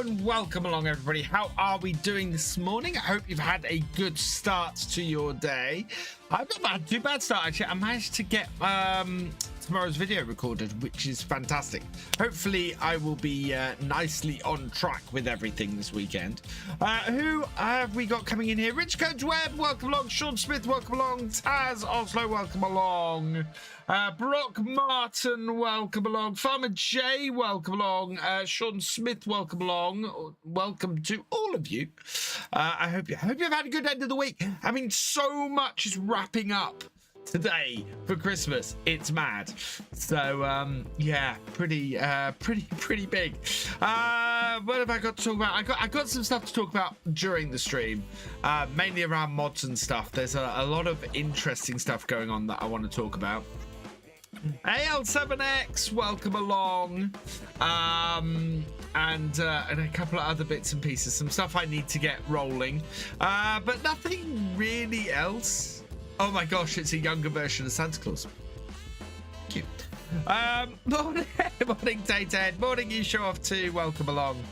and welcome along, everybody. How are we doing this morning? I hope you've had a good start to your day. I've not had too bad start, actually. I managed to get tomorrow's video recorded, which is fantastic. Hopefully, I will be nicely on track with everything this weekend. Who have we got coming in here? Rich Coach Webb, welcome along. Sean Smith, welcome along. Tazoslo, welcome along. Brock Martin, welcome along. Farmer J, welcome along. Sean Smith, welcome along. Welcome to all of you. I hope you've had a good end of the week. I mean, so much is wrapping up today for Christmas. It's mad. So yeah, pretty big. What have I got to talk about? I got some stuff to talk about during the stream, mainly around mods and stuff. There's a lot of interesting stuff going on that I want to talk about. AL7X, welcome along. And a couple of other bits and pieces, some stuff I need to get rolling, but nothing really else. Oh my gosh, it's a younger version of Santa Claus. Cute. Morning Tay-Ted, morning you show off too, welcome along.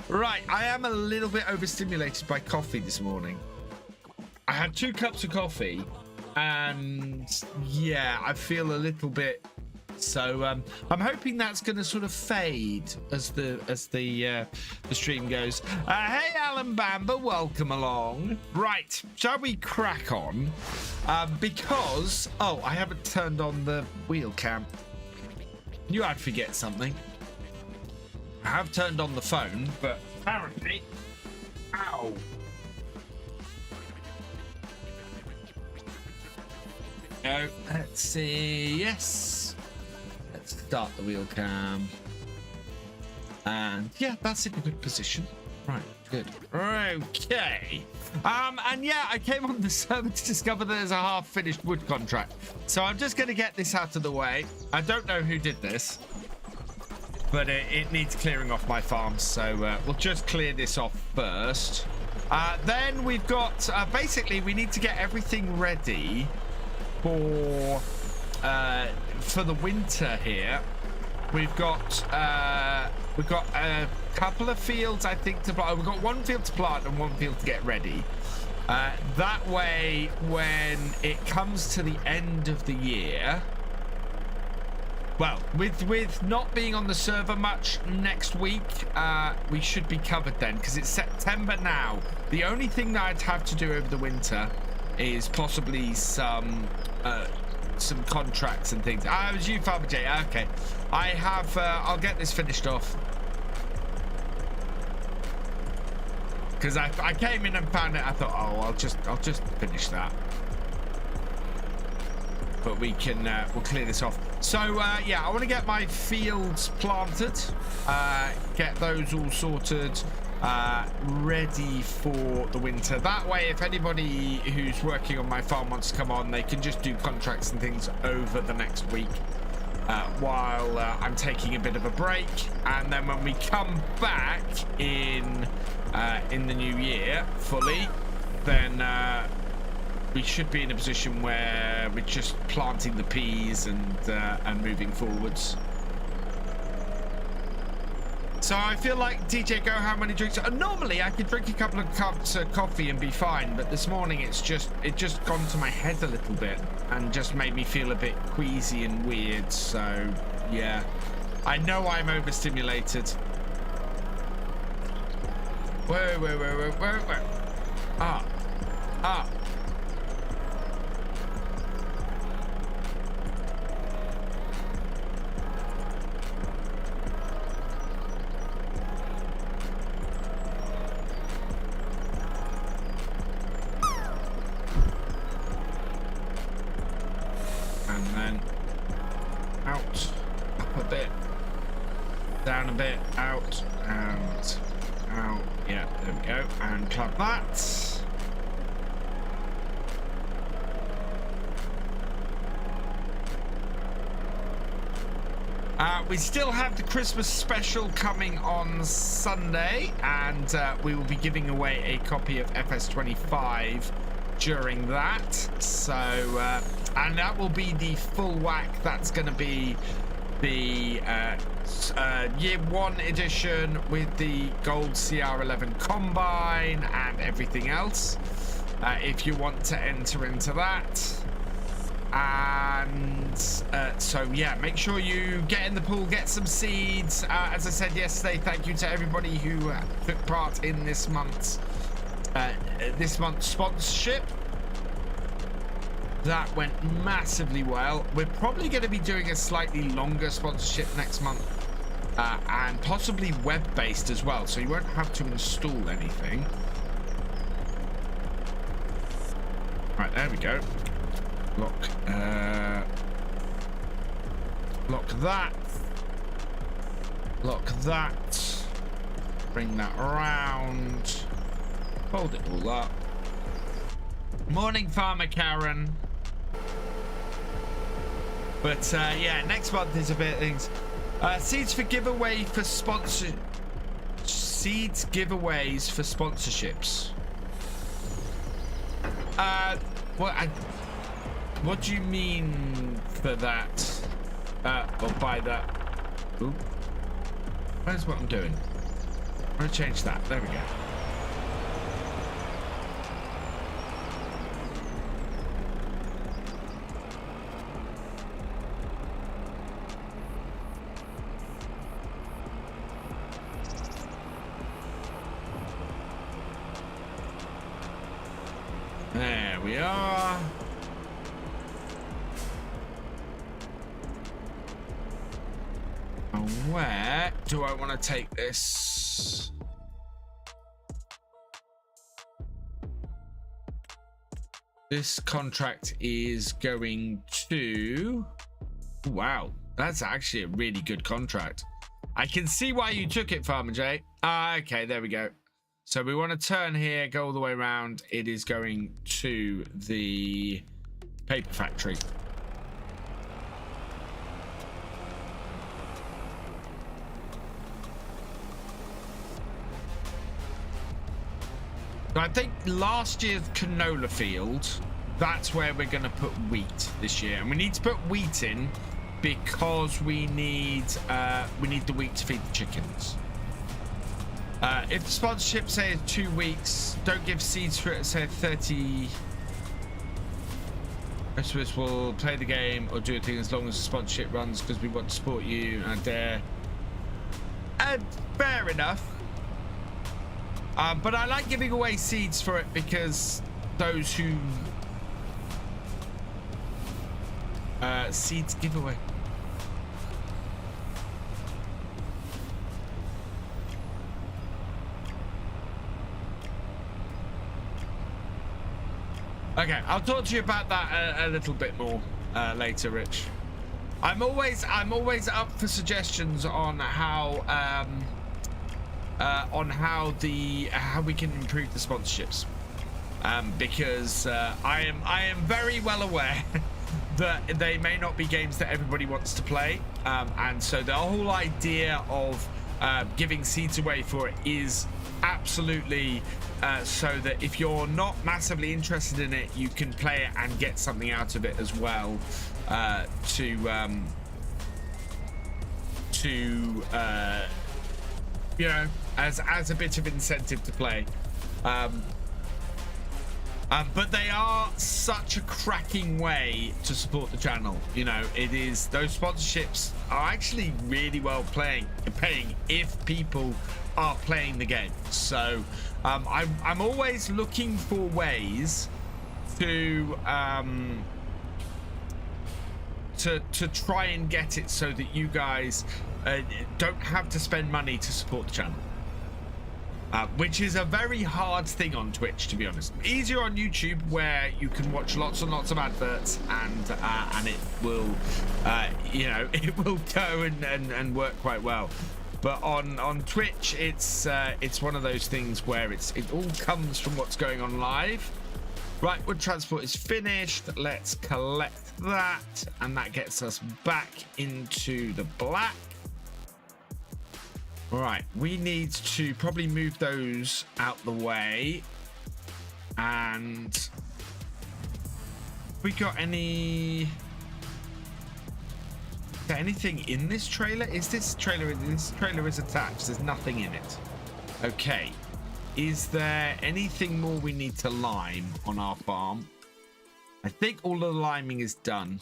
Right, I am a little bit overstimulated by coffee this morning. I had 2 cups of coffee and yeah, I feel a little bit. So I'm hoping that's going to sort of fade as the stream goes. Hey Alan Bamber, welcome along. Right, shall we crack on? Because I haven't turned on the wheel cam. Knew I'd forget something. I have turned on the phone, but apparently, ow. No, let's see. Yes. Let's start the wheel cam. And yeah, that's in a good position. Right, good. Okay. And yeah, I came on the server to discover there's a half-finished wood contract. So I'm just going to get this out of the way. I don't know who did this, but it needs clearing off my farm. So we'll just clear this off first. Then we've got, basically, we need to get everything ready for the winter here. We've got a couple of fields, I think, to plant. We've got 1 field to plant and 1 field to get ready. That way, when it comes to the end of the year, well, with not being on the server much next week, we should be covered then, because it's September now. The only thing that I'd have to do over the winter is possibly some contracts and things. It was you, Farmer J. Okay, I have. I'll get this finished off because I came in and found it. I thought, I'll just finish that. But we can we'll clear this off. So yeah, I want to get my fields planted, get those all sorted. Ready for the winter. That way, if anybody who's working on my farm wants to come on, they can just do contracts and things over the next week while I'm taking a bit of a break. And then when we come back in the new year fully, then we should be in a position where we're just planting the peas and moving forwards. So I feel like DJ Go, how many drinks? Normally I could drink a couple of cups of coffee and be fine, but this morning it just gone to my head a little bit and just made me feel a bit queasy and weird. So yeah, I know I'm overstimulated. Whoa. Ah. Down a bit, out and out. Yeah, there we go. And plug that. We still have the Christmas special coming on Sunday, and we will be giving away a copy of FS25 during that. So, and that will be the full whack. That's going to be the year 1 edition with the gold CR11 combine and everything else, if you want to enter into that. And so yeah, make sure you get in the pool, get some seeds. As I said yesterday, thank you to everybody who took part in this month's sponsorship. That went massively well. We're probably going to be doing a slightly longer sponsorship next month, and possibly web-based as well, so you won't have to install anything. Right, there we go. Lock that. Lock that. Bring that around. Fold it all up. Morning, Farmer Karen. But yeah, next month is a bit of things. Seeds for giveaway for sponsor. Seeds giveaways for sponsorships. What do you mean for that? Or by that? Ooh. Where's what I'm doing? I'm gonna change that. There we go. There we are. Where do I want to take this? This contract is going to... Wow, that's actually a really good contract. I can see why you took it, Farmer J. Okay, there we go. So we want to turn here, go all the way around. It is going to the paper factory. So I think last year's canola field, that's where we're going to put wheat this year. And we need to put wheat in because we need the wheat to feed the chickens. If the sponsorship says 2 weeks, don't give seeds for it, say 30. Most of us will play the game or do a thing as long as the sponsorship runs because we want to support you and dare. And fair enough. But I like giving away seeds for it because those who seeds giveaway. Okay, I'll talk to you about that a little bit more later, Rich. I'm always up for suggestions on how we can improve the sponsorships, because I am very well aware that they may not be games that everybody wants to play, and so the whole idea of giving seeds away for it is absolutely so that if you're not massively interested in it, you can play it and get something out of it as well, you know, as a bit of incentive to play. But they are such a cracking way to support the channel. You know, it is, those sponsorships are actually really well paying if people are playing the game. So I'm always looking for ways to try and get it so that you guys don't have to spend money to support the channel, which is a very hard thing on Twitch, to be honest. Easier on YouTube, where you can watch lots and lots of adverts and it will you know, it will go and work quite well. But on Twitch, it's one of those things where it all comes from what's going on live. Right, wood transport is finished. Let's collect that, and that gets us back into the black. All right, we need to probably move those out the way. And we got any there anything in this trailer? Is this trailer is attached? There's nothing in it. Okay. Is there anything more we need to lime on our farm? I think all the liming is done.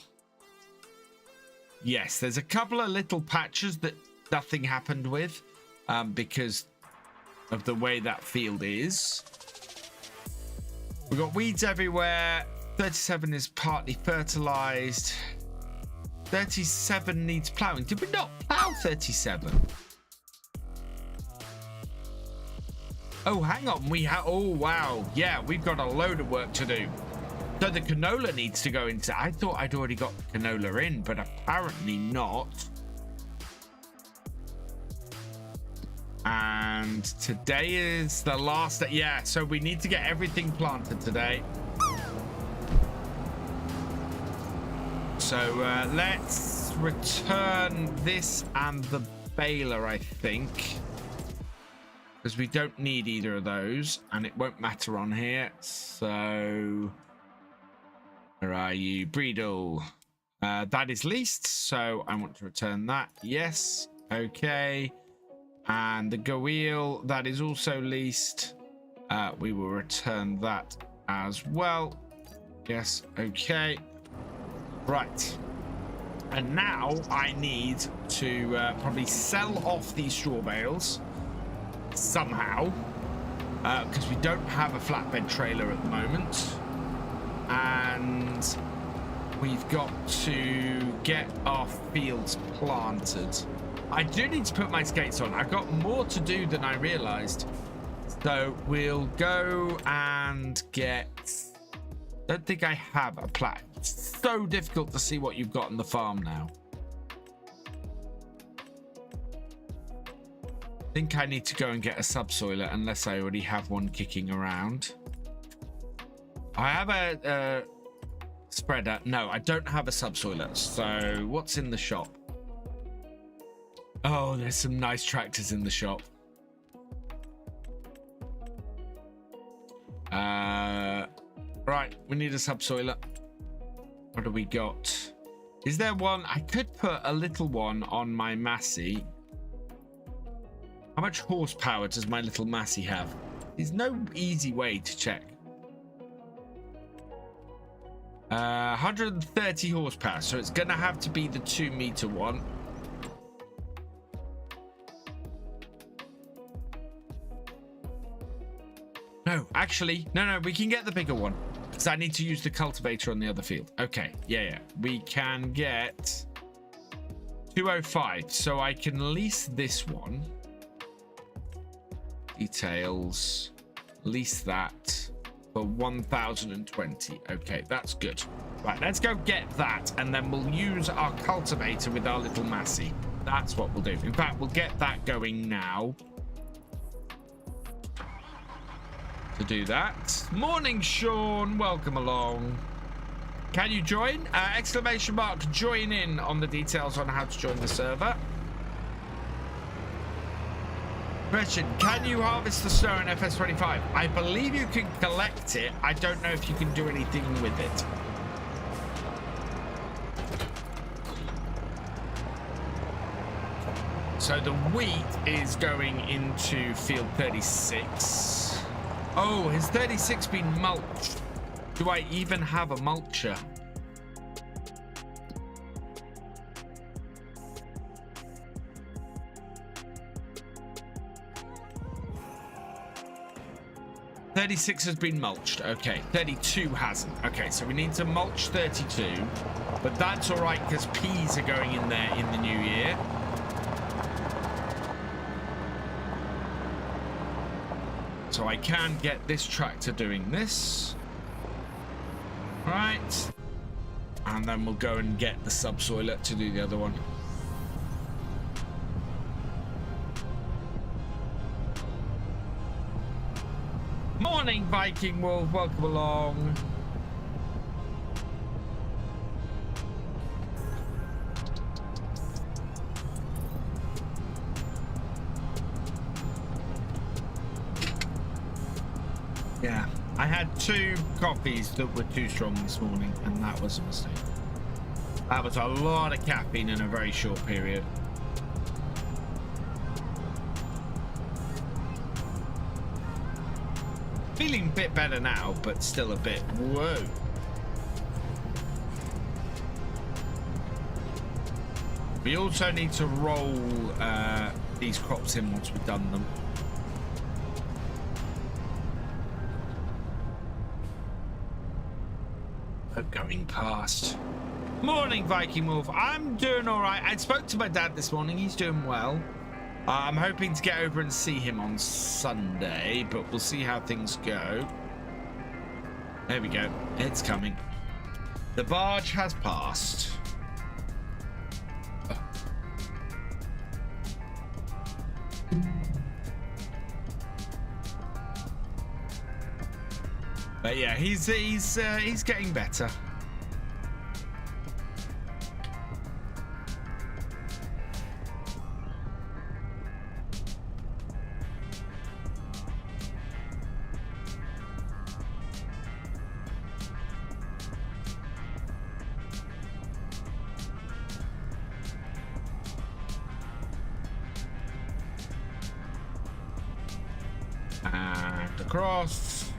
Yes, there's a couple of little patches that nothing happened with because of the way that field is. We've got weeds everywhere. 37 is partly fertilized. 37 needs plowing. Did we not plow 37? Oh, hang on. Oh, wow. Yeah, we've got a load of work to do. So the canola needs to go into... I thought I'd already got the canola in, but apparently not. And today is the last... Yeah, so we need to get everything planted today. So let's return this and the baler, I think. Because we don't need either of those. And it won't matter on here. So... Where are you? Breedle. That is leased, so I want to return that. Yes. Okay. And the Goeel, that is also leased. We will return that as well. Yes. Okay. Right. And now I need to probably sell off these straw bales somehow. Because we don't have a flatbed trailer at the moment. And we've got to get our fields planted. I do need to put my skates on. I've got more to do than I realized. So we'll go and get... Don't think I have a plat. It's so difficult to see what you've got on the farm now. I think I need to go and get a subsoiler unless I already have one kicking around. I have a spreader. No, I don't have a subsoiler. So what's in the shop? Oh, there's some nice tractors in the shop. Right, we need a subsoiler. What do we got? Is there one? I could put a little one on my Massey. How much horsepower does my little Massey have? There's no easy way to check. 130 horsepower, so it's gonna have to be the 2-meter one. No, actually, no, we can get the bigger one because I need to use the cultivator on the other field. Okay, yeah, we can get 205, so I can lease this one. Details, lease that. For 1,020. Okay, that's good. Right, let's go get that, and then we'll use our cultivator with our little Massey. That's what we'll do. In fact, we'll get that going now. To do that. Morning, Sean. Welcome along. Can you join? Exclamation mark, join in on the details on how to join the server. Question, can you harvest the snow in FS25? I believe you can collect it. I don't know if you can do anything with it. So the wheat is going into field 36. Oh, has 36 been mulched? Do I even have a mulcher? $36 has been mulched. Okay, 32 hasn't. Okay, so we need to mulch 32, but that's all right because peas are going in there in the new year. So I can get this tractor doing this. Right. And then we'll go and get the subsoiler to do the other one. Morning, Viking Wolf. Welcome along. Yeah, I had 2 coffees that were too strong this morning, and that was a mistake. That was a lot of caffeine in a very short period. Feeling a bit better now, but still a bit. Whoa. We also need to roll these crops in once we've done them. Going past. Morning, Viking Wolf. I'm doing all right. I spoke to my dad this morning. He's doing well. I'm hoping to get over and see him on Sunday, but we'll see how things go. There we go. It's coming. The barge has passed. But yeah, he's getting better. And across.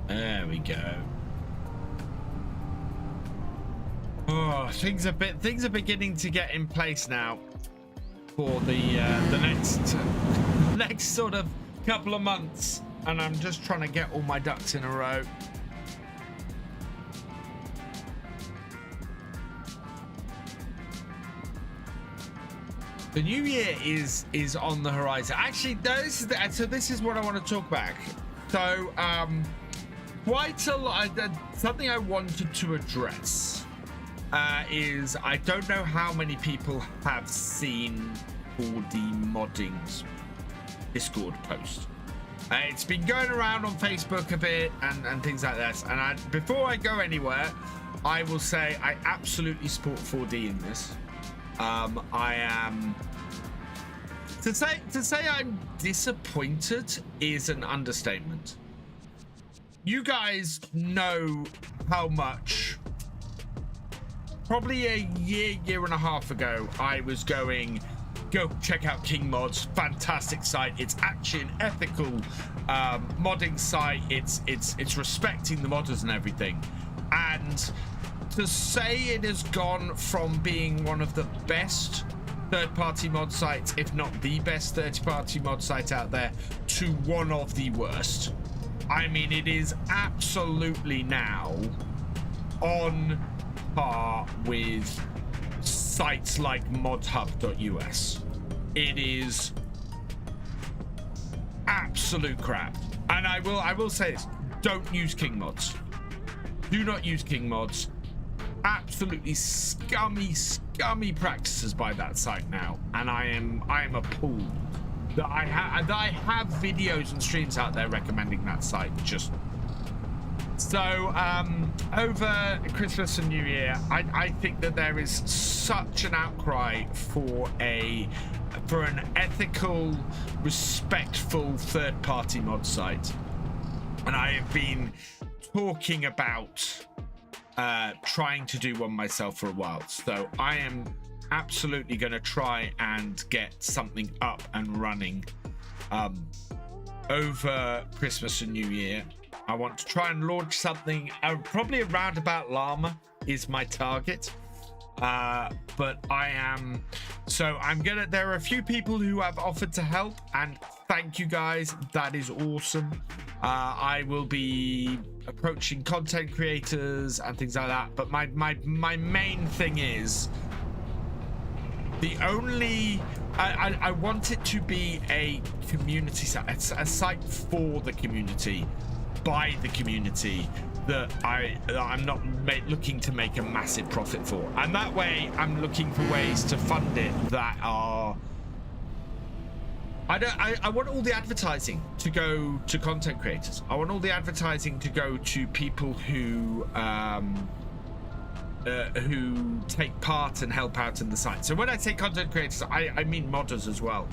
There we go. Oh, things are beginning to get in place now for the next sort of couple of months, and I'm just trying to get all my ducks in a row. The new year is on the horizon. Actually, so this is what I want to talk about. So quite a lot. Something I wanted to address is I don't know how many people have seen 4D Modding's Discord post. It's been going around on Facebook a bit and things like this. And before I go anywhere, I will say I absolutely support 4D in this. I am to say I'm disappointed is an understatement. You guys know how much probably a year and a half ago I was going, go check out King Mods, fantastic site. It's actually an ethical modding site. It's respecting the modders and everything. And to say it has gone from being one of the best third-party mod sites, if not the best third-party mod site out there, to one of the worst. I mean, it is absolutely now on par with sites like modhub.us. It is absolute crap. And I will say this, don't use King Mods. Do not use King Mods. Absolutely scummy practices by that site now, and I am appalled that I have videos and streams out there recommending that site. Just so over Christmas and New Year, I think that there is such an outcry for an ethical, respectful third-party mod site, and I have been talking about trying to do one myself for a while. So I am absolutely going to try and get something up and running over Christmas and New Year. I want to try and launch something probably around about llama is my target. But I'm gonna, there are a few people who have offered to help, and thank you guys, that is awesome. I will be approaching content creators and things like that, but my main thing is the only I want it to be a community site, a site for the community, by the community, that I'm not looking to make a massive profit for, and that way I'm looking for ways to fund it that are I want all the advertising to go to content creators. I want all the advertising to go to people who who take part and help out in the site. So when I say content creators, I mean modders as well.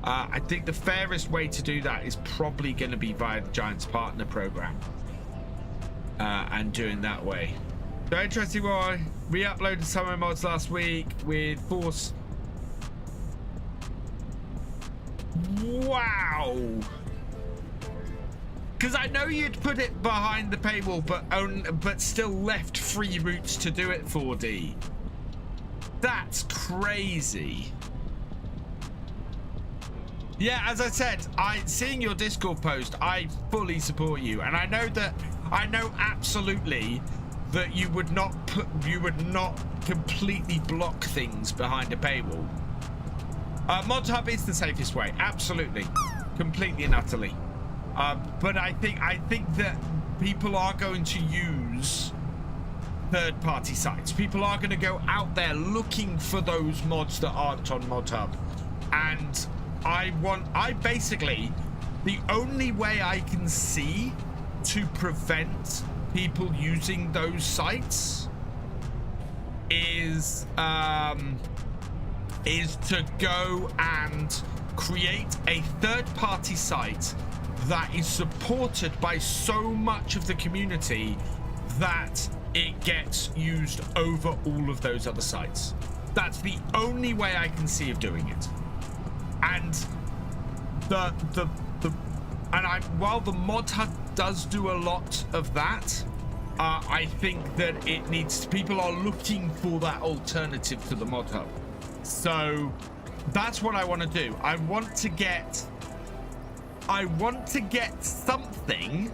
I think the fairest way to do that is probably going to be via the Giants Partner Program, and doing that way. So interesting one. Re-uploaded some of my mods last week with Force. Wow. Because I know you'd put it behind the paywall, but still left free routes to do it 4D. That's crazy. Yeah, as I said, seeing your Discord post, I fully support you, and I know absolutely that you would not completely block things behind a paywall. Mod Hub is the safest way, absolutely, completely and utterly. But I think that people are going to use third-party sites. People are going to go out there looking for those mods that aren't on Mod Hub, and basically the only way I can see to prevent people using those sites is to go and create a third-party site that is supported by so much of the community that it gets used over all of those other sites. That's the only way I can see of doing it. And while the Mod Hub does do a lot of that, I think that people are looking for that alternative to the Mod Hub. So that's what I want to do. I want to get something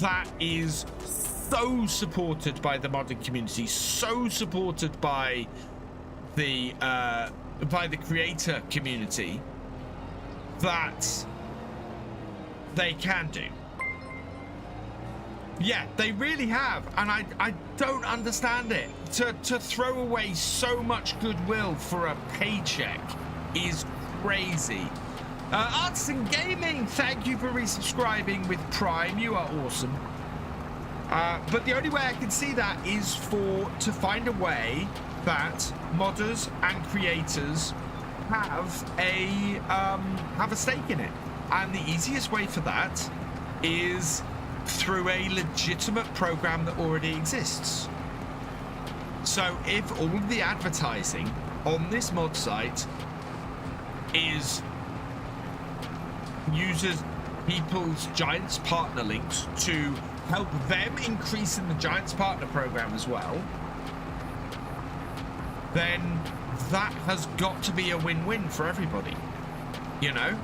that is so supported by the modding community, so supported by the creator community, that they can do. Yeah, they really have, and I don't understand it. To throw away so much goodwill for a paycheck is crazy. Artisan Gaming, thank you for resubscribing with Prime. You are awesome. But the only way I can see that is to find a way that modders and creators have a stake in it, and the easiest way for that is through a legitimate program that already exists. So if all of the advertising on this mod site uses people's Giants partner links to help them increase in the Giants partner program as well, then that has got to be a win-win for everybody, you know?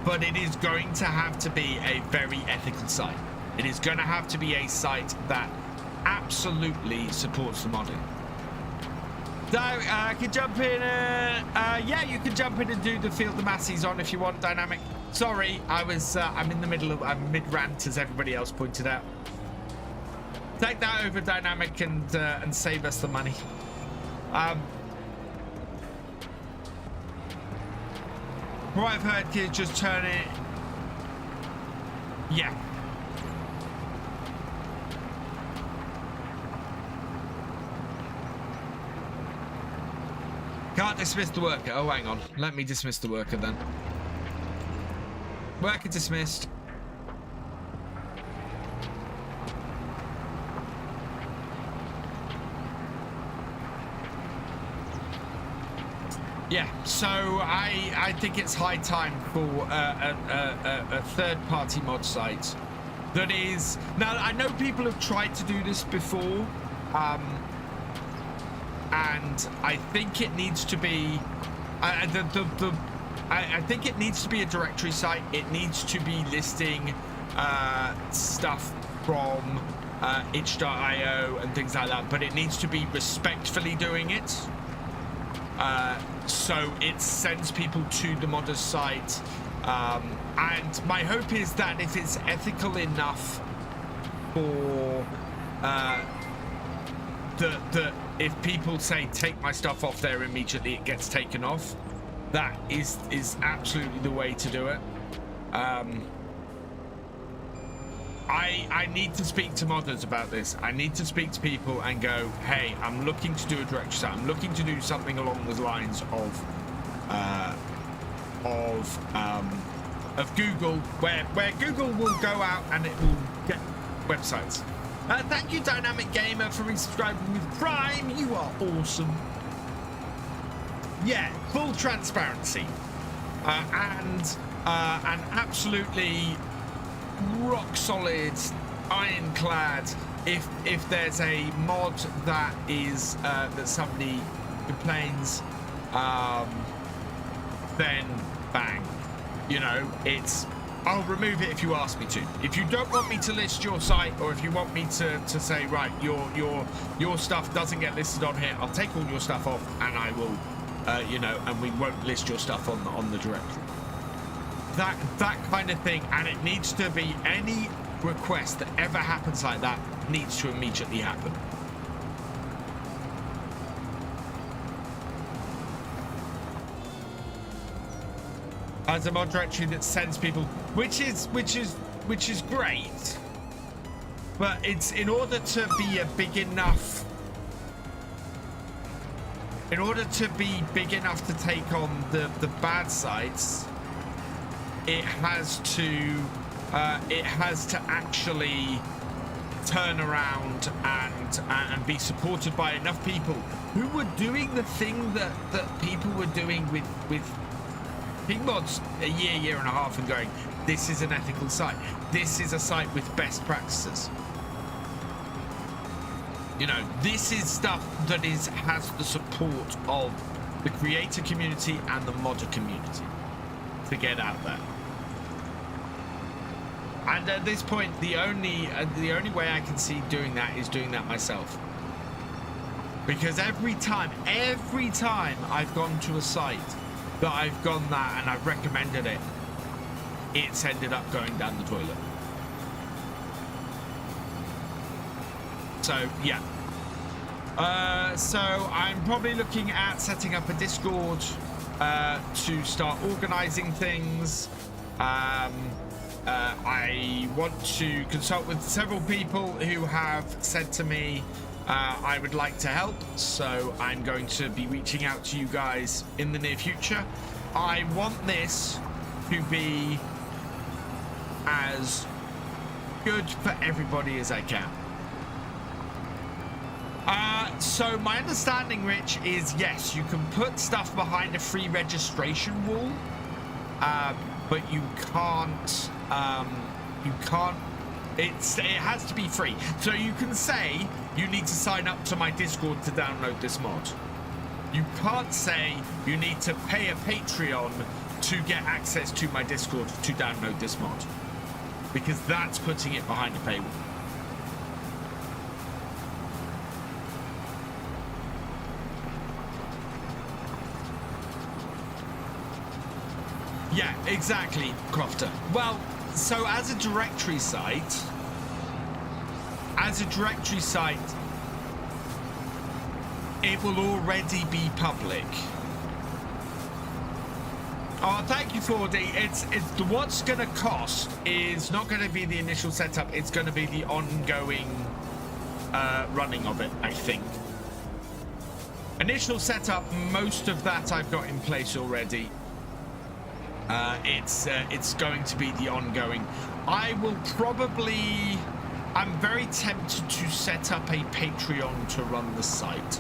But it is going to have to be a very ethical site. It is going to have to be a site that absolutely supports the modding. So, I can jump in, yeah, you can jump in and do the Field the Massies on if you want, Dynamic. Sorry, I'm in the middle of, I'm mid-rant, as everybody else pointed out. Take that over, Dynamic, and save us the money. From what I've heard, kids just turn it. Yeah. Can't dismiss the worker. Oh, hang on. Let me dismiss the worker then. Worker dismissed. Yeah, so I think it's high time for a third-party mod site that is... Now, I know people have tried to do this before, and I think it needs to be... I think it needs to be a directory site. It needs to be listing stuff from itch.io and things like that, but it needs to be respectfully doing it. So it sends people to the modder's site, and my hope is that if it's ethical enough for that if people say take my stuff off there immediately, it gets taken off. That is absolutely the way to do it. I need to speak to modders about this. I need to speak to people and go, hey, I'm looking to do a directory site. I'm looking to do something along the lines of Google, where Google will go out and it will get websites. Thank you, Dynamic Gamer, for resubscribing with Prime. You are awesome. Yeah, full transparency and absolutely rock solid, ironclad. If there's a mod that is that somebody complains, then bang. You know, it's I'll remove it if you ask me to. If you don't want me to list your site, or if you want me to say, right, your stuff doesn't get listed on here, I'll take all your stuff off and I will you know, and we won't list your stuff on the directory. That kind of thing. And it needs to be, any request that ever happens like that needs to immediately happen. As a mod directory that sends people, which is great, but it's in order to be big enough to take on the bad sites, it has to actually turn around and be supported by enough people who were doing the thing that people were doing with big mods a year and a half, and going, this is an ethical site, this is a site with best practices. You know, this is stuff that has the support of the creator community and the modder community to get out there. And at this point, the only way I can see doing that is doing that myself. Because every time I've gone to a site that I've gone that and I've recommended it, it's ended up going down the toilet. So yeah. So I'm probably looking at setting up a Discord to start organizing things. I want to consult with several people who have said to me I would like to help, so I'm going to be reaching out to you guys in the near future. I want this to be as good for everybody as I can. So my understanding, Rich, is yes, you can put stuff behind a free registration wall, but you can't. It has to be free. So you can say you need to sign up to my Discord to download this mod. You can't say you need to pay a Patreon to get access to my Discord to download this mod, because that's putting it behind a paywall. Yeah, exactly, Crofter. Well, so as a directory site, it will already be public. Oh, thank you, 4D. It's what's going to cost is not going to be the initial setup. It's going to be the ongoing running of it, I think. Initial setup, most of that I've got in place already. It's going to be the ongoing. I will probably. I'm very tempted to set up a Patreon to run the site.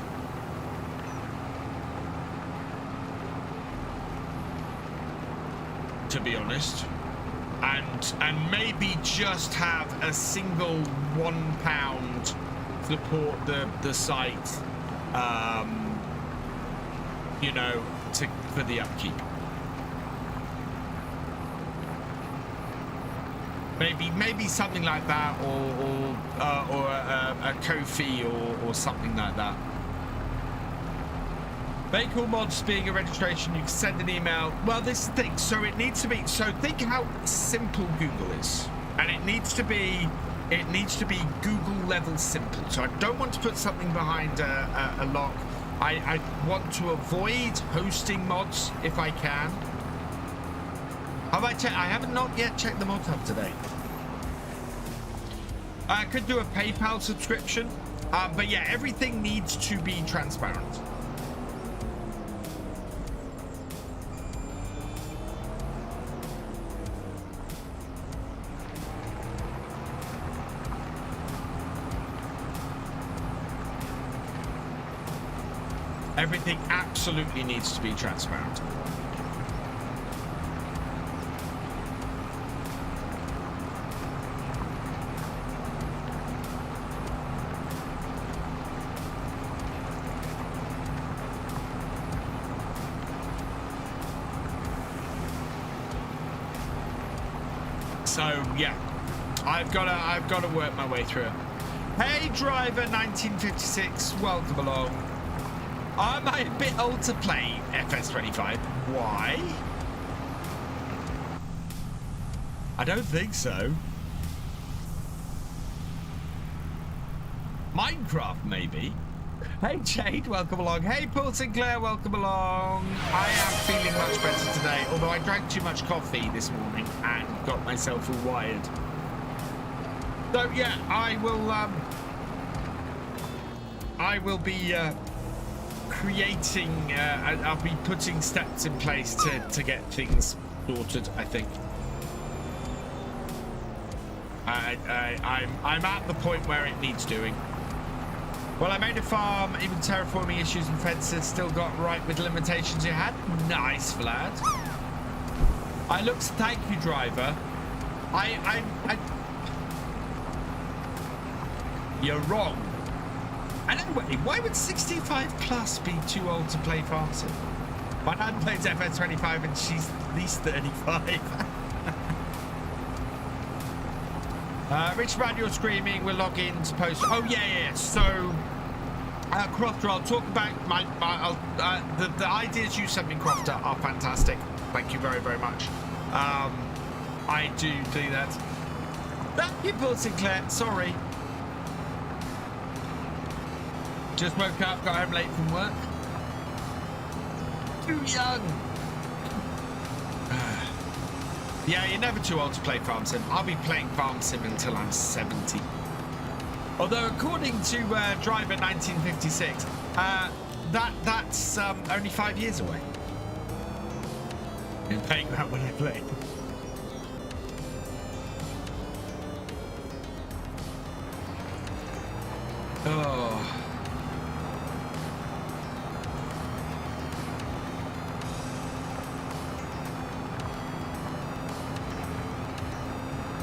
To be honest, and maybe just have a single £1 support the site, you know, for the upkeep. Maybe something like that, or a Ko-fi or something like that. Make all mods being a registration, you can send an email. Well, this is the thing. So it needs to be. So think how simple Google is, and it needs to be Google level simple. So I don't want to put something behind a lock. I want to avoid hosting mods if I can. Have I checked? I haven't not yet checked the mod hub today. I could do a PayPal subscription, but yeah, everything needs to be transparent. Everything absolutely needs to be transparent. So yeah, I've got to work my way through it. Hey, driver 1956, welcome along. Am I a bit old to play FS25? Why? I don't think so. Minecraft, maybe. Hey, Jade, welcome along. Hey, Paul Sinclair, welcome along. I am feeling much better today, although I drank too much coffee this morning and got myself all wired. So, yeah, I will be creating, I'll be putting steps in place to get things sorted, I think. I'm at the point where it needs doing. Well, I made a farm, even terraforming issues and fences still got right with limitations you had. Nice, Vlad. I look, thank you, driver. You're wrong. Anyway, why would 65 plus be too old to play farm sim? My dad plays FS25 and she's at least 35. Rich man, you're screaming. We'll log in to post. Oh yeah. So, Crofter, I'll talk about the ideas you sent me, Crofter, are fantastic. Thank you very, very much. I do that. Thank you, Paul Sinclair. Sorry. Just woke up, got home late from work. Too young. Yeah, you're never too old to play farm sim. I'll be playing farm sim until I'm 70. Although, according to Driver 1956, that's only 5 years away. I'm playing that when I play. Oh.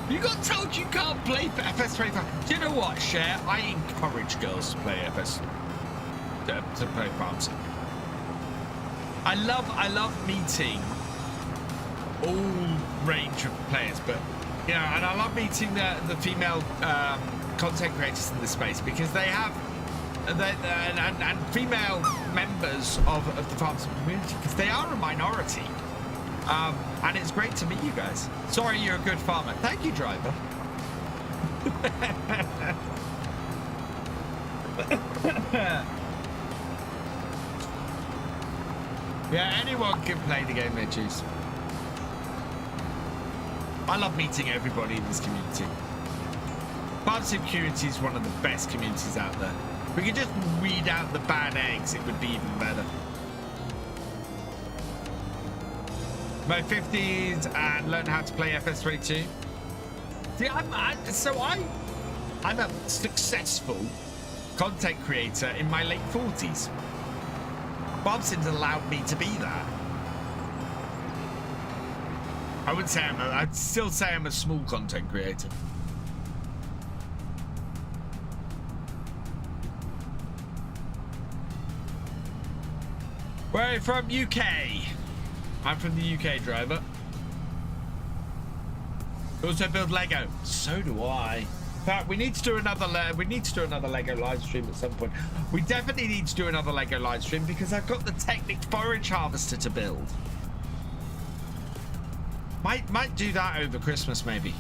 You got told you can't play FS25. Do you know what, Cher? I encourage girls to play FS, to play farm sim. I love meeting all range of players, but you know, and I love meeting the female content creators in this space because they have and female members of the farm sim community because they are a minority. And it's great to meet you guys. Sorry, you're a good farmer. Thank you, driver. Yeah, anyone can play the game they choose. I love meeting everybody in this community. Farm sim community is one of the best communities out there. If we could just weed out the bad eggs, it would be even better. My 50s and learn how to play FS22. See, I'm a successful content creator in my late 40s. Farm sim's allowed me to be that. I wouldn't say I'd still say I'm a small content creator. Where are you from? UK. I'm from the UK, driver. Also build Lego. So do I. In fact, we need to do another Lego live stream at some point. We definitely need to do another Lego live stream because I've got the Technic forage harvester to build. Might do that over Christmas, maybe.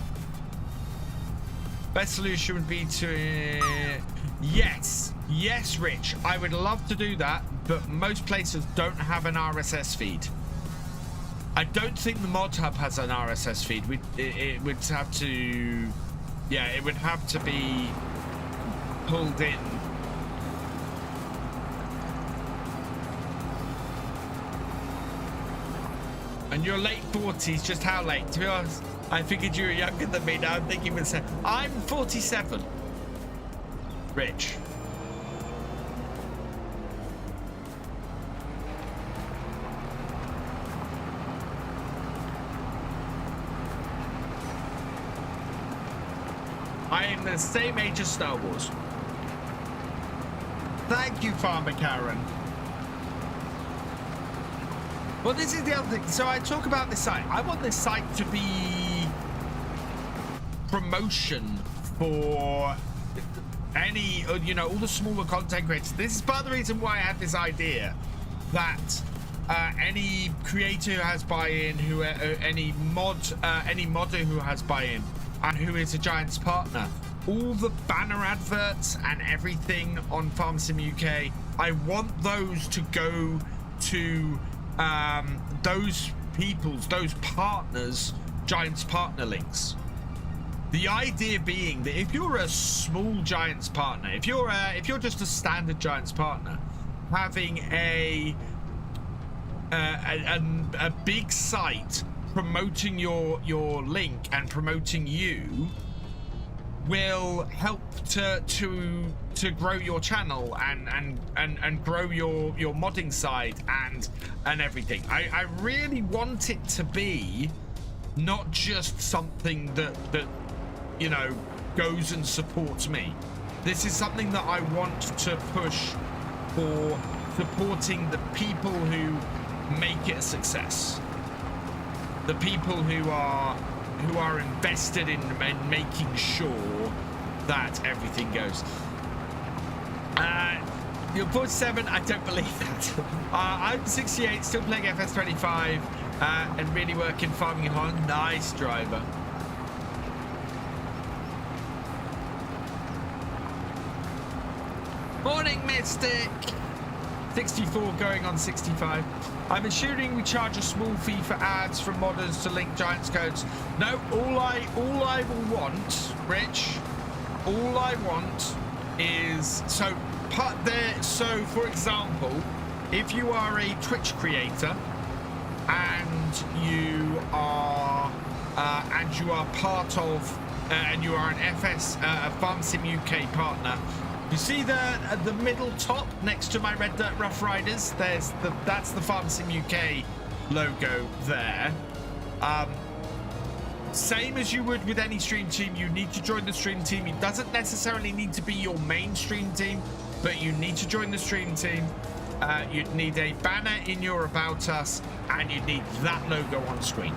Best solution would be to yes, Rich. I would love to do that, but most places don't have an RSS feed. I don't think the mod hub has an RSS feed. It would have to Yeah, it would have to be pulled in. And you're late 40s, just how late? To be honest, I figured you were younger than me. Now I'm thinking myself, I'm 47. Rich. I am the same age as Star Wars. Thank you, Farmer Karen. Well, this is the other thing. So I talk about this site. I want this site to be promotion for any, you know, all the smaller content creators. This is part of the reason why I had this idea that any creator who has buy-in, any modder who has buy-in, and who is a Giants partner, all the banner adverts and everything on Farm Sim UK, I want those to go to those partners' Giants partner links. The idea being that if you're a small Giants partner, if you're just a standard Giants partner, having a big site promoting your link and promoting you will help to grow your channel and grow your modding side and everything. I really want it to be not just something that you know goes and supports me. This is something that I want to push for supporting the people who make it a success. The people who are invested in making sure that everything goes. You're 47, I don't believe that. I'm 68, still playing FS25, and really working farming in Holland. Nice driver. Morning, Mystic. 64 going on 65. I'm assuming we charge a small fee for ads from modders to link Giants codes. No, all I will want, Rich, all I want is so for example, if you are a Twitch creator and you are part of and you are an FS Farm Sim UK partner. You see the middle top next to my Red Dirt Rough Riders? That's the Farm Sim UK logo there. Same as you would with any stream team, you need to join the stream team. It doesn't necessarily need to be your main stream team, but you need to join the stream team. You'd need a banner in your About Us, and you'd need that logo on screen.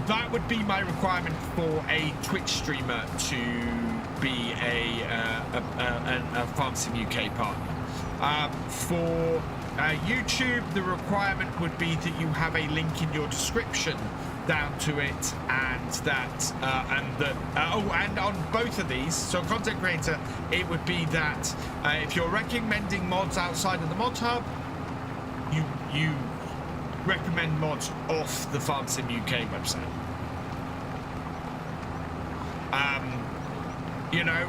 That would be my requirement for a Twitch streamer to be a Farm Sim UK partner. For YouTube, the requirement would be that you have a link in your description down to it, and that and on both of these, so content creator, it would be that if you're recommending mods outside of the mod hub, you recommend mods off the Farm Sim UK website. You know,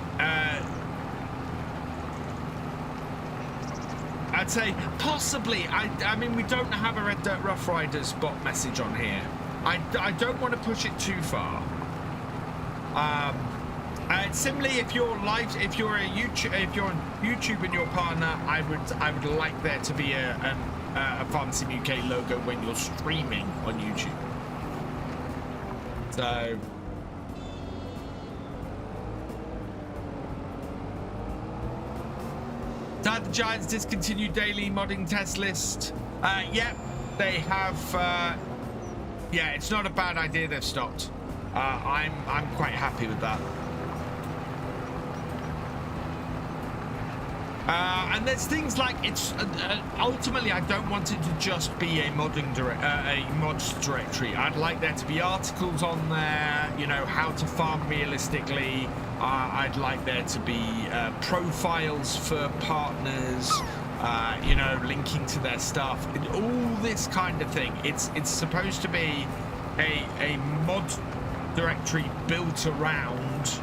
I'd say possibly. I mean, we don't have a Red Dirt Rough Riders bot message on here. I don't want to push it too far. Similarly, if you're on YouTube and your partner, I would like there to be a Farm Sim UK logo when you're streaming on YouTube. So. Did the Giants discontinue daily modding test list? Yeah, they have. Yeah, it's not a bad idea they've stopped. I'm quite happy with that. And there's things like it's ultimately I don't want it to just be a mods directory. I'd like there to be articles on there, you know, how to farm realistically. I'd like there to be profiles for partners, you know, linking to their stuff, all this kind of thing. It's supposed to be a mod directory built around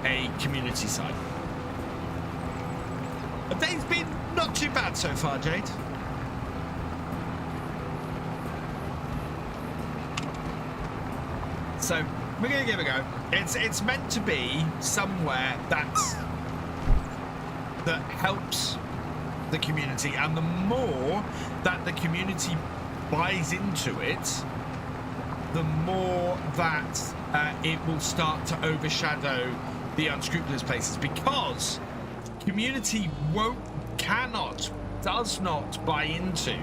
a community site. The day's been not too bad so far, Jade. So we're gonna give it a go. It's meant to be somewhere that helps the community, and the more that the community buys into it, the more that it will start to overshadow the unscrupulous places, because community does not buy into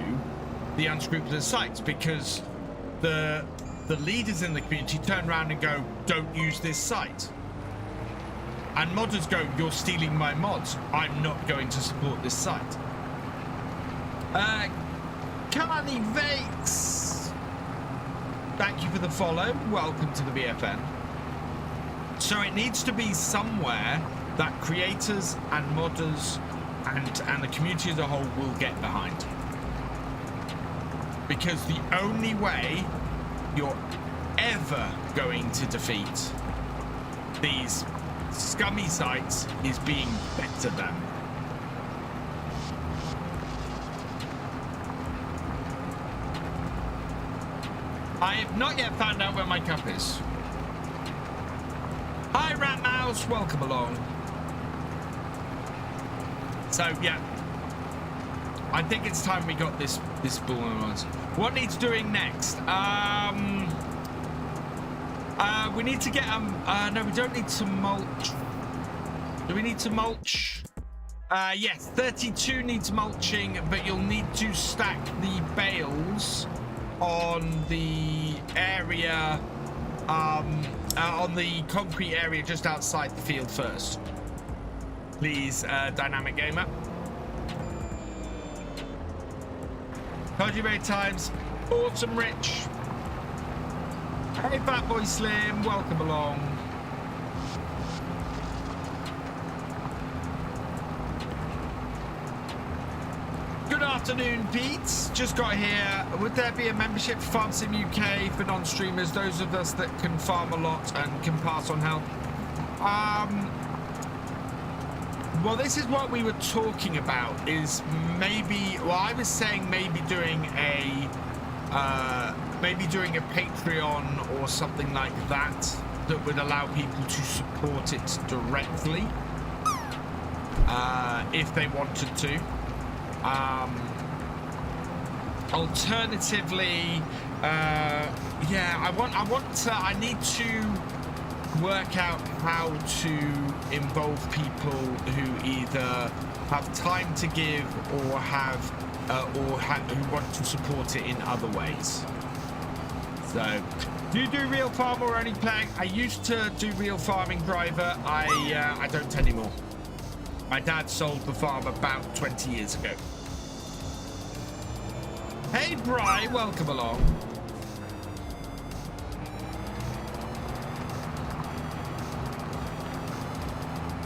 the unscrupulous sites, because the leaders in the community turn around and go, don't use this site. And modders go, you're stealing my mods. I'm not going to support this site. KiwiMedic, thank you for the follow. Welcome to the BFN. So it needs to be somewhere that creators and modders and the community as a whole will get behind. Because the only way you're ever going to defeat these scummy sites is being better than. I have not yet found out where my cup is. Hi Rat Mouse, welcome along. So yeah, I think it's time we got this ball in us. What needs doing next? We need to get no, we don't need to mulch. Do we need to mulch? Yes, 32 needs mulching, but you'll need to stack the bales on the area, on the concrete area just outside the field first. Please, Dynamic Gamer. Told you many times. Awesome Rich. Hey Fat Boy Slim, welcome along. Good afternoon, Pete. Just got here. Would there be a membership for Farm Sim UK for non-streamers, those of us that can farm a lot and can pass on help? Well, this is what we were talking about, is maybe, well, I was saying maybe doing a Patreon or something like that that would allow people to support it directly if they wanted to. Alternatively, yeah, I need to work out how to involve people who either have time to give or who want to support it in other ways. So, do you do real farm or only playing? I used to do real farming, driver. I don't anymore. My dad sold the farm about 20 years ago. Hey Bri, welcome along.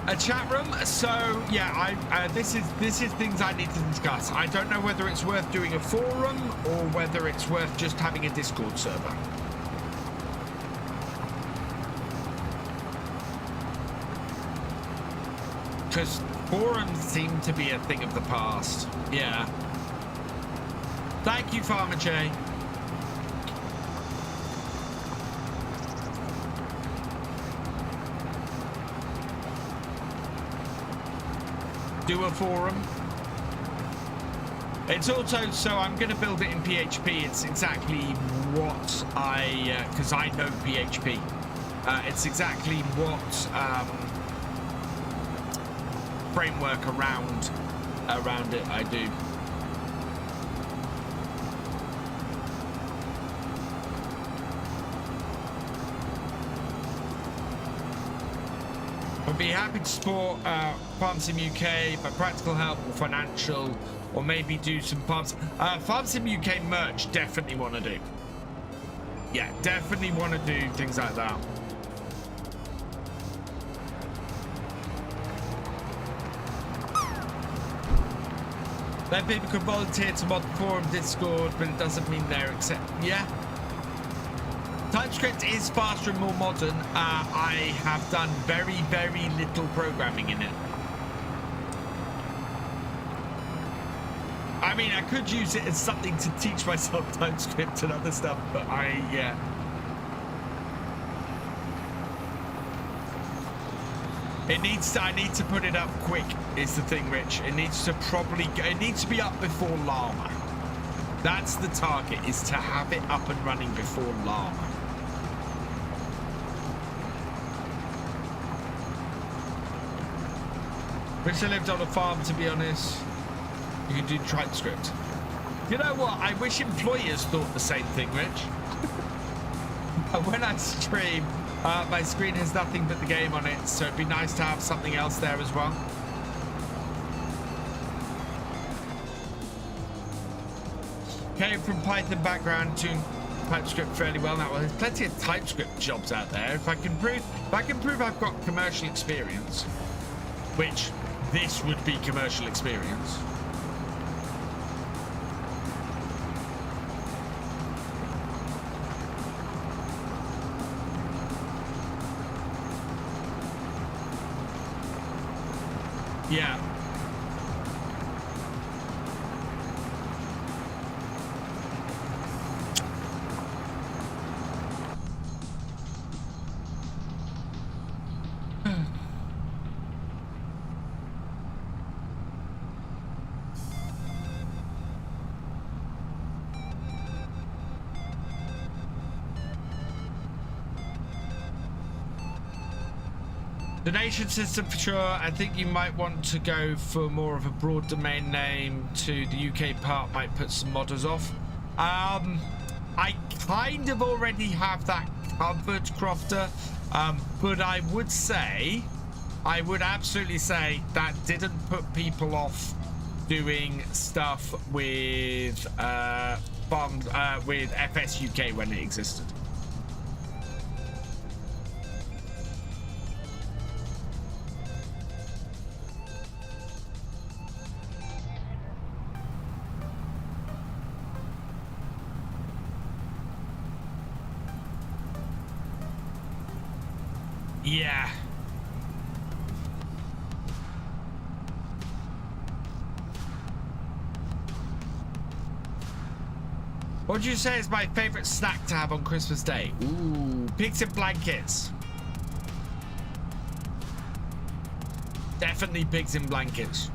A chat room. So yeah, this is things I need to discuss. I don't know whether it's worth doing a forum or whether it's worth just having a Discord server. Because forums seem to be a thing of the past. Yeah. Thank you, Farmer J. Do a forum. It's also, so I'm going to build it in PHP. It's exactly what because I know PHP. It's exactly what framework around it I do. I'd be happy to support Farm Sim UK by practical help or financial, or maybe do some Farm Sim UK merch. Definitely want to do. Yeah, definitely want to do things like that. Then people could volunteer to mod the forum Discord, but it doesn't mean they're accept. Yeah. TypeScript is faster and more modern. I have done very, very little programming in it. I mean, I could use it as something to teach myself TypeScript and other stuff, but yeah. I need to put it up quick is the thing, Rich. It needs to be up before Llama. That's the target, is to have it up and running before Llama. Wish I lived on a farm, to be honest. You can do TypeScript. You know what? I wish employers thought the same thing, Rich. When I stream, my screen has nothing but the game on it, so it'd be nice to have something else there as well. Came from Python background to TypeScript fairly well now. Well, there's plenty of TypeScript jobs out there. If I can prove I've got commercial experience, which this would be commercial experience. Yeah. Donation system for sure. I think you might want to go for more of a broad domain name to the UK part, might put some modders off. I kind of already have that covered, Crofter, but I would absolutely say that didn't put people off doing stuff with with FS UK when it existed. Yeah. What would you say is my favorite snack to have on Christmas Day? Ooh, pigs and blankets. Definitely pigs and blankets.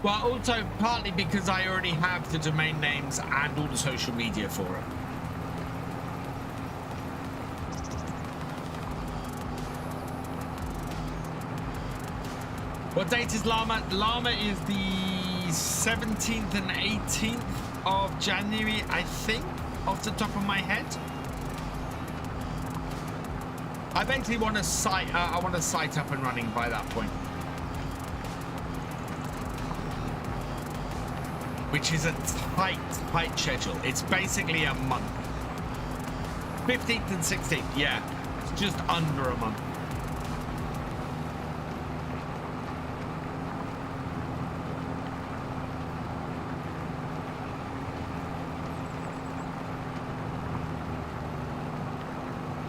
Well, also partly because I already have the domain names and all the social media for it. What date is Llama? Llama is the 17th and 18th of January, I think, off the top of my head. I basically want a site. I want a site up and running by that point, which is a tight schedule. It's basically a month. 15th and 16th, yeah. It's just under a month.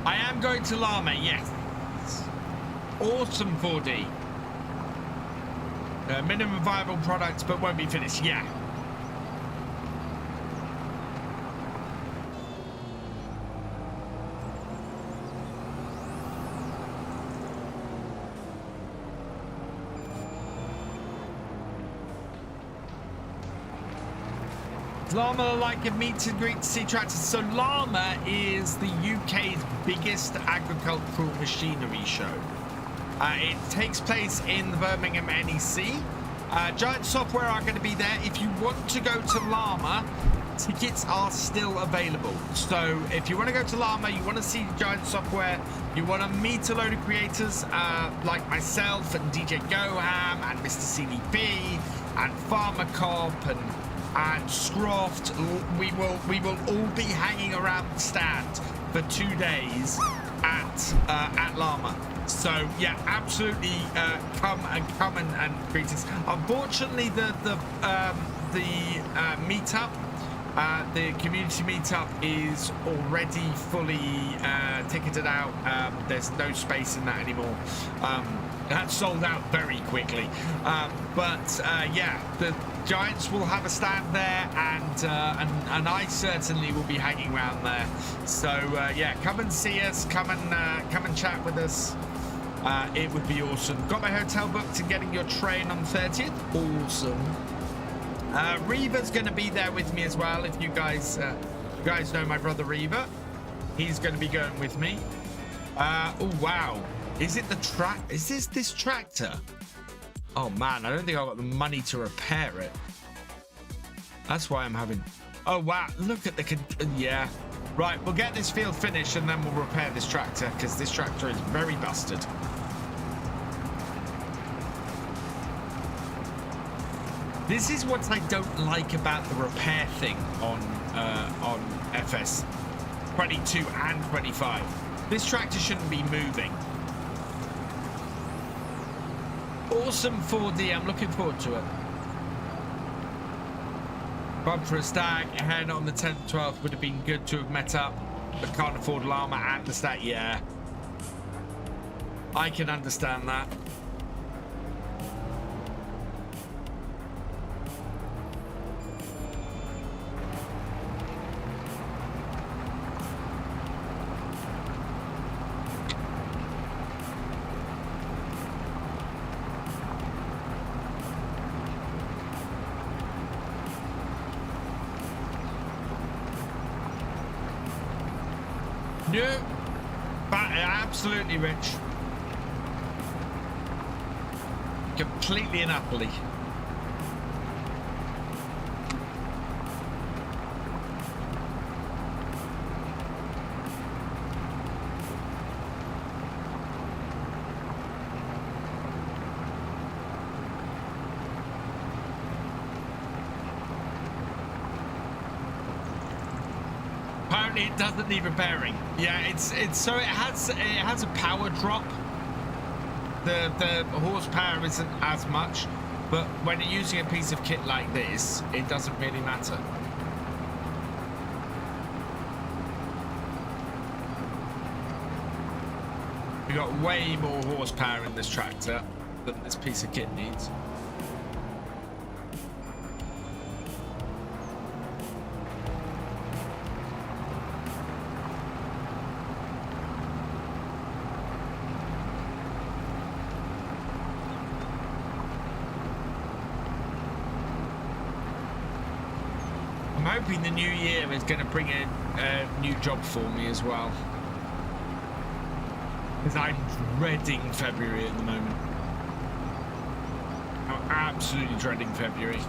I am going to Llama, yes. Awesome 4D. Minimum viable products, but won't be finished, yeah. Llama like a meet and greet to see tractors. So Llama is the UK's biggest agricultural machinery show. It takes place in the Birmingham NEC. Giant Software are going to be there. If you want to go to Llama, tickets are still available. So if you want to go to Llama, you want to see Giant Software, you want to meet a load of creators like myself and DJ Goham and Mr. CDP and Farmer Cop and Scroft, we will all be hanging around the stand for 2 days at Llama. So yeah, absolutely come and greet us. Unfortunately, the meetup, the community meetup is already fully ticketed out. There's no space in that anymore. That's sold out very quickly. But yeah, the Giants will have a stand there, and I certainly will be hanging around there. So yeah, come and see us. Come and chat with us. It would be awesome. Got my hotel booked and getting your train on the 30th. Awesome. Reva's going to be there with me as well. If you guys know my brother Reva, he's going to be going with me. Oh wow, is it the track? Is this tractor? Oh man, I don't think I've got the money to repair it. That's why I'm having. Oh wow, look at the. Yeah, right. We'll get this field finished and then we'll repair this tractor because this tractor is very busted. This is what I don't like about the repair thing on FS 22 and 25. This tractor shouldn't be moving. Awesome 4D, I'm looking forward to it. Bob for a stag ahead on the 10th, 12th would have been good to have met up, but can't afford Llama and the stag. Yeah, I can understand that. No, but absolutely rich. Completely and utterly. It doesn't need repairing. Yeah, it's so it has a power drop. The horsepower isn't as much, but when you're using a piece of kit like this, it doesn't really matter. We've got way more horsepower in this tractor than this piece of kit needs. I'm hoping the new year is going to bring a new job for me as well, because I'm dreading February at the moment. I'm absolutely dreading February.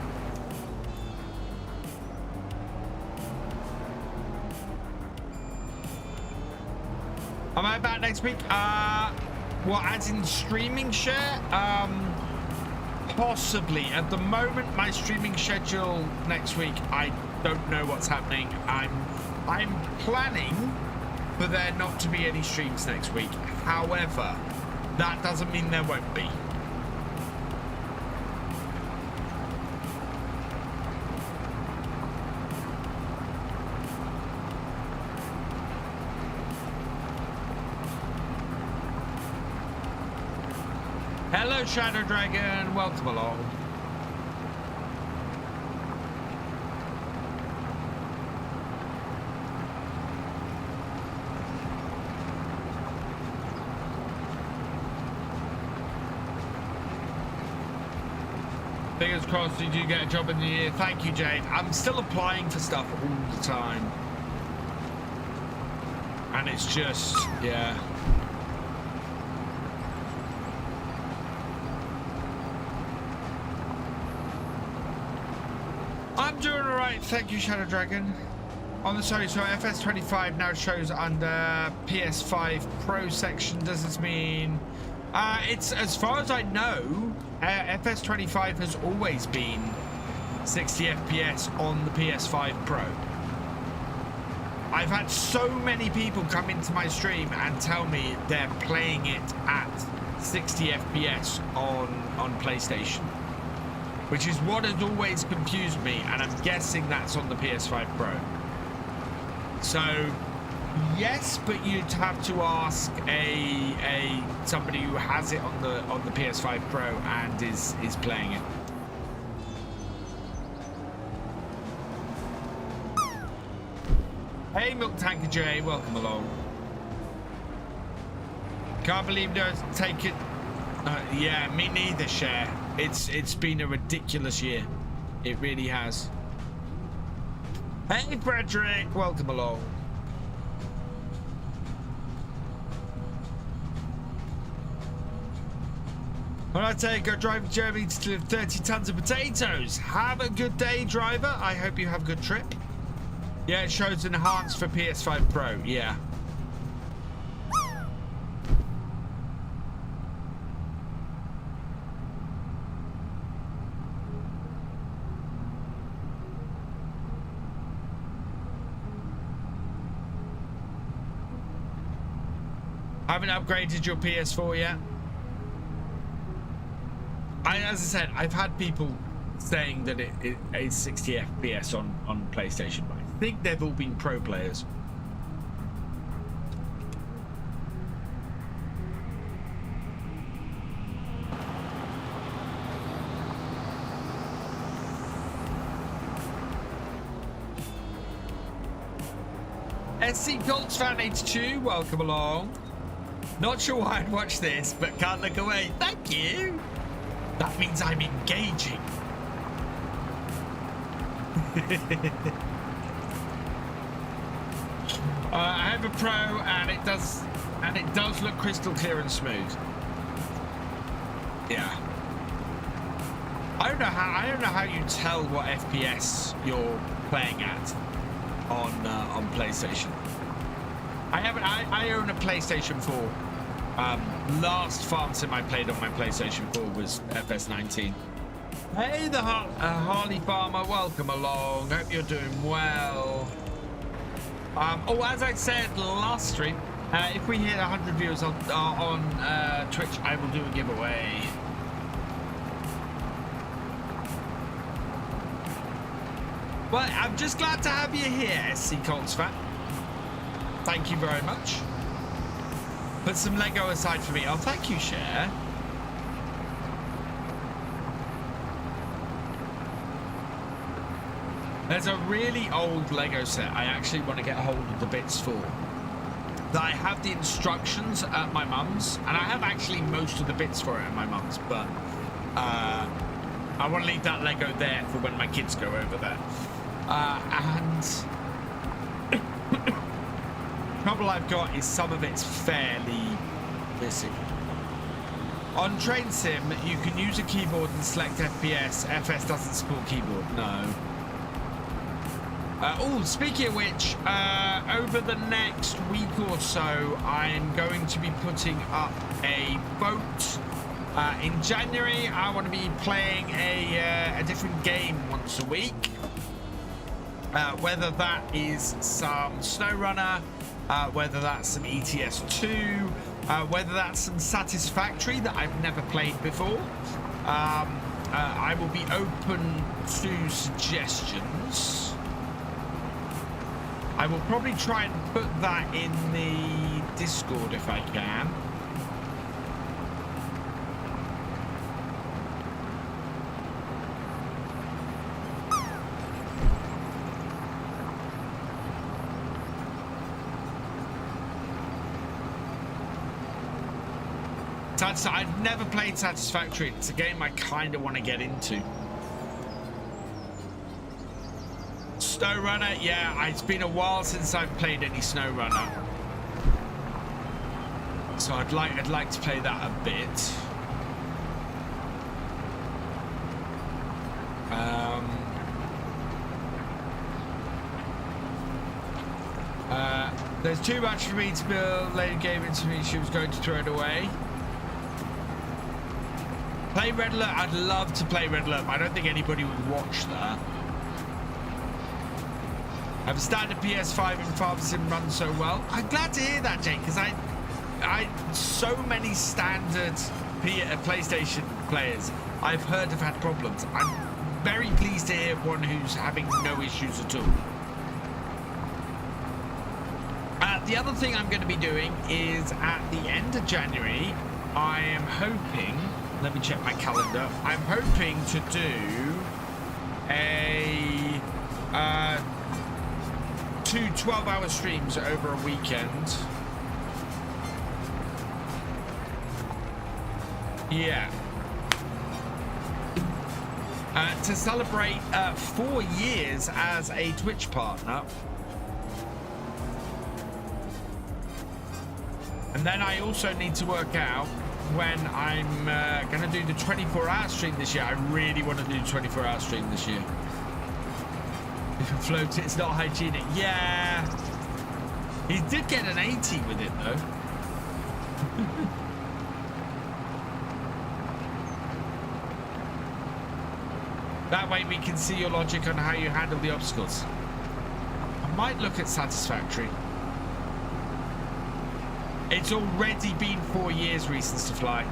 Am I back next week? What, as in streaming share? Possibly. At the moment, my streaming schedule next week, I don't know what's happening. I'm planning for there not to be any streams next week. However, that doesn't mean there won't be. Hello, Shadow Dragon. Welcome along. Fingers crossed you do get a job in the year. Thank you, Jade. I'm still applying for stuff all the time. And it's just, yeah. I'm doing all right. Thank you, Shadow Dragon. On the sorry, so FS25 now shows under PS5 Pro section. Does this mean it's, as far as I know, FS25 has always been 60 FPS on the PS5 Pro. I've had so many people come into my stream and tell me they're playing it at 60 FPS on PlayStation, which is what has always confused me, and I'm guessing that's on the PS5 Pro. So yes, but you'd have to ask somebody who has it on the PS5 Pro and is playing it. Hey, Milk Tanker J, welcome along. Can't believe no one's taken. Yeah, me neither, Cher. It's been a ridiculous year. It really has. Hey, Frederick, welcome along. When I say go drive to Germany to deliver 30 tons of potatoes. Have a good day, driver. I hope you have a good trip. Yeah, it shows enhanced for PS5 Pro. Yeah. Haven't upgraded your PS4 yet. As I said, I've had people saying that it is 60 FPS on PlayStation, but I think they've all been pro players. SC Colts Fan 82, welcome along. Not sure why I'd watch this, but can't look away. Thank you. That means I'm engaging. I have a Pro, and it does look crystal clear and smooth. Yeah. I don't know how you tell what FPS you're playing at on PlayStation. I own a PlayStation 4. Last farm sim I played on my PlayStation 4 was FS19. Hey, the Harley Farmer, welcome along. Hope you're doing well. As I said last stream, if we hit 100 viewers on Twitch, I will do a giveaway. Well, I'm just glad to have you here, SC Colts fan. Thank you very much. Put some Lego aside for me. Oh, thank you, Cher. There's a really old Lego set I actually want to get hold of the bits for. That I have the instructions at my mum's, and I have actually most of the bits for it at my mum's, but I want to leave that Lego there for when my kids go over there. And trouble I've got is some of it's fairly missing. On Train Sim, you can use a keyboard and select FPS. FS doesn't support keyboard, no. Speaking of which, over the next week or so, I'm going to be putting up a vote. In January, I want to be playing a different game once a week. Whether that is some SnowRunner, whether that's some ETS2, whether that's some Satisfactory that I've never played before. I will be open to suggestions. I will probably try and put that in the Discord if I can. I've never played Satisfactory. It's a game I kind of want to get into. SnowRunner, yeah, it's been a while since I've played any SnowRunner. So I'd like to play that a bit. There's too much for me to build. Lady gave it to me. She was going to throw it away. Play Red Alert. I'd love to play Red Alert. I don't think anybody would watch that. I've started a PS5 and Farm Sim runs so well. I'm glad to hear that, Jake, because I so many standard PlayStation players I've heard have had problems. I'm very pleased to hear one who's having no issues at all. The other thing I'm going to be doing is at the end of January, I am hoping, let me check my calendar, I'm hoping to do a 2 12-hour streams over a weekend. Yeah. To celebrate 4 years as a Twitch partner. And then I also need to work out when I'm going to do the 24-hour stream this year. I really want to do the 24-hour stream this year. If you float it, it's not hygienic. Yeah. He did get an 80 with it, though. That way we can see your logic on how you handle the obstacles. I might look at satisfactory. It's already been 4 years, Reasons to Fly.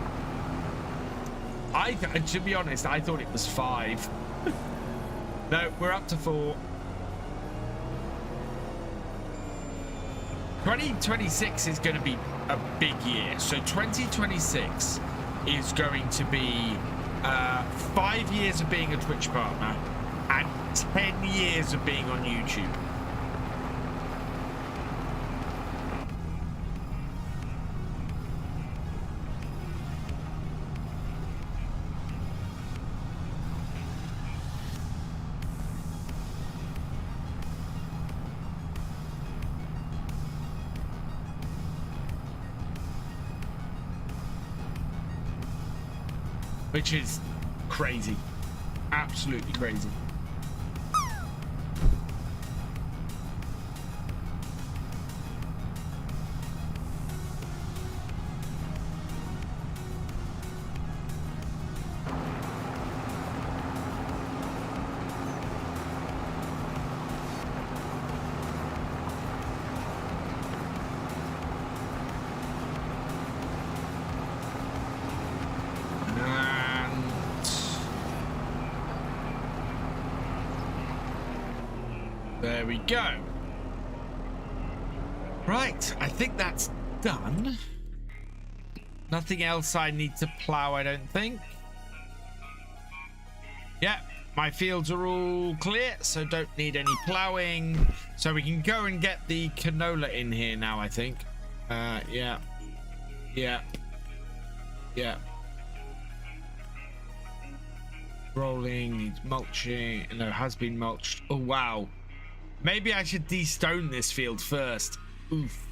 To be honest, I thought it was 5. No, we're up to 4. 2026 is going to be a big year. So 2026 is going to be 5 years of being a Twitch partner and 10 years of being on YouTube. Which is crazy. Absolutely crazy. There we go. Right, I think that's done. Nothing else I need to plow, I don't think. Yeah, my fields are all clear, so don't need any plowing. So we can go and get the canola in here now, I think. Yeah. Rolling, needs mulching. No, has been mulched. Oh, wow. Maybe I should de-stone this field first. Oof.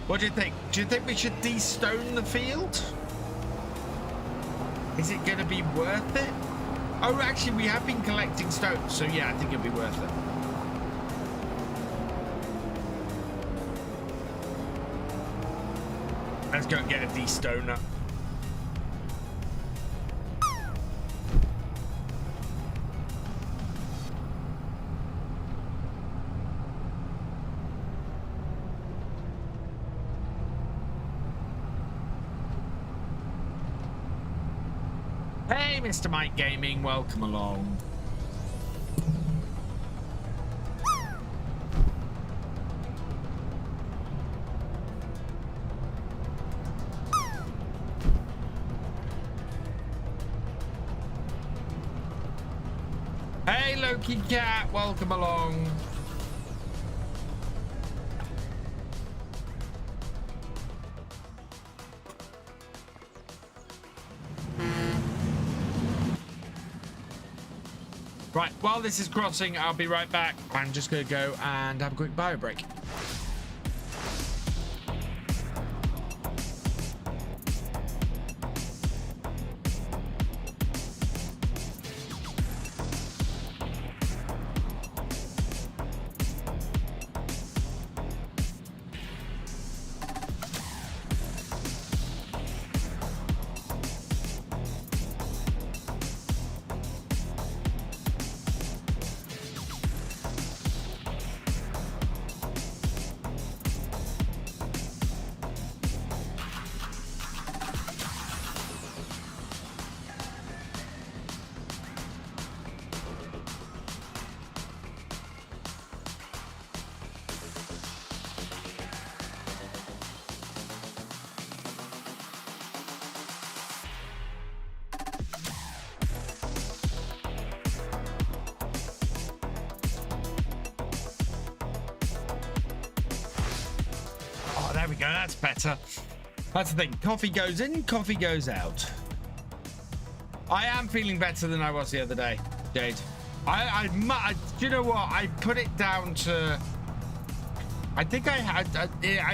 What do you think? Do you think we should de-stone the field? Is it going to be worth it? Oh, actually, we have been collecting stones, so yeah, I think it'll be worth it. Let's go and get a de-stoner. Hey, Mr. Mike Gaming, welcome along. Hey, Loki Cat, welcome along. Right, while this is crossing, I'll be right back. I'm just going to go and have a quick bio break. There we go, that's better. That's the thing. Coffee goes in, coffee goes out. I am feeling better than I was the other day, Jade. Do you know what? I put it down to... I think I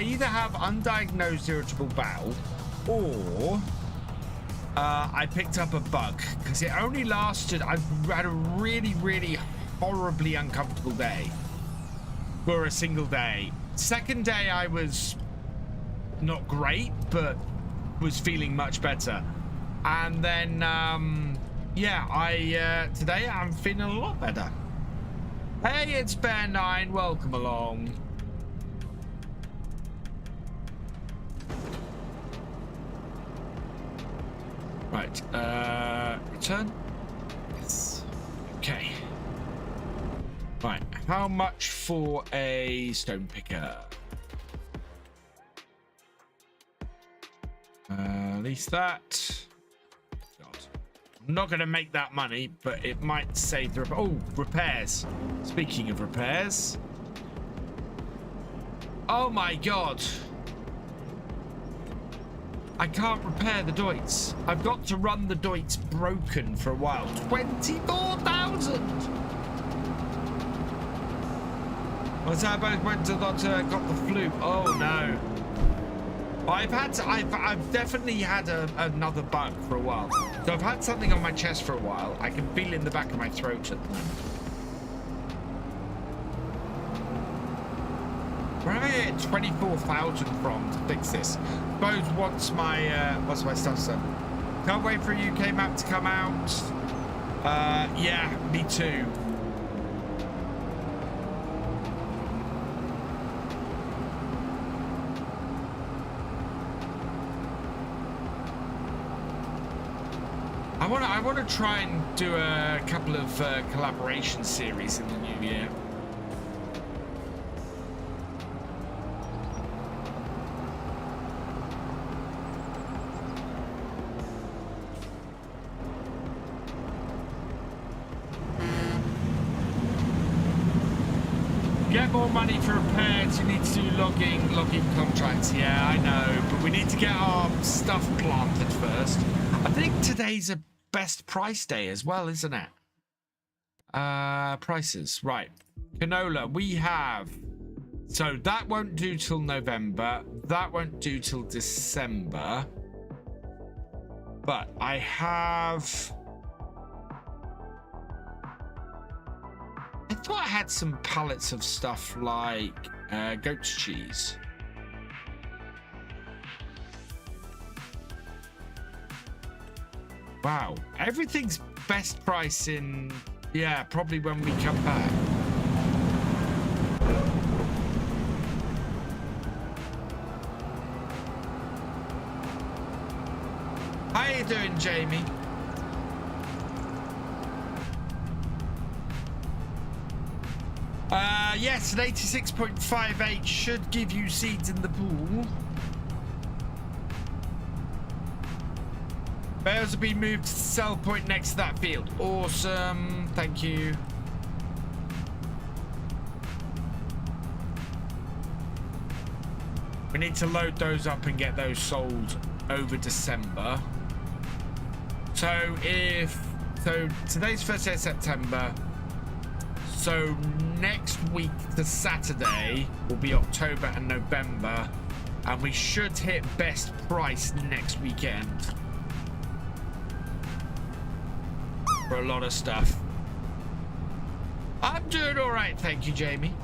either have undiagnosed irritable bowel or I picked up a bug because it only lasted... I had a really, really horribly uncomfortable day for a single day. Second day I was not great, but was feeling much better. And then yeah, today I'm feeling a lot better. Hey, it's Bear9, welcome along. Right, return. Yes. Okay. Right, how much for a stone picker? At least that. God. I'm not going to make that money, but it might save the... Oh, repairs. Speaking of repairs. Oh my God. I can't repair the Deutz. I've got to run the Deutz broken for a while. 24,000! What's that about went to got the flu? Oh no. I've definitely had another bug for a while. So I've had something on my chest for a while. I can feel it in the back of my throat at the moment. Where am I at 24,000 from to fix this? Suppose what's my stuff done? Can't wait for a UK map to come out. Yeah, me too. I want to try and do a couple of collaboration series in the new year. Get more money for repairs. You need to do logging contracts. Yeah, I know, but we need to get our stuff planted first. I think today's a best price day as well, isn't it? Prices, right. Canola, we have... So that won't do till November. That won't do till December. But I have... I thought I had some pallets of stuff like goat's cheese. Wow, everything's best price in, yeah, probably when we come back. How you doing, Jamie? Yes, an 86.58 should give you seeds in the pool. Bales have been moved to the sell point next to that field. Awesome. Thank you. We need to load those up and get those sold over December. So today's first day of September. So next week to Saturday will be October and November, and we should hit best price next weekend for a lot of stuff. I'm doing all right, thank you, Jamie.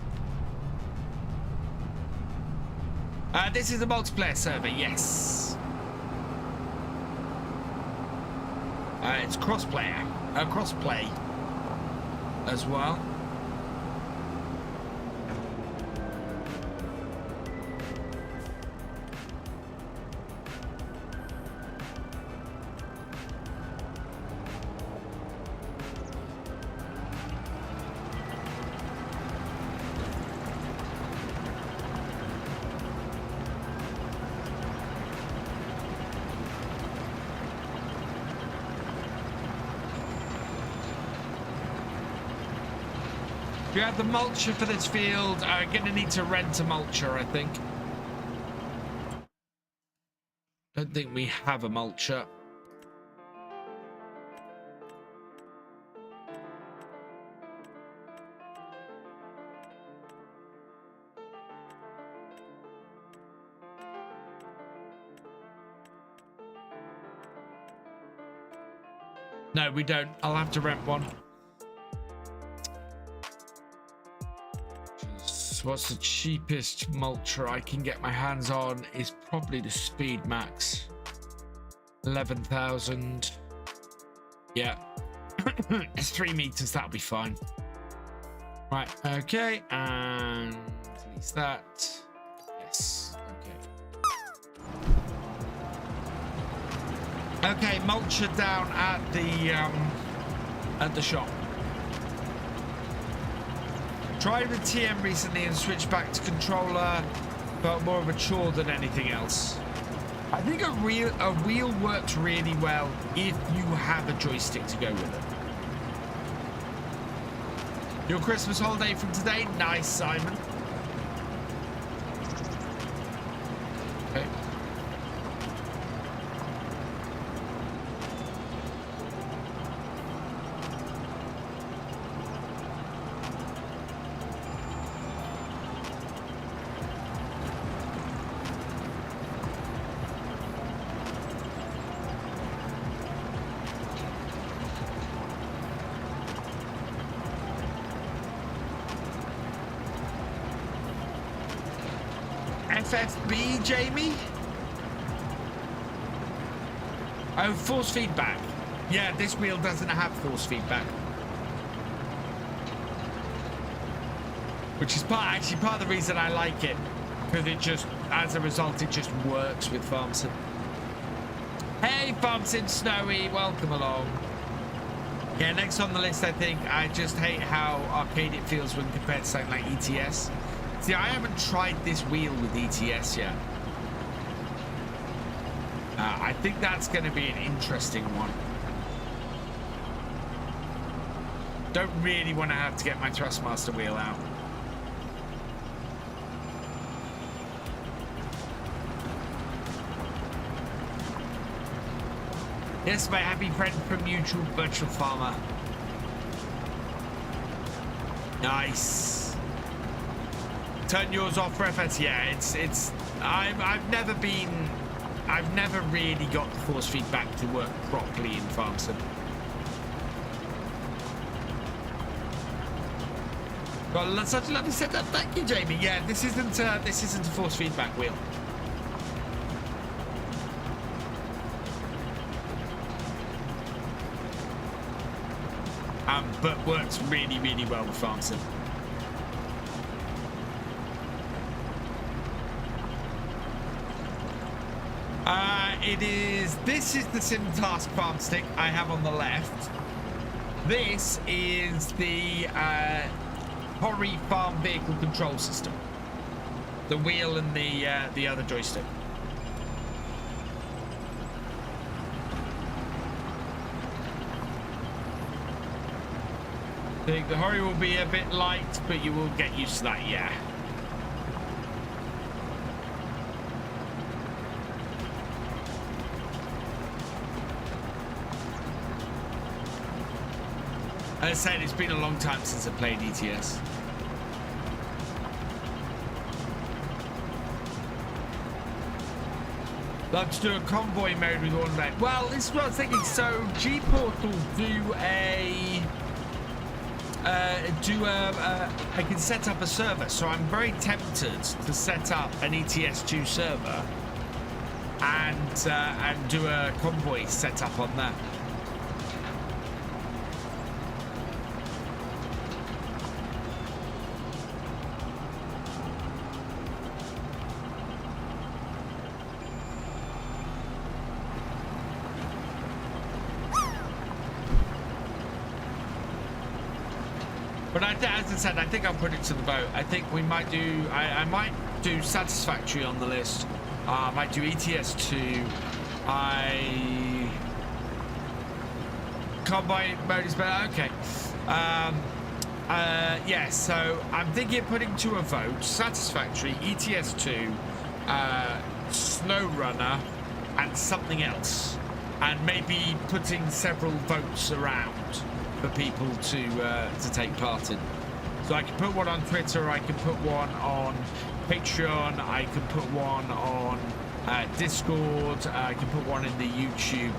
This is a multiplayer server, yes. It's crossplay as well. We have the mulcher for this field. I'm gonna need to rent a mulcher, I think. Don't think we have a mulcher. No, we don't. I'll have to rent one. What's the cheapest mulcher I can get my hands on is probably the Speed Max. 11,000. Yeah. It's 3 meters, that'll be fine. Right, okay, and release that. Yes, okay. Okay, mulcher down at the shop. Tried with TM recently and switched back to controller. Felt more of a chore than anything else. I think a wheel works really well if you have a joystick to go with it. Your Christmas holiday from today? Nice, Simon. Okay. FFB, Jamie? Oh, force feedback. Yeah, this wheel doesn't have force feedback. Which is actually part of the reason I like it. Because it just, as a result, it just works with Farmson. Hey, Farmson Snowy, welcome along. Yeah, next on the list, I think, I just hate how arcade it feels when compared to something like ETS. See, I haven't tried this wheel with ETS yet. I think that's going to be an interesting one. Don't really want to have to get my Thrustmaster wheel out. Yes, my happy friend from mutual virtual farmer. Nice. Turn yours off, reference. Yeah, I've never really got the force feedback to work properly in Farmson. Well, such a lovely setup. Thank you, Jamie. Yeah, this isn't a force feedback wheel. But works really, really well with Farmson. This is the Sim Task Farm Stick I have on the left. This is the Currie Farm Vehicle Control System. The wheel and the other joystick. I think the Currie will be a bit light, but you will get used to that, yeah. As I said, it's been a long time since I played ETS. Love to do a convoy mode with all of that. Well, this is what I was thinking. So G-Portal do I can set up a server. So I'm very tempted to set up an ETS2 server and do a convoy setup on that. But as I said, I think I'll put it to the vote. I think we might do. I might do Satisfactory on the list. I might do ETS2. Combine mode is better. Okay. Yeah. So I'm thinking of putting to a vote Satisfactory, ETS2, Snow Runner, and something else, and maybe putting several votes around for people to take part in. So I can put one on Twitter, I can put one on Patreon, I can put one on Discord, I can put one in the YouTube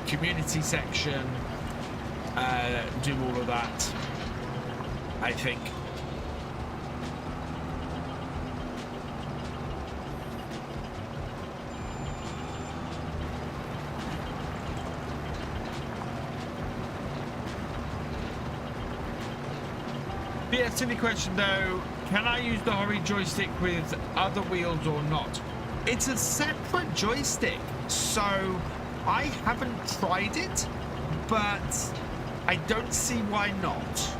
community section, do all of that, I think. Yeah, silly question though. Can I use the Hori joystick with other wheels or not? It's a separate joystick, so I haven't tried it, but I don't see why not.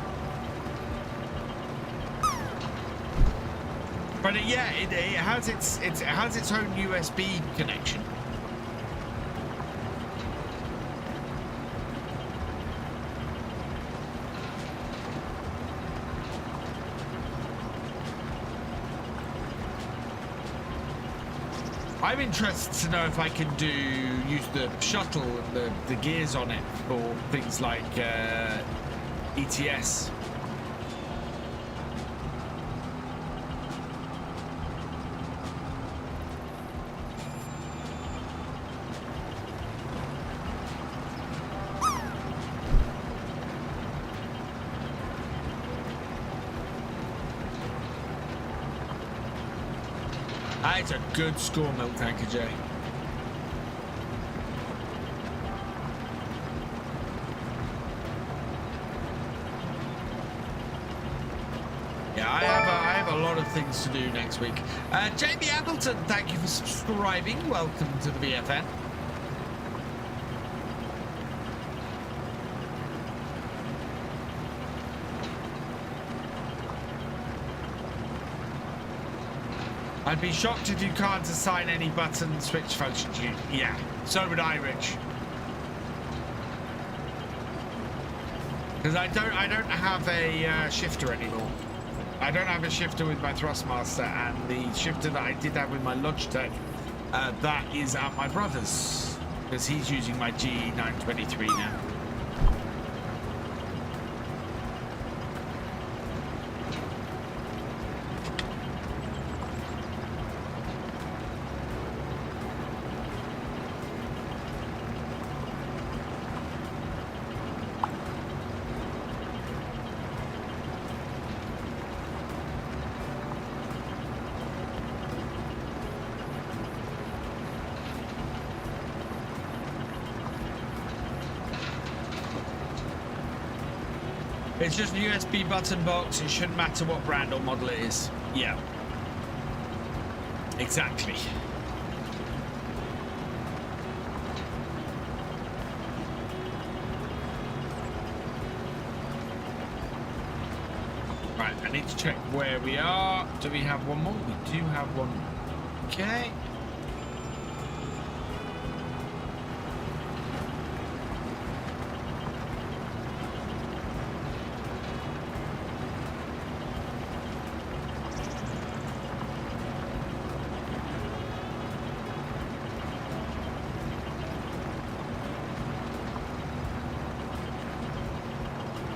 But yeah, it has it has its own USB connection. I'm interested to know if I can use the shuttle and the gears on it for things like ETS. It's a good score, Milk Tanker J. Yeah, I have a lot of things to do next week. Jamie Appleton, thank you for subscribing. Welcome to the BFN. I'd be shocked if you can't assign any button switch functions. Yeah, so would I, Rich. Because I don't have a shifter anymore. I don't have a shifter with my Thrustmaster, and the shifter that I did have with my Logitech, that is at my brother's, because he's using my G923 now. It's just a USB button box. It shouldn't matter what brand or model it is. Yeah. Exactly. Right, I need to check where we are. Do we have one more? We do have one more. Okay.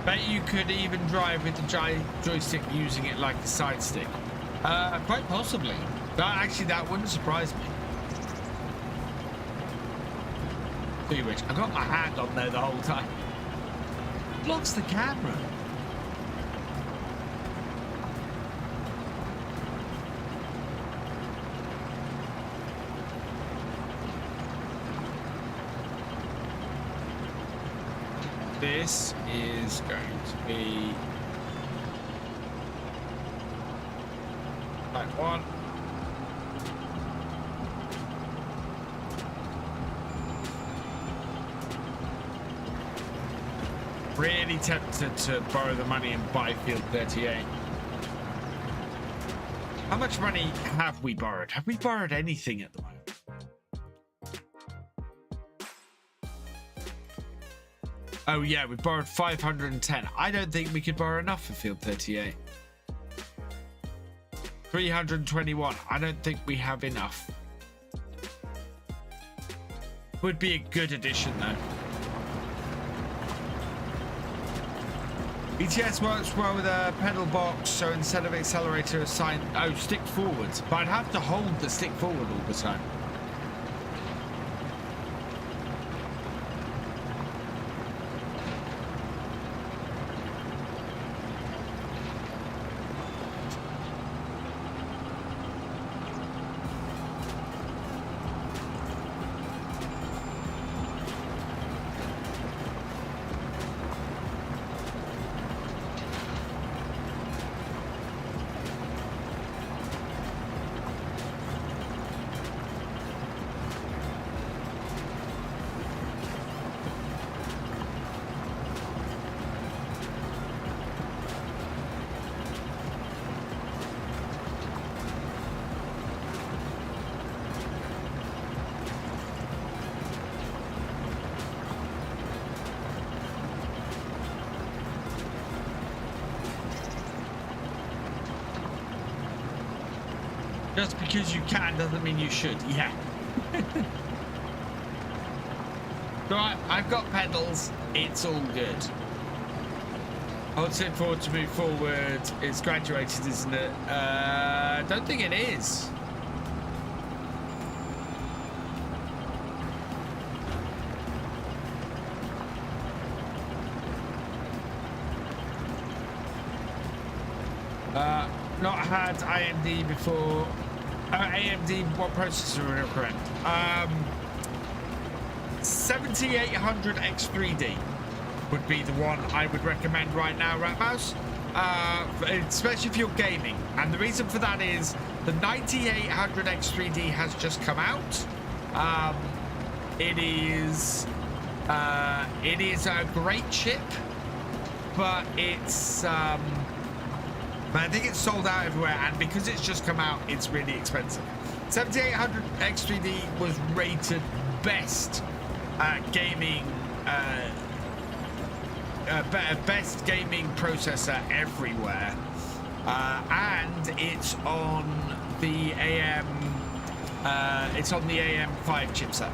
Bet you could even drive with the joystick using it like a side stick. Quite possibly. That wouldn't surprise me. Too rich. I got my hand on there the whole time. Blocks the camera. This is going to be like one. Really tempted to borrow the money and buy field 38. How much money have we borrowed? Have we borrowed anything at the moment? Oh yeah, we borrowed 510. I don't think we could borrow enough for field 38. 321. I don't think we have enough. Would be a good addition though. ETS works well with a pedal box, so instead of accelerator assign stick forwards. But I'd have to hold the stick forward all the time. Just because you can doesn't mean you should. Yeah. Right, I've got pedals. It's all good. Hold sit forward to move forward. It's graduated, isn't it? I don't think it is. Not had AMD before. AMD, what processor are correct? 7800 X3D would be the one I would recommend right now, Ratmouse. Especially if you're gaming. And the reason for that is the 9800 X3D has just come out. It is a great chip, but it's I think it's sold out everywhere, and because it's just come out, it's really expensive. 7800 X3D was rated best gaming, best gaming processor everywhere, and it's on the it's on the AM5 chipset,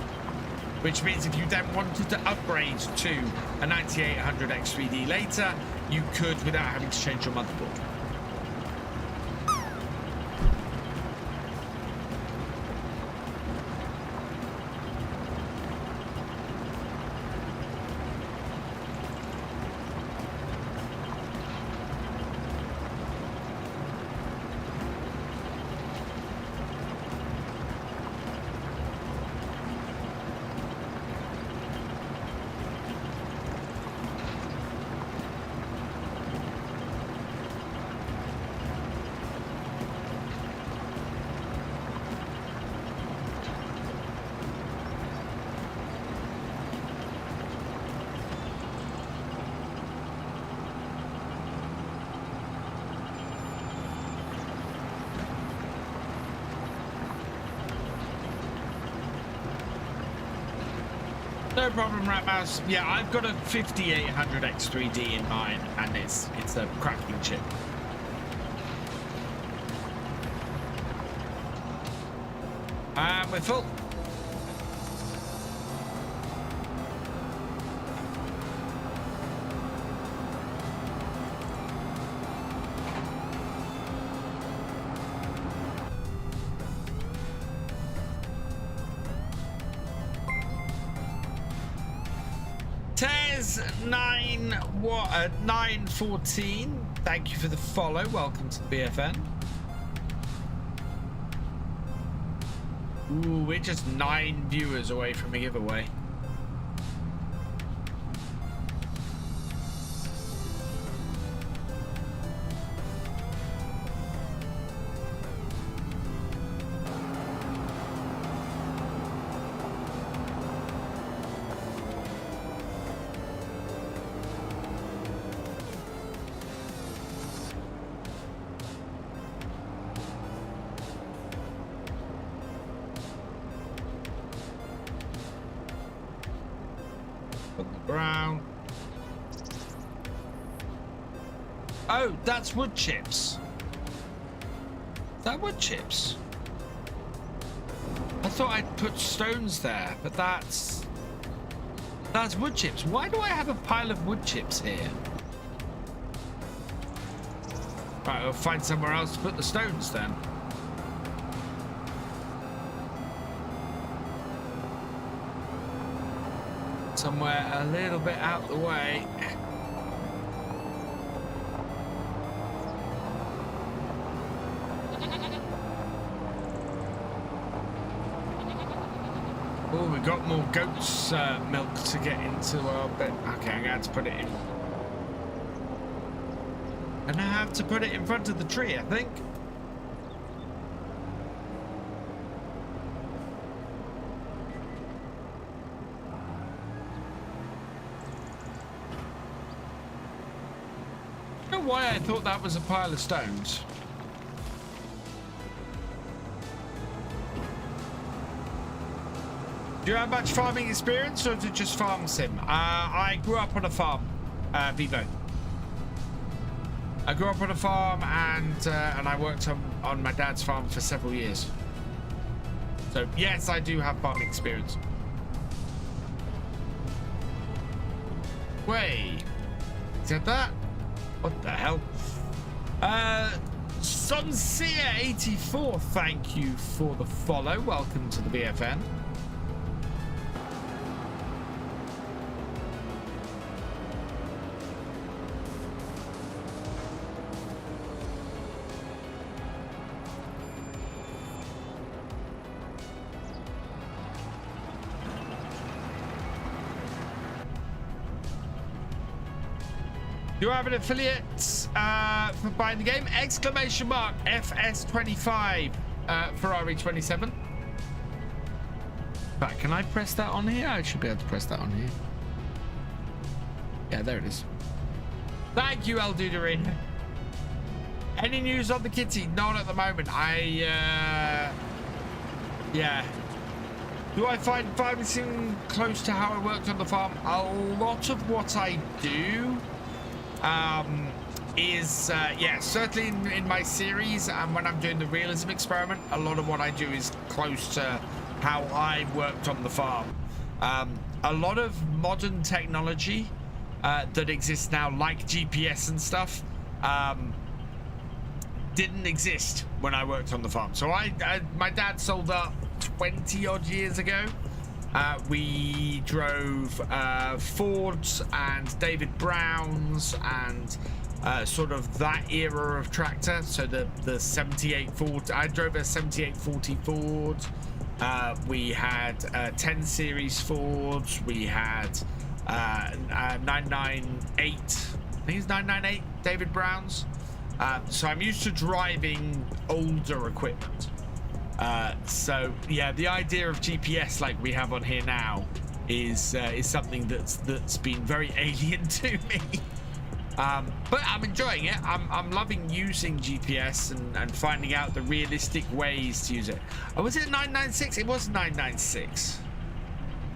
which means if you then wanted to upgrade to a 9800 X3D later, you could without having to change your motherboard. No problem, Ratmouse. Yeah, I've got a 5800 X3D in mine, and it's a cracking chip. And we're full. Tez914, thank you for the follow. Welcome to the BFN. Ooh, we're just 9 viewers away from a giveaway. Oh, that's wood chips. Is that wood chips? I thought I'd put stones there, but that's wood chips. Why do I have a pile of wood chips here? Right, I'll find somewhere else to put the stones then. Somewhere a little bit out the way. Oh, we got more goat's milk to get into our bit. Okay, I'm gonna have to put it in. And I have to put it in front of the tree, I think. I don't know why I thought that was a pile of stones. Do you have much farming experience, or is it just farm sim? I grew up on a farm, Vivo. I grew up on a farm, and I worked on my dad's farm for several years. So yes, I do have farming experience. Wait, said that? What the hell? Sunseer84, thank you for the follow. Welcome to the BFN. Do you have an affiliate for buying the game? Exclamation mark FS25 Ferrari 27. Right, can I press that on here? I should be able to press that on here. Yeah, there it is. Thank you, El Duderin. Any news on the kitty? Not at the moment. Yeah. Do I find farming sim close to how I worked on the farm? A lot of what I do certainly in my series, and when I'm doing the realism experiment, a lot of what I do is close to how I worked on the farm. A lot of modern technology that exists now, like GPS and stuff, didn't exist when I worked on the farm. So my dad sold up 20 odd years ago. We drove Fords and David Browns and sort of that era of tractor. So the 78 Ford, I drove a 7840 Ford. We had 10 series Fords. We had 998, I think it's 998 David Browns. So I'm used to driving older equipment. So yeah, the idea of GPS like we have on here now is something that's been very alien to me. But I'm enjoying it. I'm loving using GPS and finding out the realistic ways to use it. Oh, was it 996? It was 996.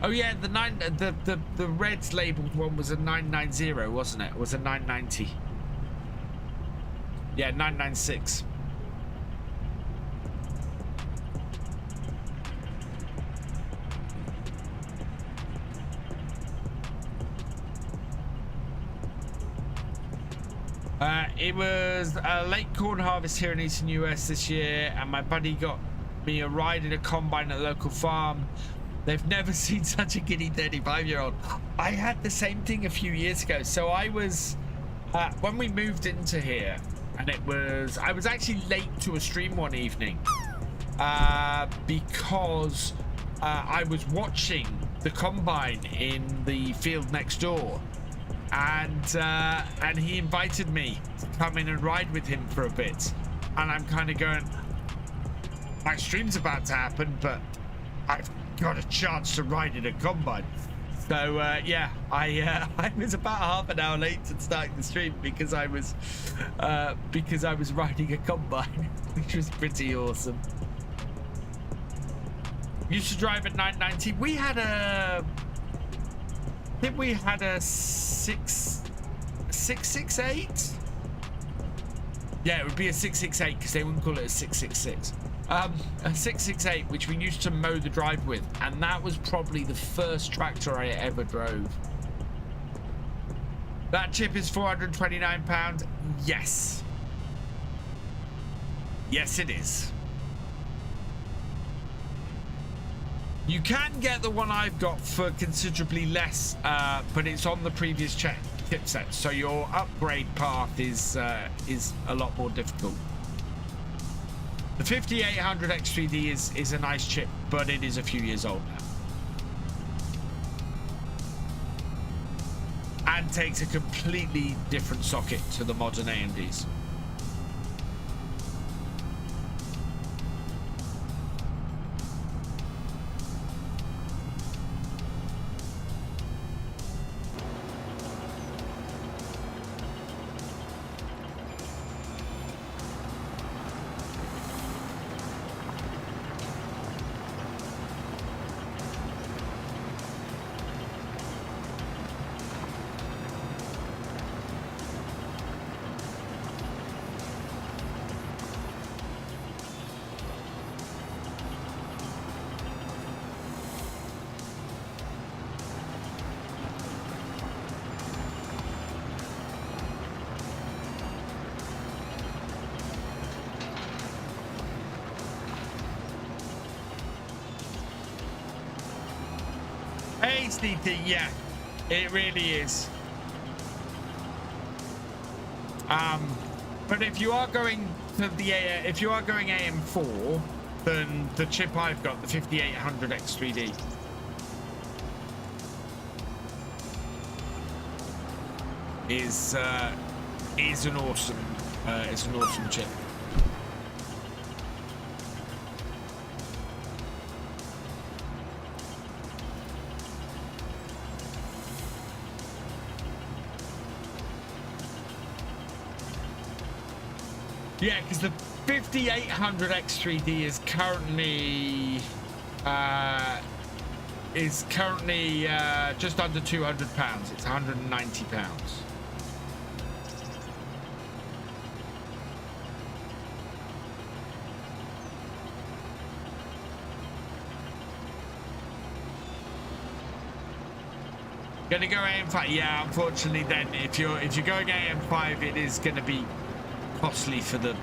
Oh yeah, the red labeled one was a 990, wasn't it? It was a 990. Yeah, 996. It was a late corn harvest here in Eastern US this year, and my buddy got me a ride in a combine at a local farm. They've never seen such a giddy 35-year-old. I had the same thing a few years ago. So I was, when we moved into here, and I was actually late to a stream one evening because I was watching the combine in the field next door, and he invited me to come in and ride with him for a bit. And I'm kind of going, my stream's about to happen, but I've got a chance to ride in a combine. So yeah, I was about half an hour late to starting the stream because I was riding a combine, which was pretty awesome. Used to drive at 990. We had a, I think we had a 668. Yeah, it would be a 668 because they wouldn't call it a 666. A 668, which we used to mow the drive with, and that was probably the first tractor I ever drove. That chip is £429. Yes. Yes, it is. You can get the one I've got for considerably less, but it's on the previous chipset, so your upgrade path is a lot more difficult. The 5800 X3D is a nice chip, but it is a few years old now. And takes a completely different socket to the modern AMDs. HDD, yeah, it really is. But if you are going to the if you are going AM4, then the chip I've got, the 5800 X3D, is an awesome chip. Yeah, because the 5800 X3D is currently just under £200. It's £190. Gonna go AM5? Yeah, unfortunately, then if you're going AM5, it is gonna be costly for the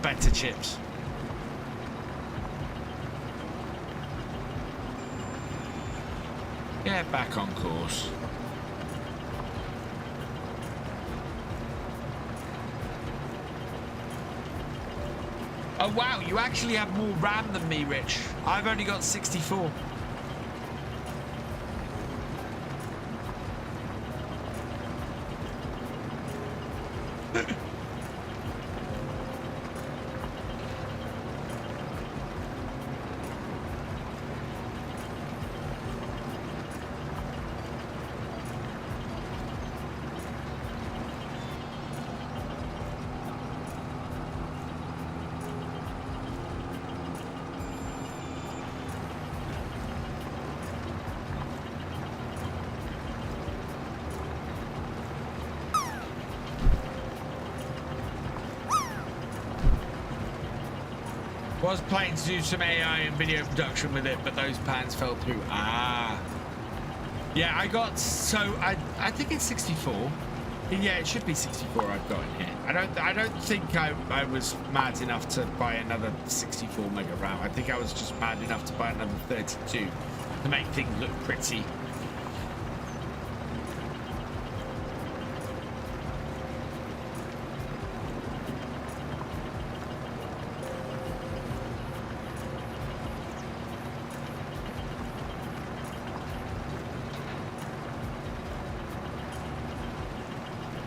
better chips. Get back on course. Oh wow, you actually have more RAM than me, Rich. I've only got 64. Was planning to do some AI and video production with it, but those plans fell through. Ah. Yeah, I got, so I think it's 64. Yeah, it should be 64 I've got in here. I don't think I was mad enough to buy another 64 mega RAM. I think I was just mad enough to buy another 32 to make things look pretty.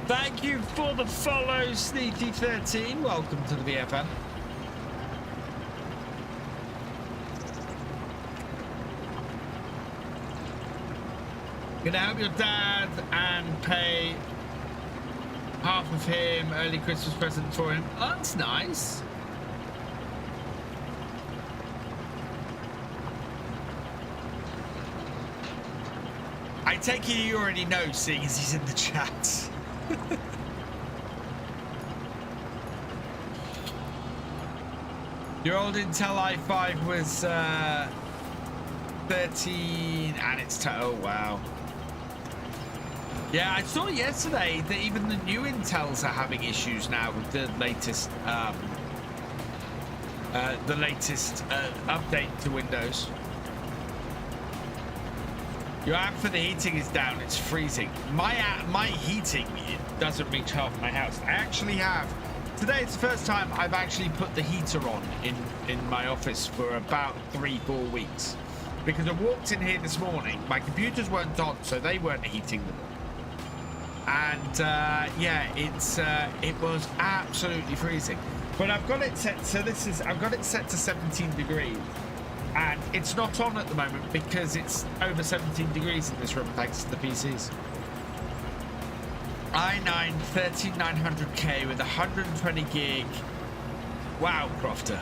Thank you for the follow, Sneaky13. Welcome to the VFN. Gonna help your dad and pay half of him early Christmas present for him. Oh, that's nice. I take it you already know, seeing as he's in the chat. Your old Intel i5 was 13 and it's oh wow. Yeah, I saw yesterday that even the new Intels are having issues now with the latest update to Windows. Your app for the heating is down. It's freezing. My heating doesn't reach half my house. I actually have. Today it's the first time I've actually put the heater on in my office for about 3-4 weeks, because I walked in here this morning. My computers weren't on, so they weren't heating them. And yeah, it was absolutely freezing. But I've got it set. So I've got it set to 17 degrees. And it's not on at the moment because it's over 17 degrees in this room thanks to the PCs. i9 13900K with 120 gig. Wow, Crofter.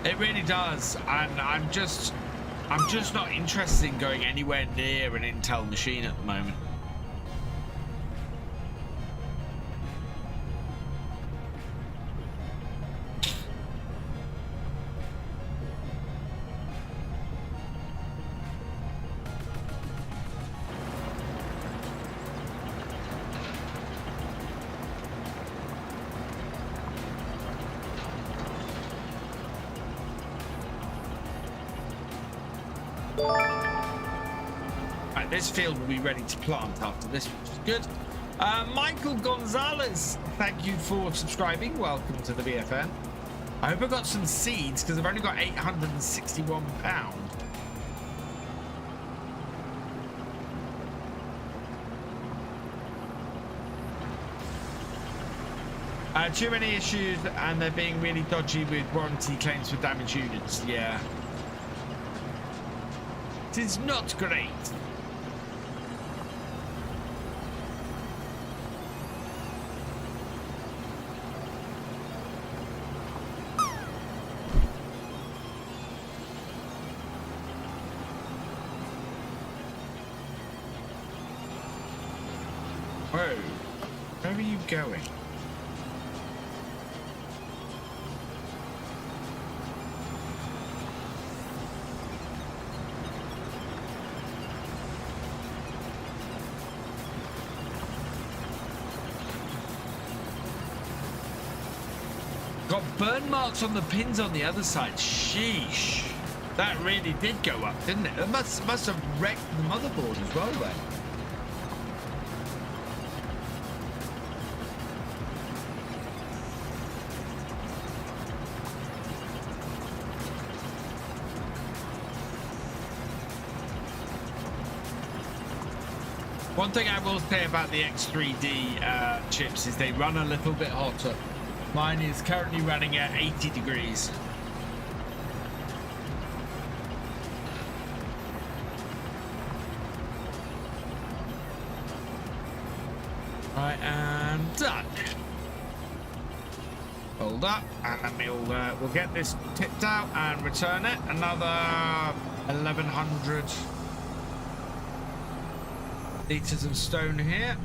It really does, and I'm just not interested in going anywhere near an Intel machine at the moment. This field will be ready to plant after this, which is good. Michael Gonzalez, thank you for subscribing. Welcome to the VFN. I hope I got some seeds because I've only got £861. Too many issues, and they're being really dodgy with warranty claims for damaged units. Yeah, it is not great. Where are you going? Got burn marks on the pins on the other side. Sheesh. That really did go up, didn't it? It must have wrecked the motherboard as well then. One thing I will say about the X3D chips is they run a little bit hotter. Mine is currently running at 80 degrees. Right, and done. Hold up, and then we'll get this tipped out and return it. Another 1,100 litres of stone here.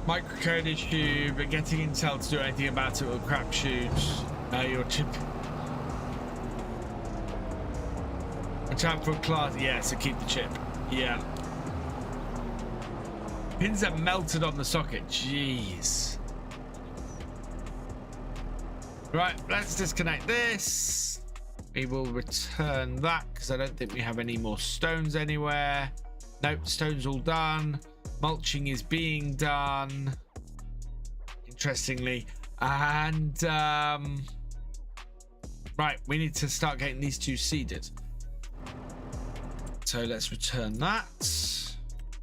Microcode issue, but getting Intel to do anything about it will crapshoot. Your chip. Watch out for class. Yeah, so keep the chip. Yeah. Pins that melted on the socket. Jeez. Right, let's disconnect this. We will return that because I don't think we have any more stones anywhere. Nope, stones all done. Mulching is being done. Interestingly. And right, we need to start getting these two seeded. So let's return that.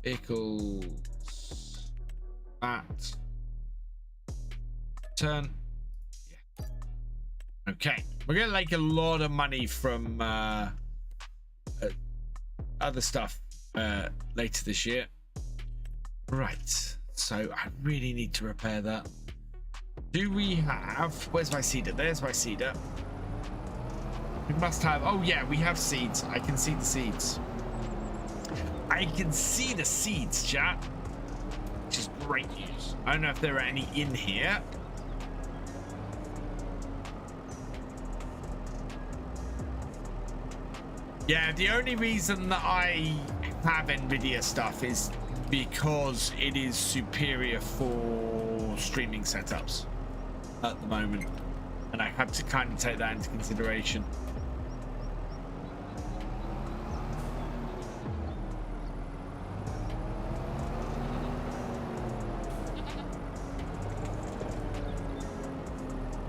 Vehicles. That. Turn. Yeah. Okay. We're going to make a lot of money from other stuff later this year. Right. So I really need to repair that. Do we have... Where's my seeder? There's my seeder. We must have... Oh, yeah, we have seeds. I can see the seeds. I can see the seeds, chat. Which is great news. I don't know if there are any in here. Yeah, the only reason that I have NVIDIA stuff is because it is superior for streaming setups at the moment. And I have to kind of take that into consideration.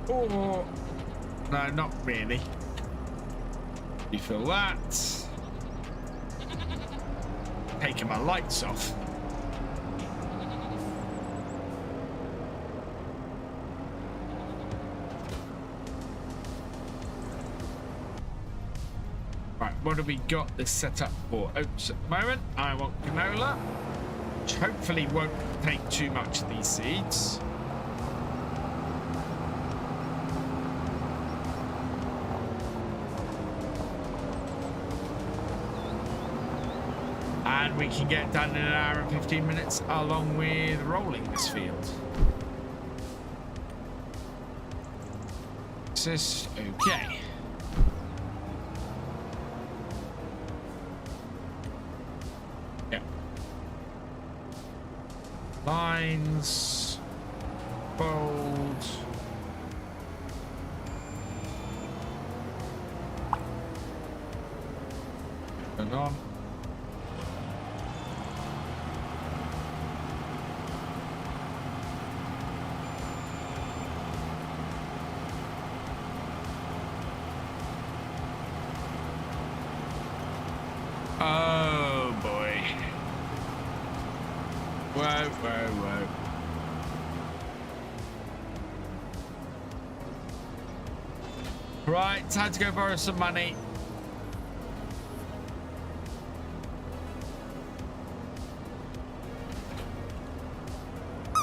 Oh, no, not really. Refill that. Taking my lights off. Right, what have we got this set up for? Oats at the moment. I want canola, which hopefully won't take too much of these seeds. And we can get done in an hour and 15 minutes along with rolling this field. Is this okay? Yeah. Lines. Fold. Turn on. Oh boy. Whoa, whoa, whoa. Right, time to go borrow some money.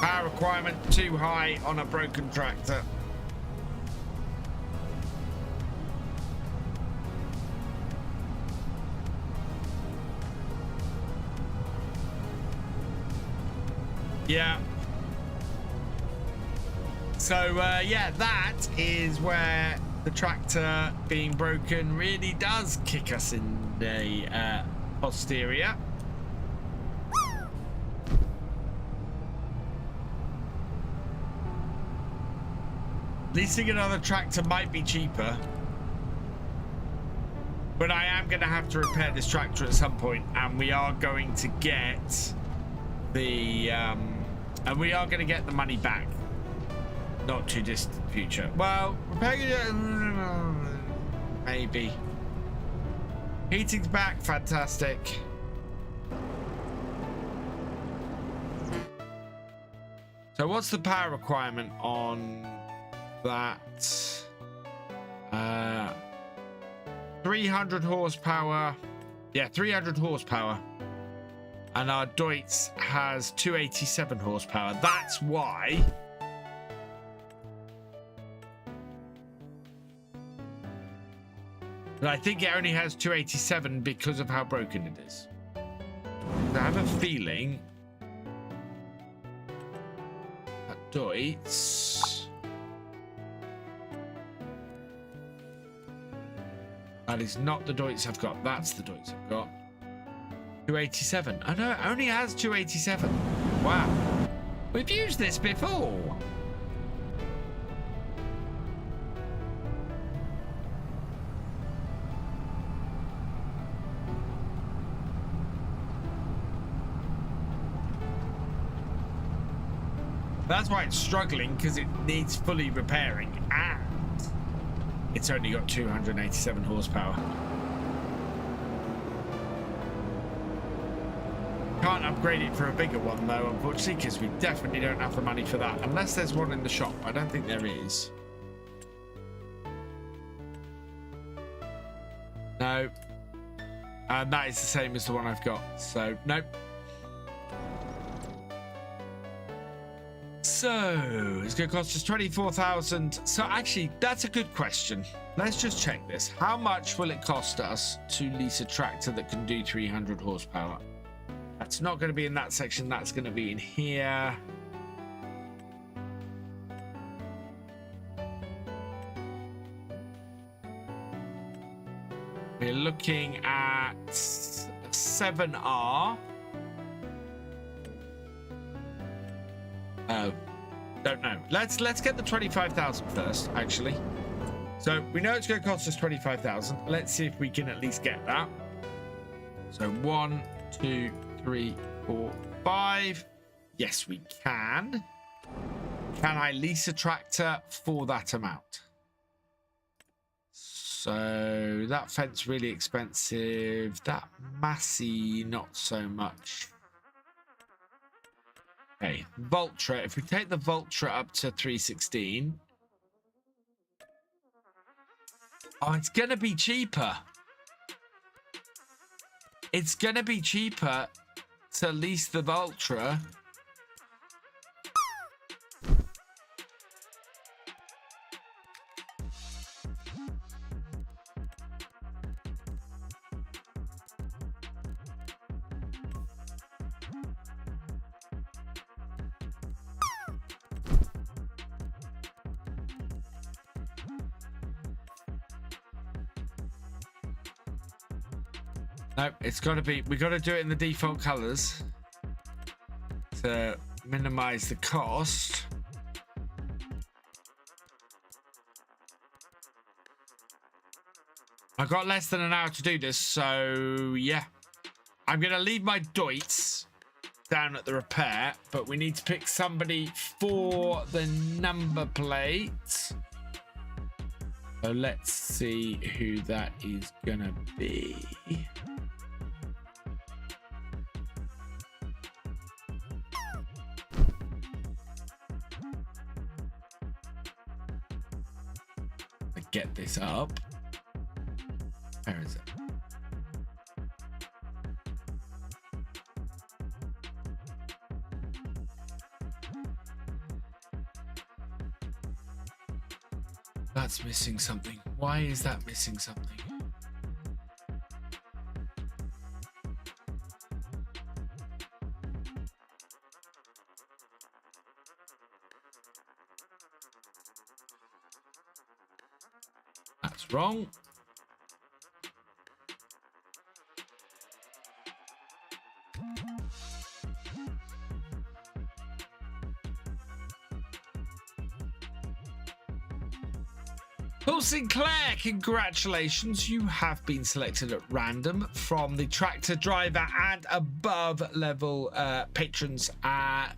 Power requirement too high on a broken tractor. Yeah. So, yeah, that is where the tractor being broken really does kick us in the posterior. Leasing another tractor might be cheaper. But I am going to have to repair this tractor at some point, and we are going to get the and we are going to get the money back. Not too distant future. Well, maybe. Heating's back, fantastic. So what's the power requirement on that? 300 horsepower. Yeah, 300 horsepower. And our Deutz has 287 horsepower. That's why. But I think it only has 287 because of how broken it is. I have a feeling Deutz. That is not the Deutz I've got. That's the Deutz I've got. 287. Oh no, it only has 287. Wow. We've used this before. That's why it's struggling, because it needs fully repairing, and it's only got 287 horsepower. Can't upgrade it for a bigger one though, unfortunately, because we definitely don't have the money for that, unless there's one in the shop. I don't think there is. No. And that is the same as the one I've got, so nope. So it's going to cost us 24,000. So actually, that's a good question. Let's just check this. How much will it cost us to lease a tractor that can do 300 horsepower? That's not going to be in that section. That's going to be in here. We're looking at 7R. Oh, don't know. Let's get the 25,000 first, actually. So we know it's going to cost us 25,000. Let's see if we can at least get that. So 1, 2, 3, 4, 5. Yes, we can. Can I lease a tractor for that amount? So that fence really expensive. That Massey not so much. Okay, Voltra. If we take the Voltra up to 316, oh, it's gonna be cheaper. It's gonna be cheaper to lease the Voltra. No, it's got to be. We got to do it in the default colors to minimize the cost. I've got less than an hour to do this, so yeah. I'm going to leave my Deutz down at the repair, but we need to pick somebody for the number plate. So let's see who that is going to be. Get this up. Where is it? That's missing something. Why is that missing something? That's wrong. Paul Sinclair, congratulations. You have been selected at random from the tractor driver and above level patrons at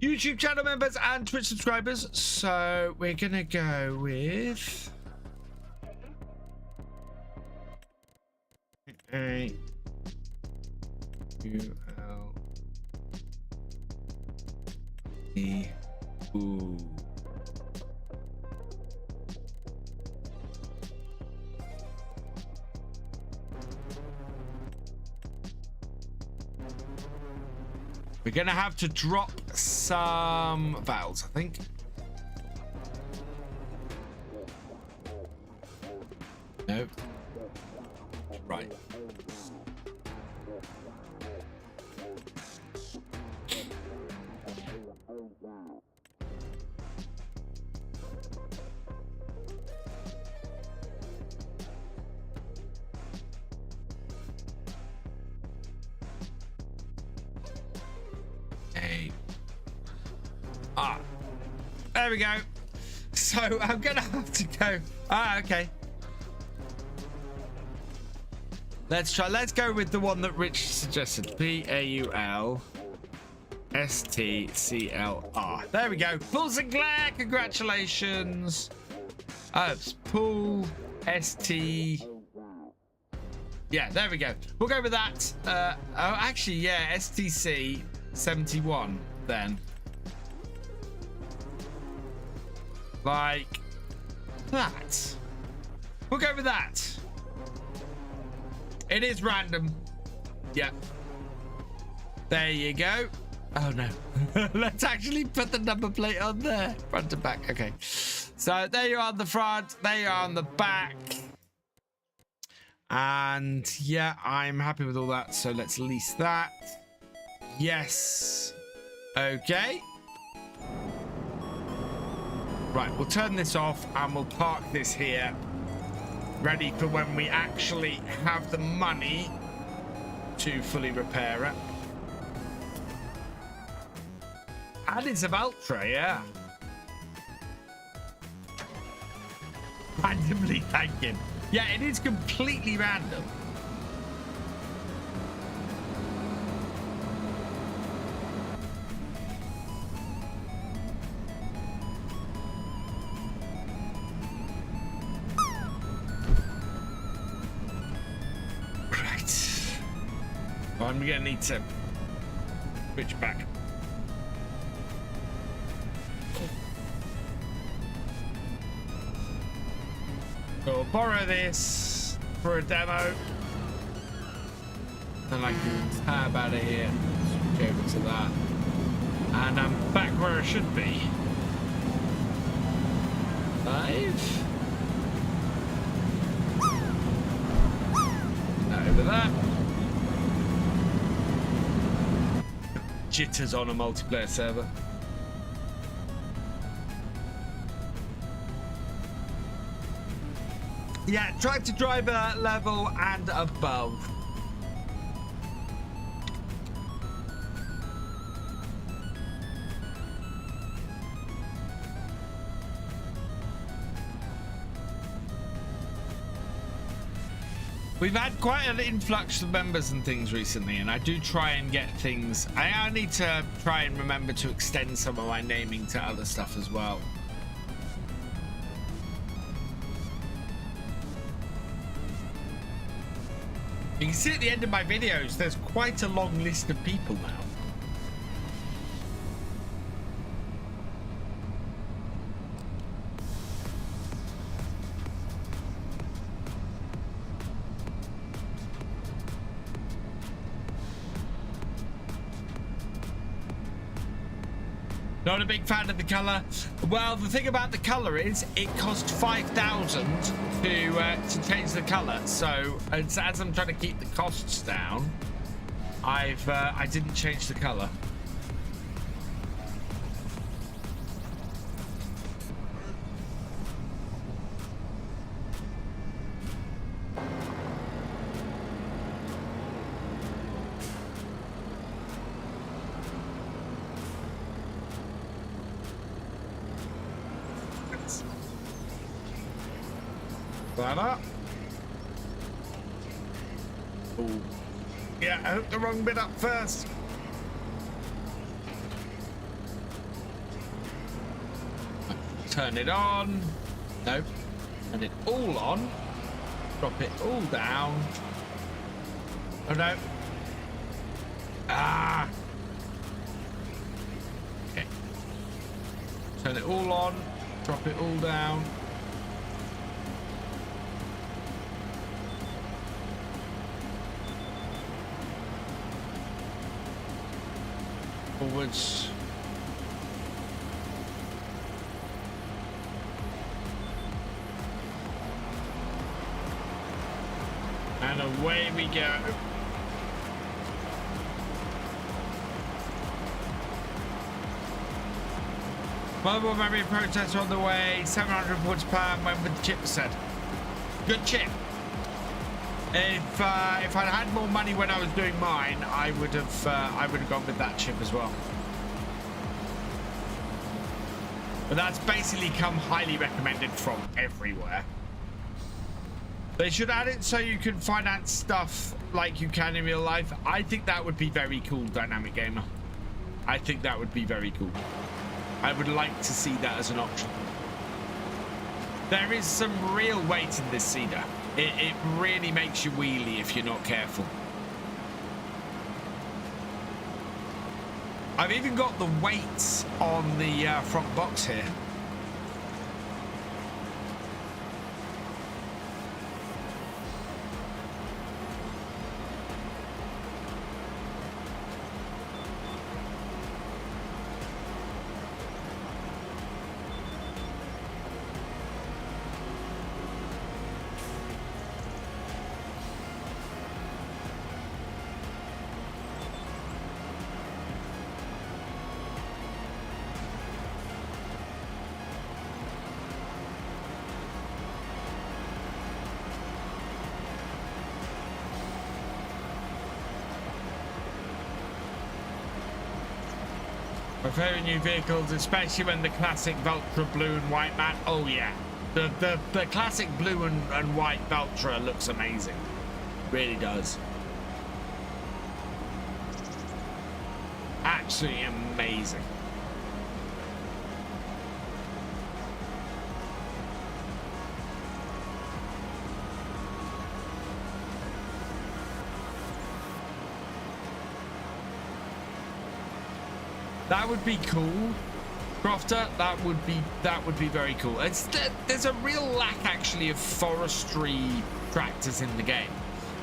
YouTube channel members and Twitch subscribers. So we're going to go with A U L E U. We're going to have to drop some vowels, I think. No. Right. Okay. Ah, there we go. So I'm gonna have to go. Ah, okay. Let's try. Let's go with the one that Rich suggested. PAULSTCLR. There we go. Paul Sinclair, congratulations. It's Paul ST. Yeah, there we go. We'll go with that. Oh, actually, yeah, STC 71 then. Like that. We'll go with that. It is random. Yeah. There you go. Oh no. Let's actually put the number plate on there. Front to back. Okay. So there you are on the front. There you are on the back. And yeah, I'm happy with all that. So let's lease that. Yes. Okay. Right, we'll turn this off and we'll park this here. Ready for when we actually have the money to fully repair it. And it's a Valtra, yeah. Randomly thanking. Yeah, it is completely random. I'm gonna need to switch back. So I'll borrow this for a demo. Then I can tab out of here, switch over to that. And I'm back where I should be. 5. Over that. Jitters on a multiplayer server. Yeah, try to driver level and above. We've had quite an influx of members and things recently, and I do try and get things. I need to try and remember to extend some of my naming to other stuff as well. You can see at the end of my videos, there's quite a long list of people now. Not a big fan of the colour. Well, the thing about the colour is it cost 5,000 to change the colour. So as I'm trying to keep the costs down, I didn't change the colour. That up. Ooh. Yeah, I hooked the wrong bit up first. Turn it on. Nope. Turn it all on. Drop it all down. Oh no. Ah. Okay. Turn it all on. Drop it all down. Forwards. And away we go. Mobile memory processor on the way. 700 watts per when with the chip set. Good chip. If I'd had more money when I was doing mine, I would have gone with that chip as well. But that's basically come highly recommended from everywhere. They should add it so you can finance stuff like you can in real life. I think that would be very cool, Dynamic Gamer. I think that would be very cool. I would like to see that as an option. There is some real weight in this cedar. It really makes you wheelie if you're not careful. I've even got the weights on the front box here. Preferring new vehicles, especially when the classic Valtra blue and white man. Oh yeah, the classic blue and white Valtra looks amazing. Really does. Absolutely amazing. That would be cool, Crofter. That would be very cool. There's a real lack actually of forestry tractors in the game.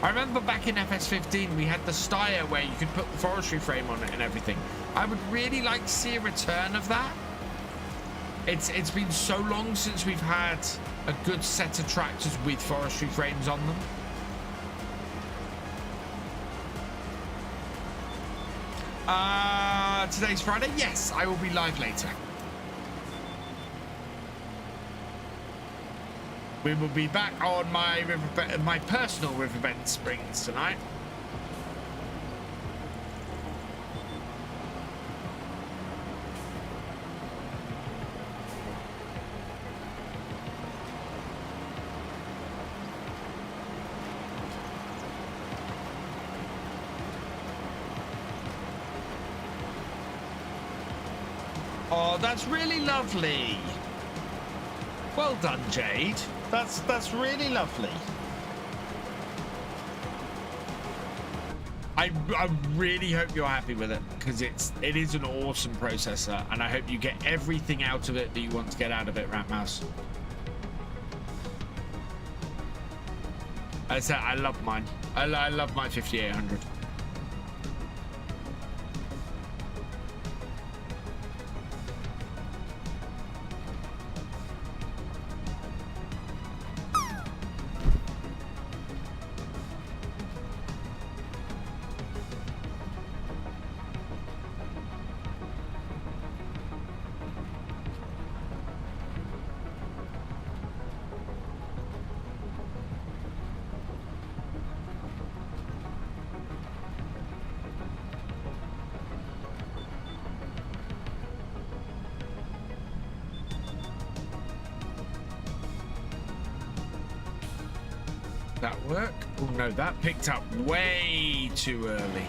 I remember back in FS15 we had the Steyr where you could put the forestry frame on it and everything. I would really like to see a return of that. It's been so long since we've had a good set of tractors with forestry frames on them. Today's Friday. Yes, I will be live later. We will be back on my personal Riverbend Springs tonight. Oh, that's really lovely. Well done, Jade. That's really lovely. I really hope you're happy with it, because it is an awesome processor, and I hope you get everything out of it that you want to get out of it, Ratmouse. As I said, I love mine. I love my 5800. That work? Oh no, that picked up way too early.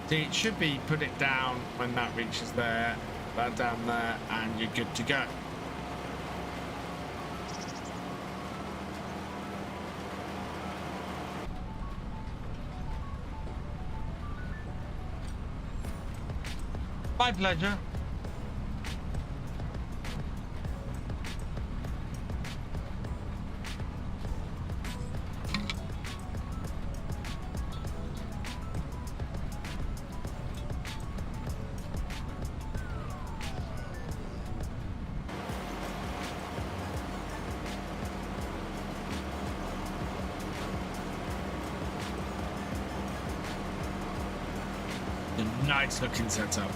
See, it should be put it down when that reaches there, that down there, and you're good to go. My pleasure. Nice looking setup.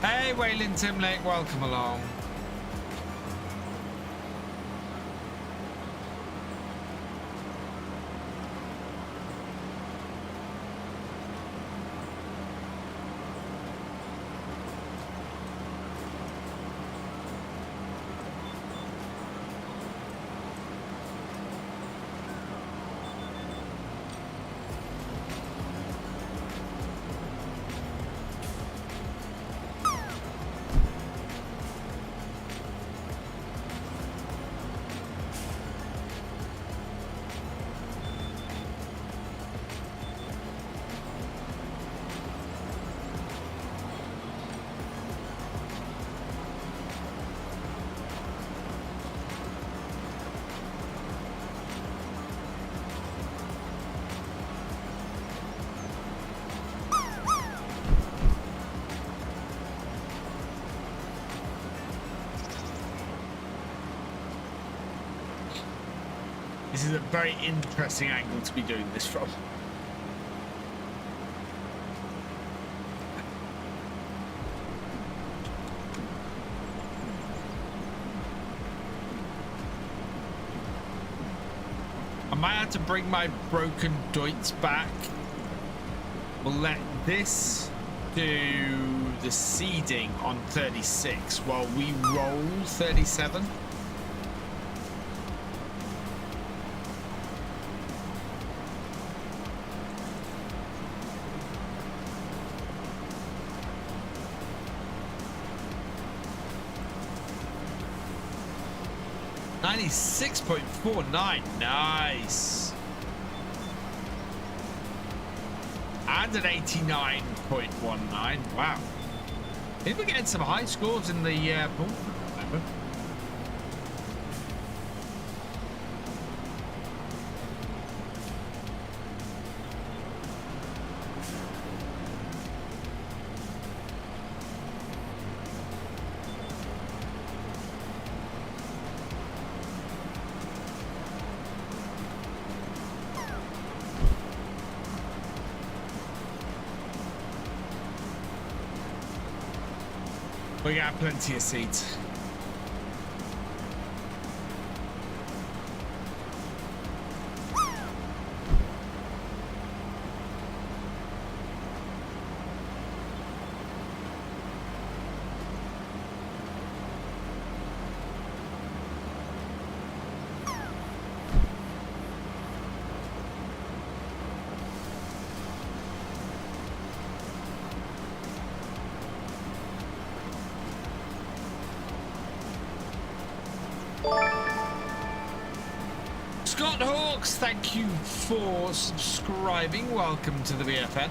Hey, Waylon Timlake, welcome along. This is a very interesting angle to be doing this from. I might have to bring my broken Deutz back. We'll let this do the seeding on 36 while we roll 37. $96.49, nice. And an 89.19, wow. Maybe we're getting some high scores in the pool. Remember? We got plenty of seats. Thank you for subscribing. Welcome to the BFN.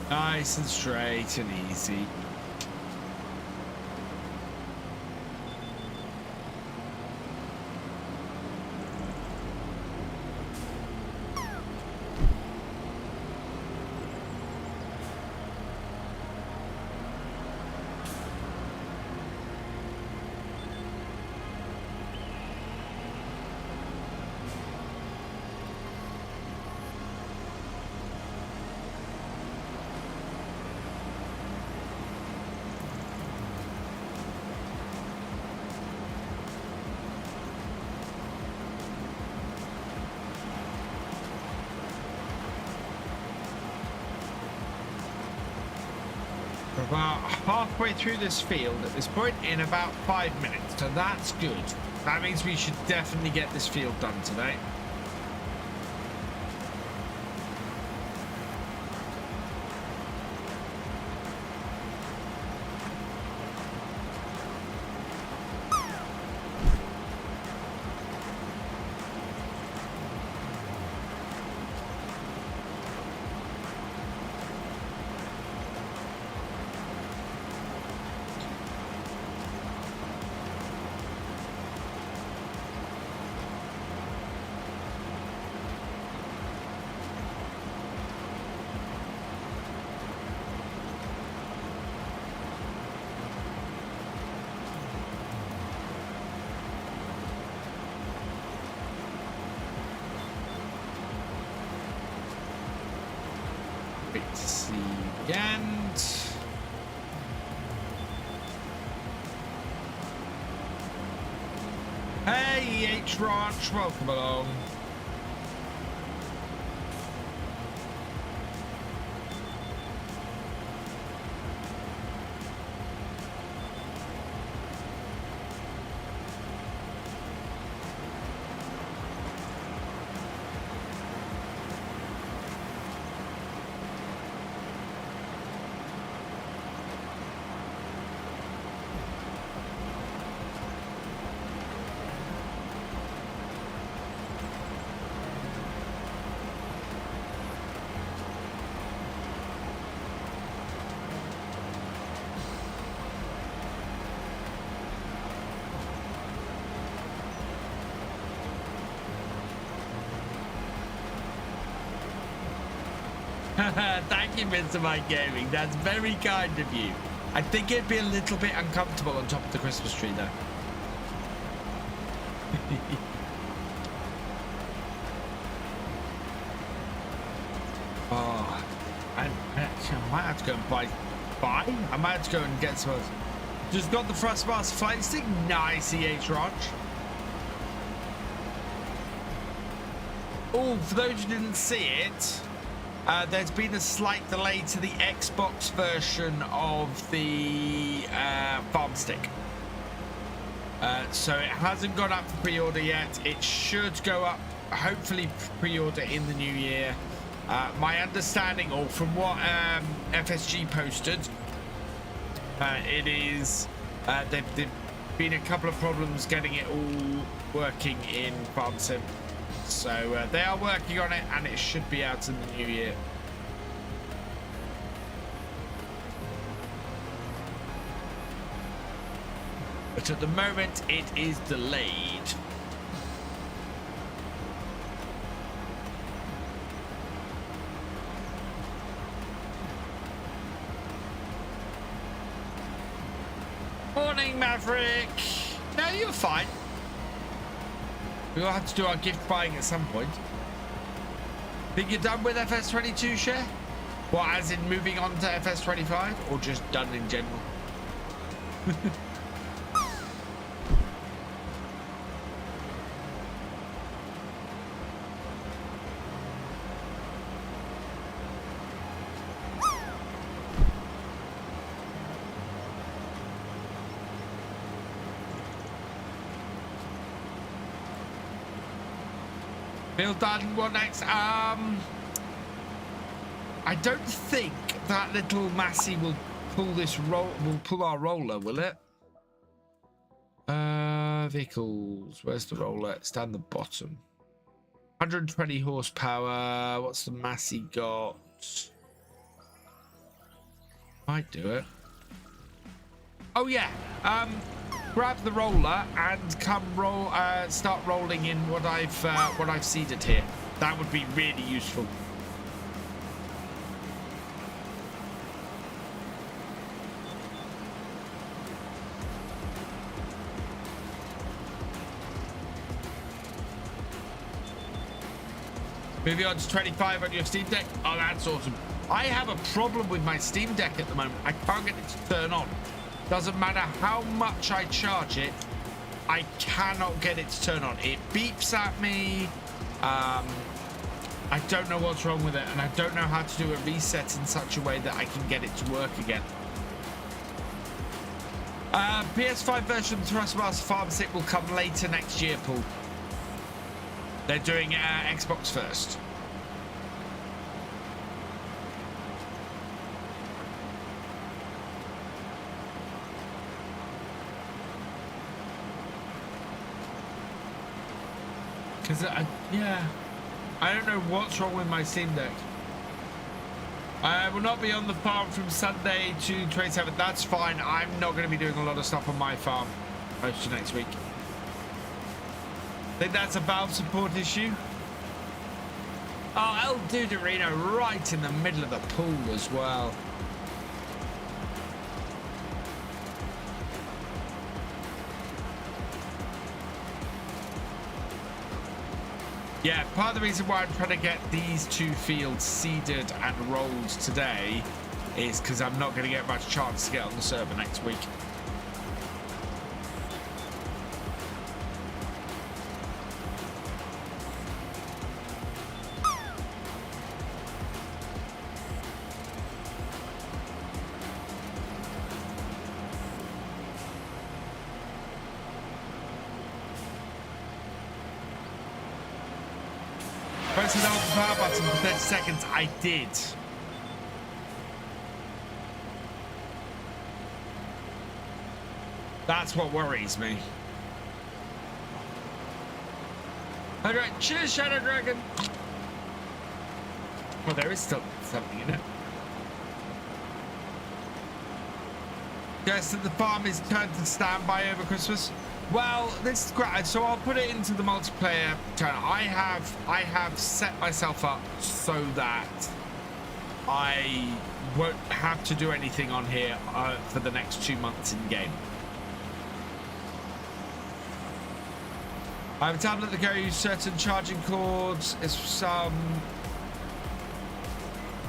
Nice and straight and easy. About halfway through this field at this point in about 5 minutes, so that's good. That means we should definitely get this field done today. And hey, H Ranch, welcome along. Thank you, Mr. Mike Gaming. That's very kind of you. I think it'd be a little bit uncomfortable on top of the Christmas tree, though. Oh, I might have to go and buy. I might have to go and get some. Just got the Thrustmaster flight stick. Nice, EH Ranch. Oh, for those who didn't see it. There's been a slight delay to the Xbox version of the farm stick. So it hasn't gone up for pre-order yet. It should go up, hopefully pre-order in the new year. My understanding, or from what FSG posted, it is, there've been a couple of problems getting it all working in Farm Sim. So they are working on it, and it should be out in the new year. But at the moment, it is delayed. Morning, Maverick. No, you're fine. We'll have to do our gift buying at some point. Think you're done with FS22 share? What, as in moving on to FS25, or just done in general? Bill Dunn, what next? I don't think that little Massey will pull this pull our roller, will it? Vehicles. Where's the roller? It's down the bottom. 120 horsepower. What's the Massey got? Might do it. Oh yeah. Grab the roller and come roll. Start rolling in what I've seeded here. That would be really useful. Moving on to 25 on your Steam Deck. Oh, that's awesome. I have a problem with my Steam Deck at the moment. I can't get it to turn on. Doesn't matter how much I charge it, I cannot get it to turn on. It beeps at me. I don't know what's wrong with it, and I don't know how to do a reset in such a way that I can get it to work again. PS5 version of Thrustmaster Farm Stick will come later next year, Paul. They're doing Xbox first. Because, yeah, I don't know what's wrong with my Steam Deck. I will not be on the farm from Sunday to 27th. That's fine. I'm not going to be doing a lot of stuff on my farm most of next week. I think that's a valve support issue. Oh, El Duderino right in the middle of the pool as well. Yeah, part of the reason why I'm trying to get these two fields seeded and rolled today is because I'm not going to get much chance to get on the server next week. Pressing down the power button for 30 seconds, I did. That's what worries me. Alright, cheers, Shadow Dragon. Well, there is still something in it. Guess that the farm is turned to standby over Christmas. Well, this is great. So I'll put it into the multiplayer channel. I have set myself up so that I won't have to do anything on here for the next 2 months in game. I have a tablet that carries certain charging cords. It's some.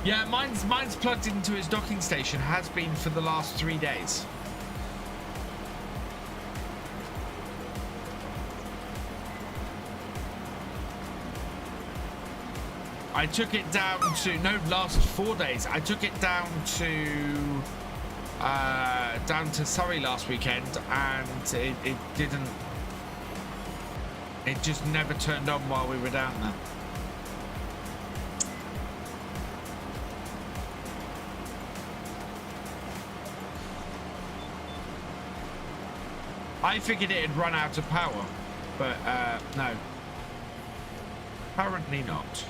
Yeah, mine's plugged into its docking station. Has been for the last 3 days. I took it down to last 4 days. I took it down to Surrey last weekend, and it didn't. It just never turned on while we were down there. I figured it had run out of power, but no. Apparently not.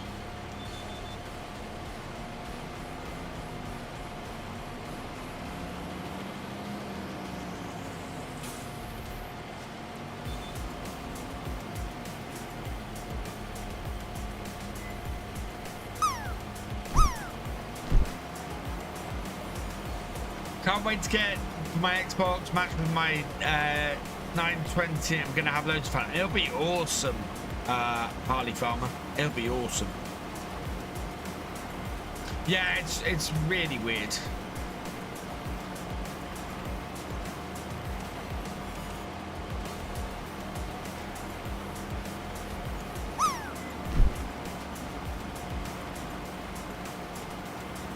Can't wait to get my Xbox matched with my 920. I'm gonna have loads of fun. It'll be awesome, Harley Farmer. It'll be awesome. Yeah, it's really weird.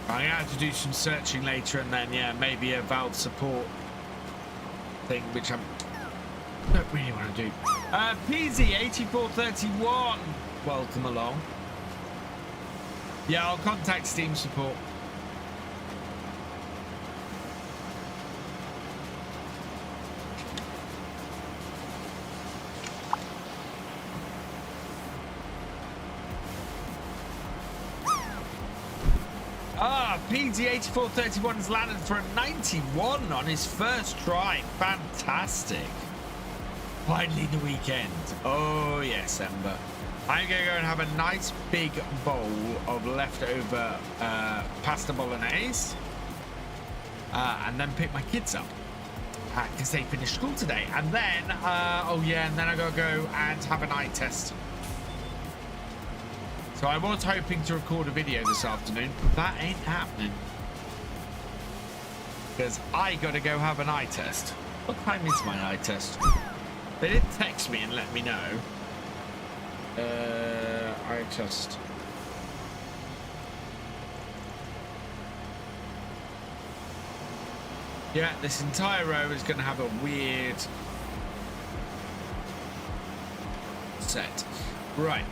I'm gonna have to do some searching later, and then yeah, maybe a Valve support thing, which I don't really want to do. PZ8431, welcome along. Yeah, I'll contact Steam support. PZ8431 has landed for a 91 on his first try. Fantastic. Finally the weekend. Oh yes, Ember. I'm gonna go and have a nice big bowl of leftover pasta bolognese, and then pick my kids up because they finished school today. And then, oh yeah, and then I gotta go and have an eye test. So I was hoping to record a video this afternoon, but that ain't happening. Because I gotta go have an eye test. What time is my eye test? They did text me and let me know. Eye test. Yeah, this entire row is gonna have a weird set. Right,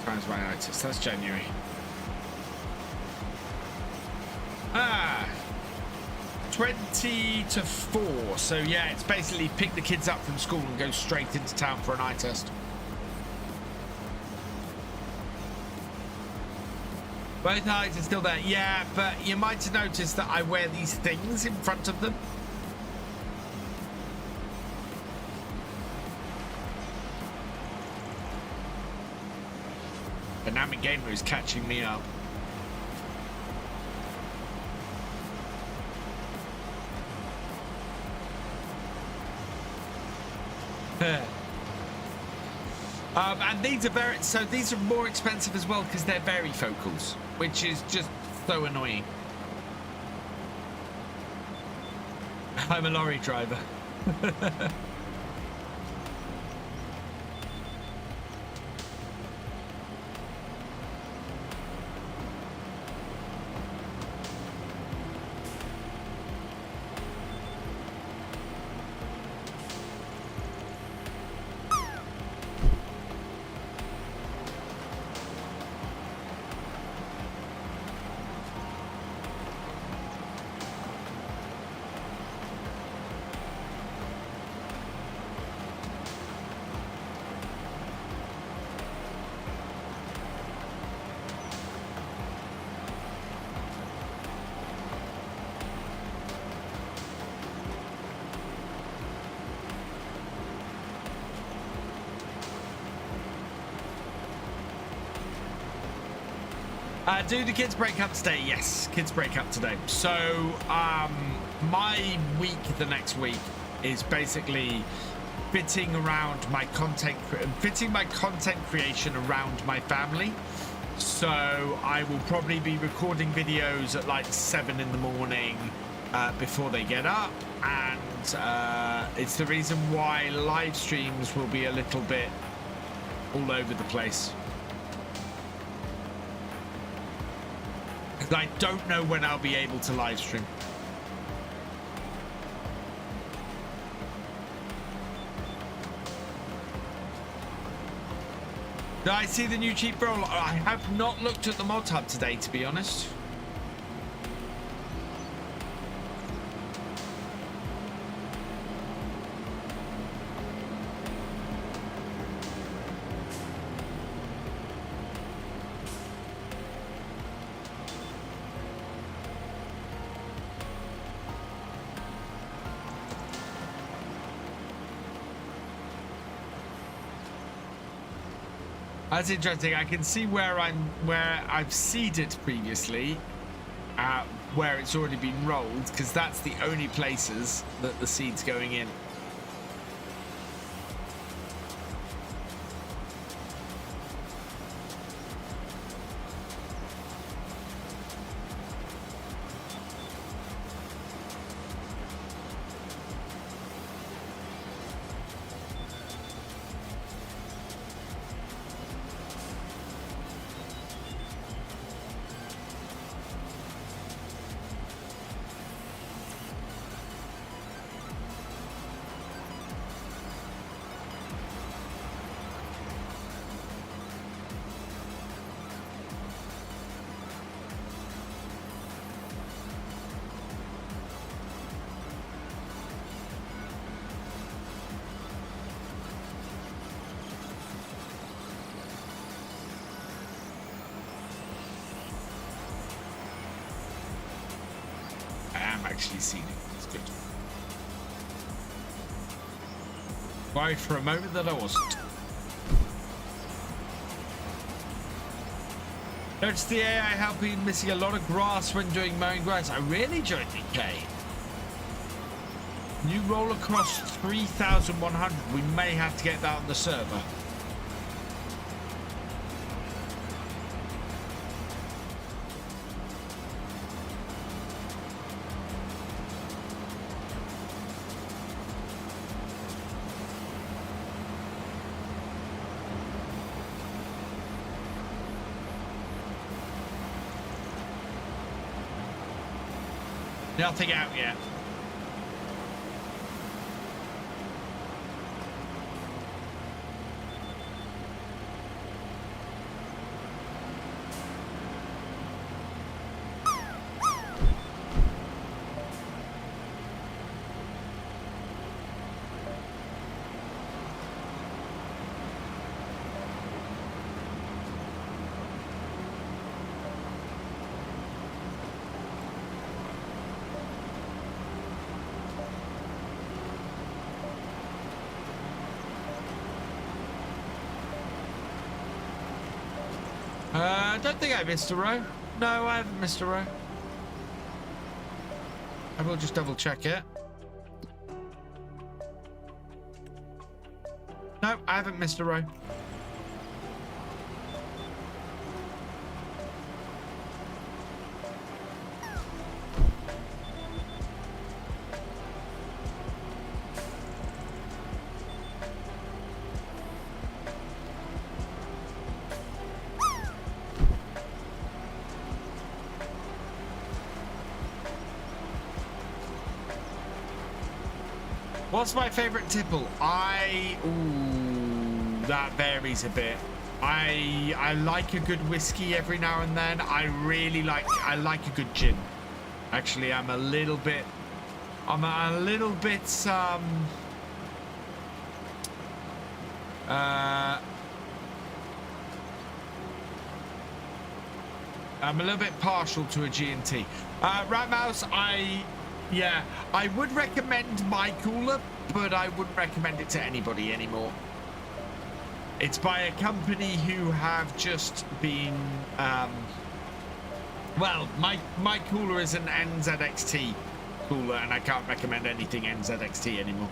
times my eye test, that's January. 20 to 4, so yeah, it's basically pick the kids up from school and go straight into town for an eye test. Both eyes are still there, yeah, but you might have noticed that I wear these things in front of them. Dynamic Gamer is catching me up. And these are these are more expensive as well because they're varifocals, which is just So annoying. I'm a lorry driver. Do the kids break up today? Yes, kids break up today. So my week the next week is basically fitting my content creation around my family. So I will probably be recording videos at like 7 in the morning before they get up, and it's the reason why live streams will be a little bit all over the place. I don't know when I'll be able to live stream. Did I see the new cheap roll? I have not looked at the mod hub today, to be honest. That's interesting. I can see where I've seeded previously, where it's already been rolled, because that's the only places that the seed's going in. Actually seen it. It's good. Worried for a moment that I wasn't. Noticed the AI helping missing a lot of grass when doing mowing grass. I really enjoyed the K. New roll across 3,100. We may have to get that on the server. Nothing out yet. I don't think I missed a row. No, I haven't missed a row. I will just double check it. No, I haven't missed a row. What's my favorite tipple? That varies a bit. I like a good whiskey every now and then. I like a good gin. Actually, I'm a little bit I'm a little bit partial to a G&T. Rat Mouse, I would recommend my cooler, but I wouldn't recommend it to anybody anymore. It's by a company who have just been well, my cooler is an NZXT cooler, and I can't recommend anything NZXT anymore.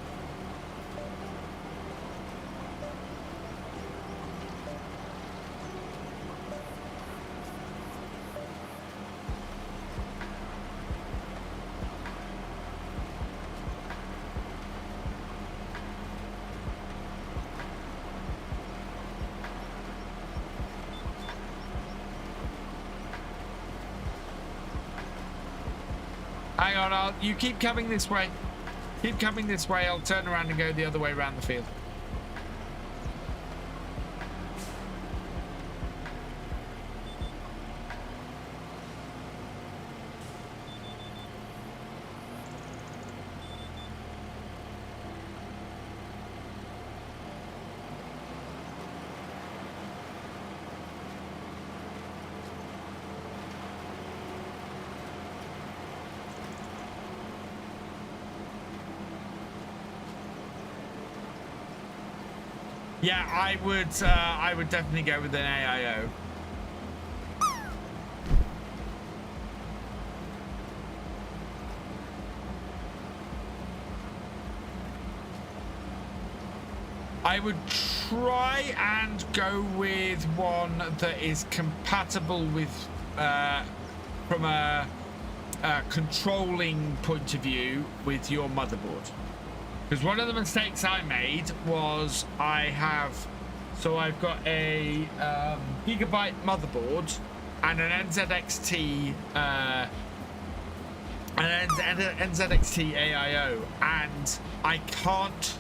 Hang on, you keep coming this way. Keep coming this way. I'll turn around and go the other way around the field. Yeah, I would definitely go with an AIO. I would try and go with one that is compatible with, from a controlling point of view, with your motherboard. Because one of the mistakes I made was I've got a Gigabyte motherboard and an NZXT AIO, and I can't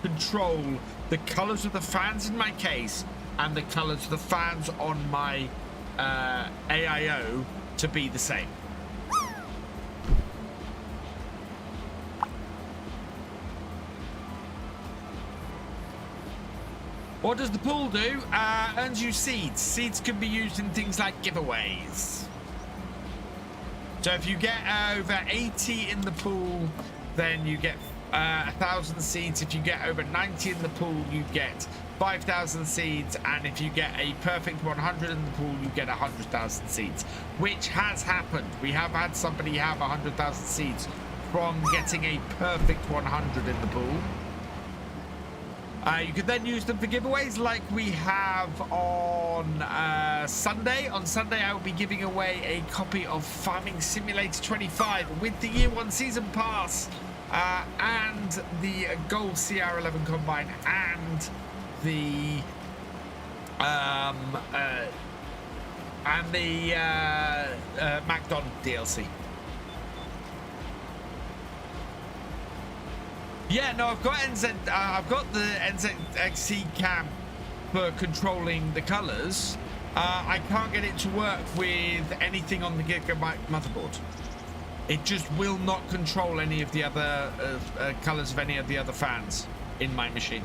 control the colors of the fans in my case and the colors of the fans on my AIO to be the same. What does the pool do? Earns you seeds. Seeds can be used in things like giveaways. So if you get over 80 in the pool, then you get 1,000 seeds. If you get over 90 in the pool, you get 5,000 seeds. And if you get a perfect 100 in the pool, you get 100,000 seeds, which has happened. We have had somebody have 100,000 seeds from getting a perfect 100 in the pool. You can then use them for giveaways like we have on Sunday. On Sunday, I will be giving away a copy of Farming Simulator 25 with the Year 1 Season Pass and the Gold CR11 Combine and the MacDon DLC. Yeah, no, I've got the NZXT cam for controlling the colors. I can't get it to work with anything on the Gigabyte motherboard. It just will not control any of the other colors of any of the other fans in my machine.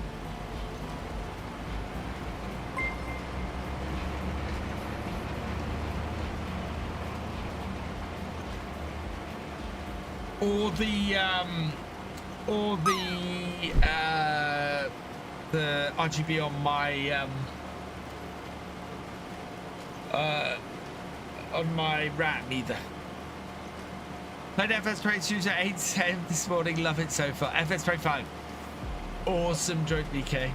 Or the RGB on my rat neither. Played FS22 at 8 a.m. this morning. Love it so far. FS25, awesome joint DK.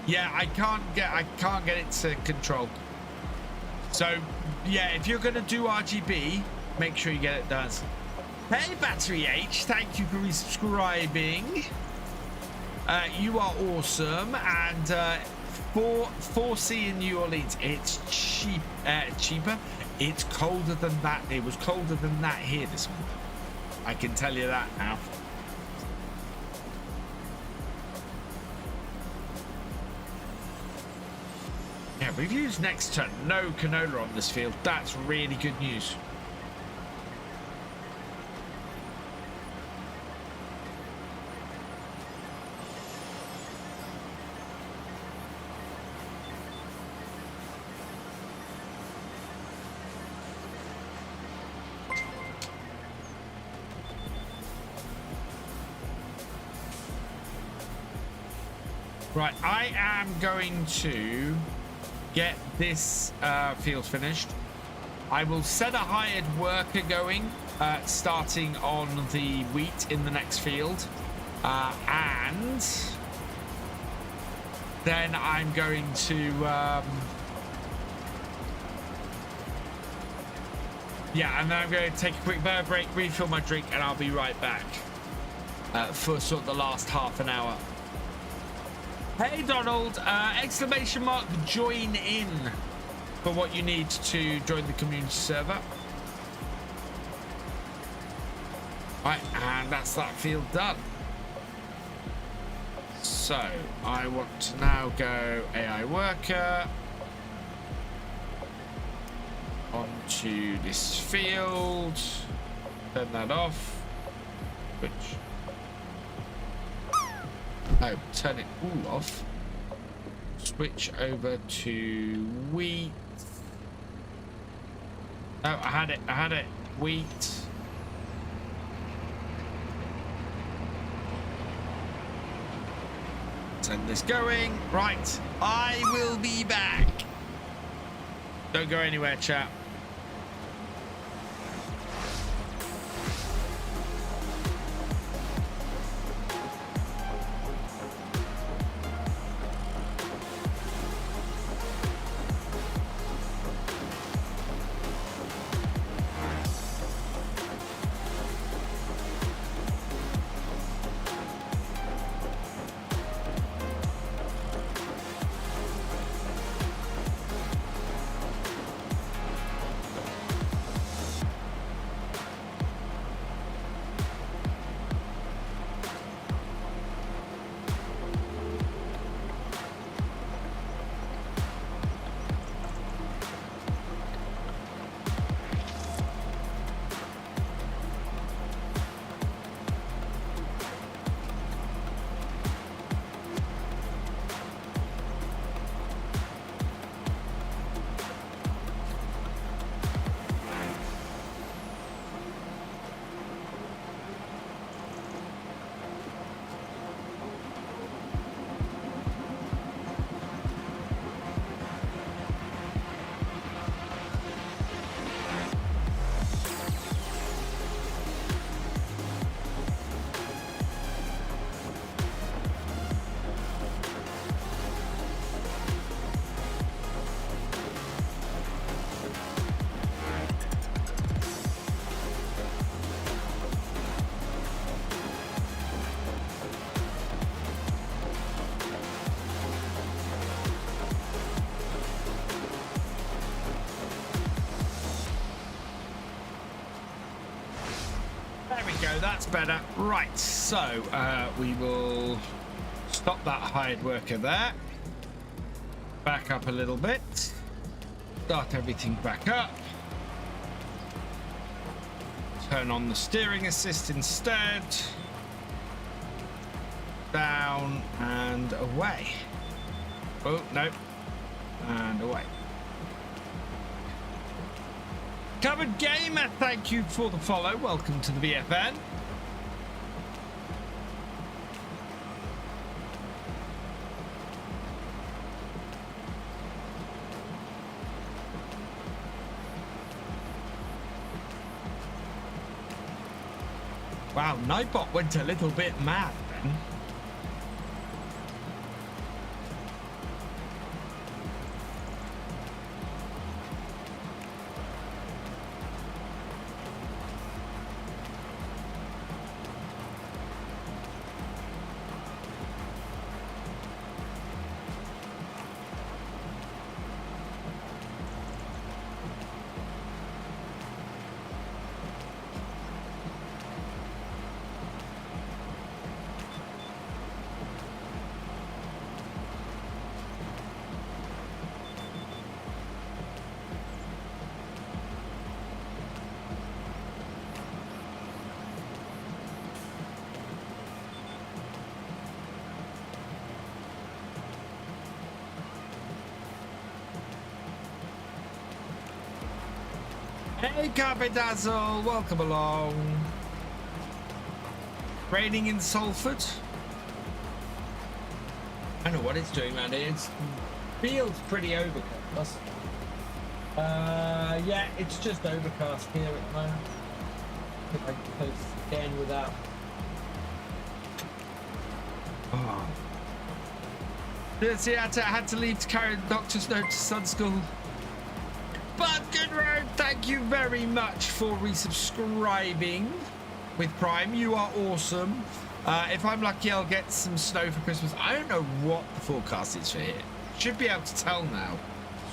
Yeah, I can't get it to control. So yeah, if you're gonna do RGB, make sure you get it done. Hey, Battery H, thank you for resubscribing. You are awesome. And 4C in New Orleans, it's cheaper. It's colder than that. It was colder than that here this morning. I can tell you that now. We've used next to no canola on this field. That's really good news. Right, I am going to get this field finished. I will set a hired worker going, starting on the wheat in the next field. And then I'm going to... yeah, and then I'm going to take a quick bird break, refill my drink, and I'll be right back for sort of the last half an hour. Hey Donald, exclamation mark join in for what you need to join the community server. Right, and that's that field done. So I want to now go AI worker onto this field, turn that off, which turn it all off. Switch over to wheat. Oh, I had it. Wheat. Send this going. Right. I will be back. Don't go anywhere, chat. That's better. Right, so we will stop that hired worker there. Back up a little bit. Start everything back up. Turn on the steering assist instead. Down and away. Oh, no. And away. Covered Gamer, thank you for the follow. Welcome to the BFN. Wow, Nightbot went a little bit mad then. Hey, Dazzle, welcome along. Raining in Salford. I don't know what it's doing around here. It feels pretty overcast. Yeah, it's just overcast here at the moment. I think I can post again without. Oh. See, I had to leave to carry the doctor's note to Sun School. But good road, thank you very much for resubscribing with Prime. You are awesome. If I'm lucky, I'll get some snow for Christmas. I don't know what the forecast is for here. Should be able to tell now,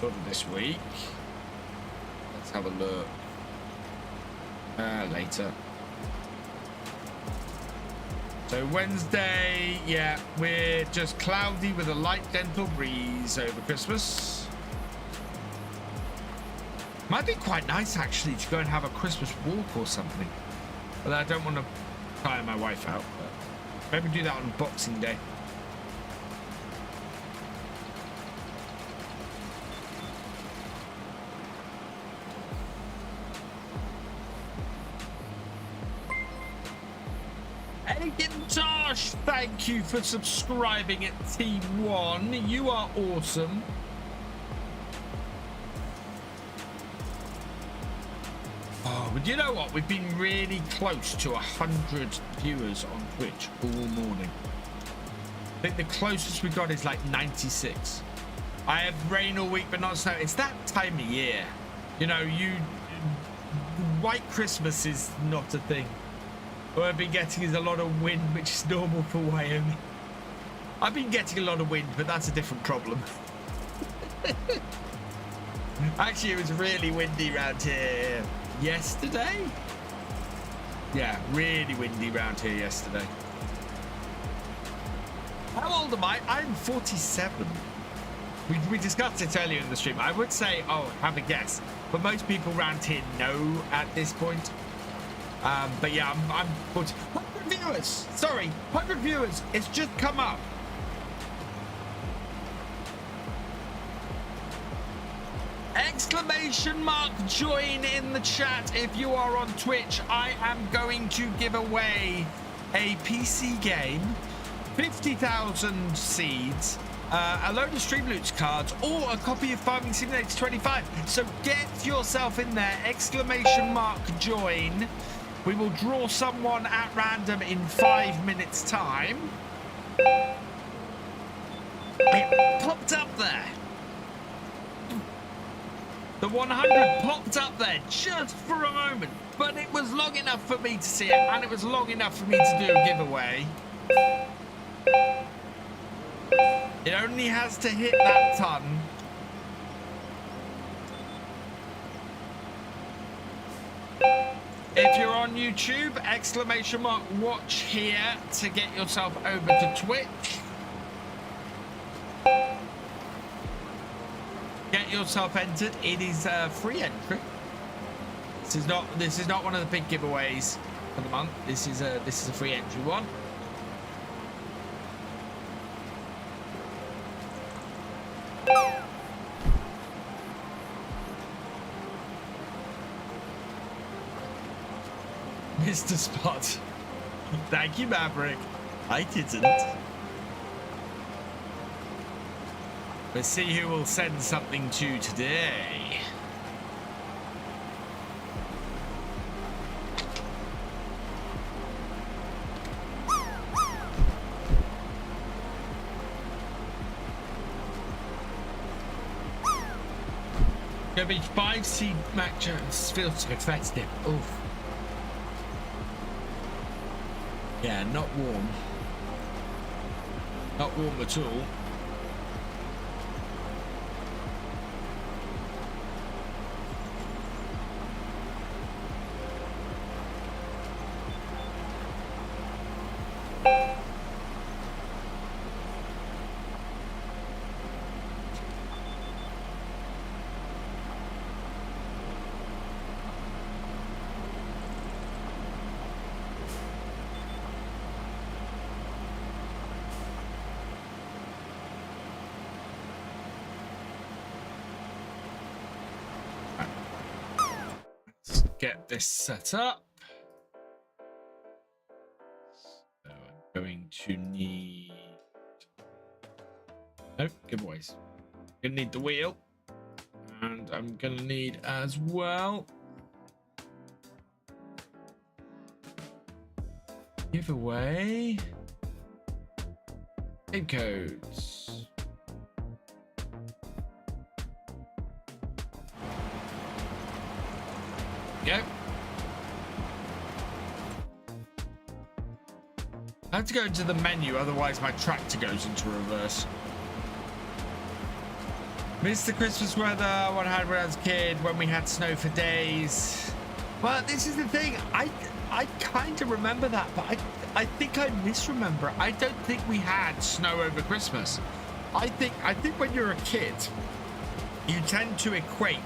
sort of this week. Let's have a look. Later. So Wednesday, yeah, we're just cloudy with a light gentle breeze over Christmas. Might be quite nice actually to go and have a Christmas walk or something. But I don't want to tire my wife out. But maybe do that on Boxing Day. Tosh, thank you for subscribing at T1. You are awesome. Oh, but you know what? We've been really close to 100 viewers on Twitch all morning. I think the closest we got is like 96. I have rain all week, but not snow. It's that time of year. You know, White Christmas is not a thing. What I've been getting is a lot of wind, which is normal for Wyoming. I've been getting a lot of wind, but that's a different problem. Actually, it was really windy around here yesterday. Yeah, really windy around here yesterday. How old am I? I'm 47. We discussed it earlier in the stream. I would say, oh, have a guess. But most people around here know at this point. But yeah, I'm 40. 100 viewers. Sorry, 100 viewers. It's just come up. Exclamation mark join in the chat if you are on Twitch. I am going to give away a PC game, 50,000 seeds, a load of Streamloots cards, or a copy of Farming Simulator 25. So get yourself in there. Exclamation mark join. We will draw someone at random in 5 minutes' time. It popped up there. The 100 popped up there just for a moment, but it was long enough for me to see it, and it was long enough for me to do a giveaway. It only has to hit that ton. If you're on YouTube, exclamation mark watch here to get yourself over to Twitch. Get yourself entered. It is a free entry. This is not one of the big giveaways for the month. This is a free entry one. Mr. Spot. Thank you, Maverick. I didn't. Let's see who will send something to today. Gonna be 5 seed Mac Jones. Feels so festive. Oof. Yeah, not warm. Not warm at all. get this set up. So I'm going to need... No, giveaways. Gonna need the wheel. And I'm gonna need as well... giveaway... game codes. Go. I have to go into the menu, otherwise my tractor goes into reverse. Miss the Christmas weather, what I had when I was a kid, when we had snow for days. Well, this is the thing. I kind of remember that, but I think I misremember. I don't think we had snow over Christmas. I think when you're a kid, you tend to equate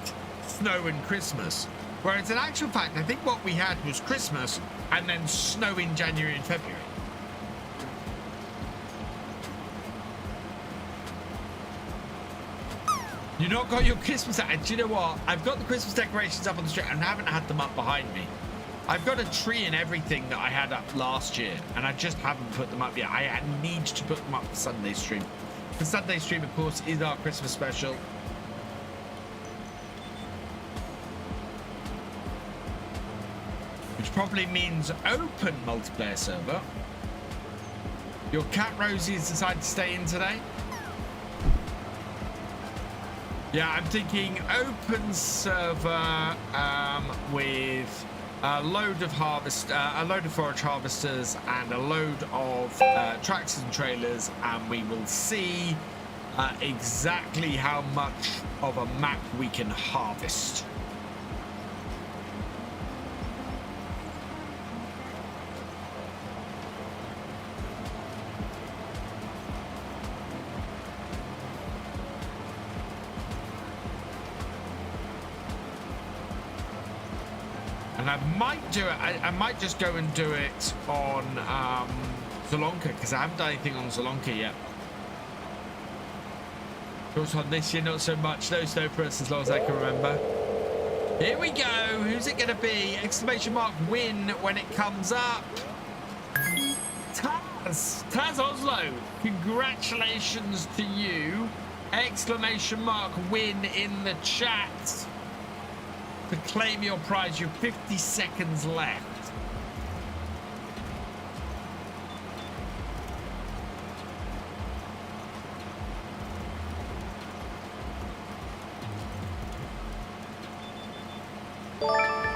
snow and Christmas. Whereas in actual fact, I think what we had was Christmas and then snow in January and February. You not got your Christmas out. Do you know what? I've got the Christmas decorations up on the street and I haven't had them up behind me. I've got a tree and everything that I had up last year and I just haven't put them up yet. I need to put them up for Sunday stream. The Sunday stream, of course, is our Christmas special. Which probably means open multiplayer server. Your cat Rosie has decided to stay in today. Yeah, I'm thinking open server with a load of forage harvesters and a load of tractors and trailers, and we will see exactly how much of a map we can harvest. And I might do it. I might just go and do it on Zolonka, because I haven't done anything on Zolonka yet. Of course, on this year, not so much. No snow for us, as long as I can remember. Here we go. Who's it going to be? Exclamation mark win when it comes up. Tazoslo, congratulations to you. Exclamation mark win in the chat. To claim your prize, you have 50 seconds left.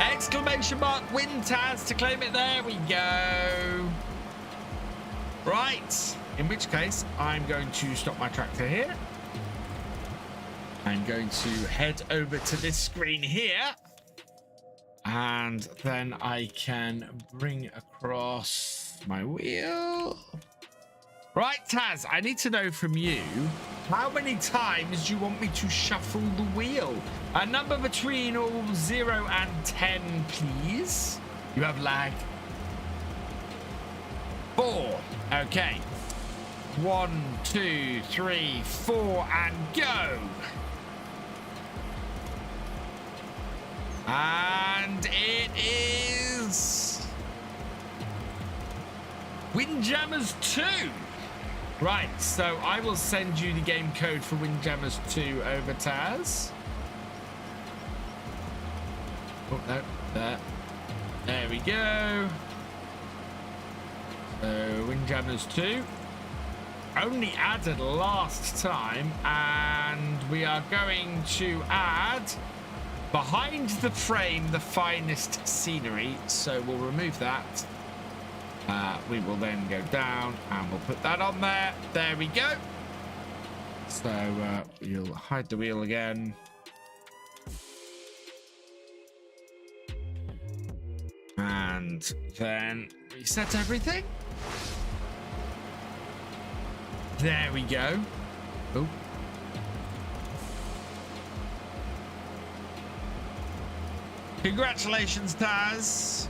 Exclamation mark win, Taz, to claim it. There we go. Right, in which case I'm going to stop my tractor here. I'm going to head over to this screen here, and then I can bring across my wheel. Right, Taz, I need to know from you, how many times do you want me to shuffle the wheel? A number between all 0 and 10, please. You have lag. 4. Okay. 1, 2, 3, 4, and go. And it is Windjammers 2. Right, so I will send you the game code for Windjammers 2 over Taz. Oh, no, there we go. So Windjammers 2. Only added last time, and we are going to add behind the frame the finest scenery, so we'll remove that. We will then go down and we'll put that on there. There we go. So you'll hide the wheel again. And then reset everything. There we go. Oh. Congratulations, Taz.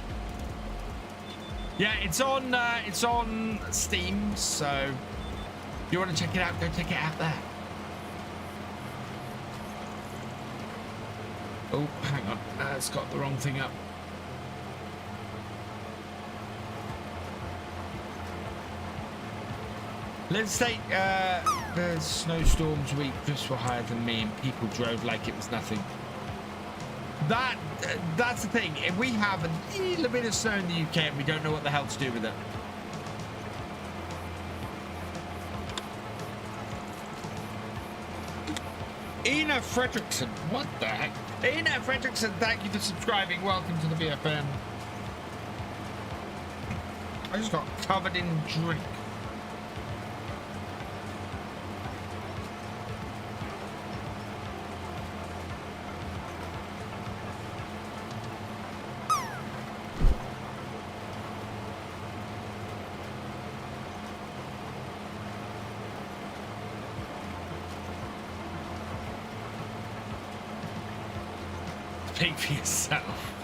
Yeah, it's on Steam, so if you want to check it out, go check it out there. Oh, hang on, it's got the wrong thing up. Let's take the snowstorms week just were higher than me and people drove like it was nothing. That's the thing. If we have a little bit of snow in the UK and we don't know what the hell to do with it. Ina Fredrickson, what the heck? Ina Fredrickson, thank you for subscribing. Welcome to the BFM. I just got covered in drink. Speak for yourself.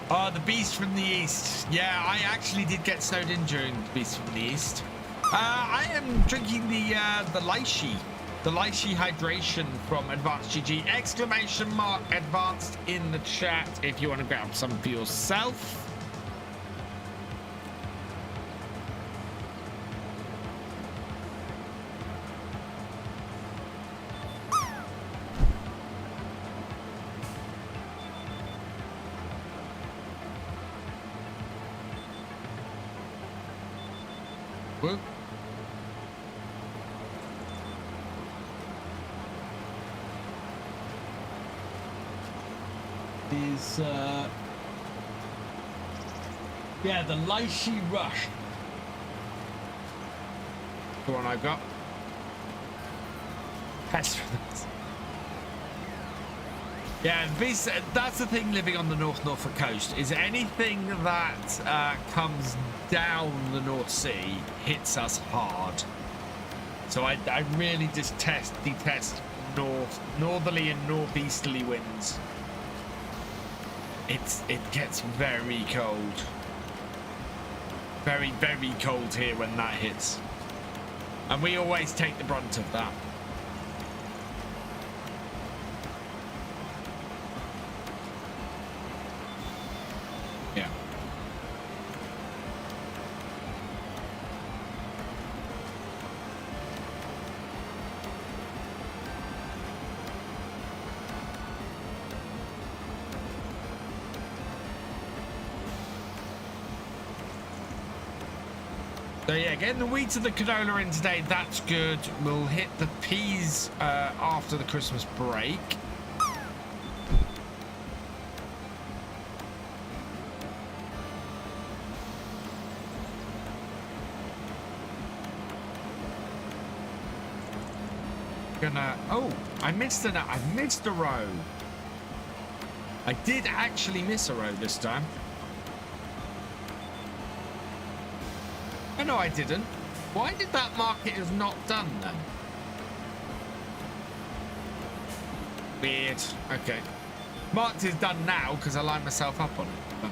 Oh, the Beast from the East. Yeah, I actually did get snowed in during the Beast from the East. I am drinking the Lychee. The Lychee hydration from Advanced GG. Exclamation mark Advanced in the chat if you want to grab some for yourself. Whoop. Is yeah, the Lychee Rush. The one I got. Yeah, that's the thing living on the Norfolk coast, is anything that comes down the North Sea hits us hard. So I really detest northerly and northeasterly winds. It gets very cold. Very, very cold here when that hits. And we always take the brunt of that. Yeah. So yeah, getting the wheat and the canola in today, that's good. We'll hit the peas after the Christmas break. Oh, I missed a row. I did actually miss a row this time. Oh, no, I didn't. Why did that mark it as not done then? Weird. Okay. Marked is done now because I lined myself up on it. But...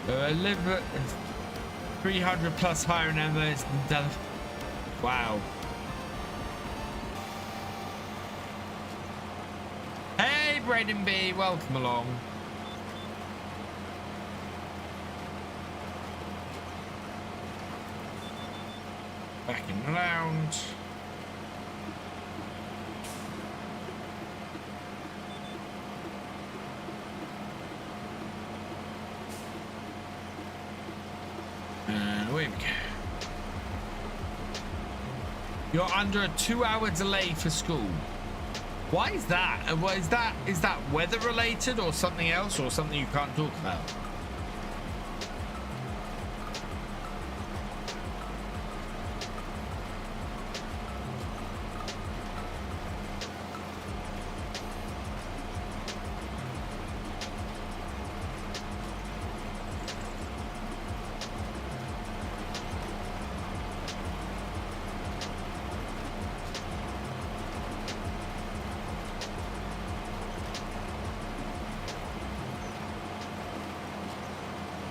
I live at 300 plus higher in MLS than Delaware. Wow. Hey, Braden B, welcome along. Backing around. And away we go. You're under a 2-hour delay for school. Why is that? What is that? Is that weather related or something else or something you can't talk about?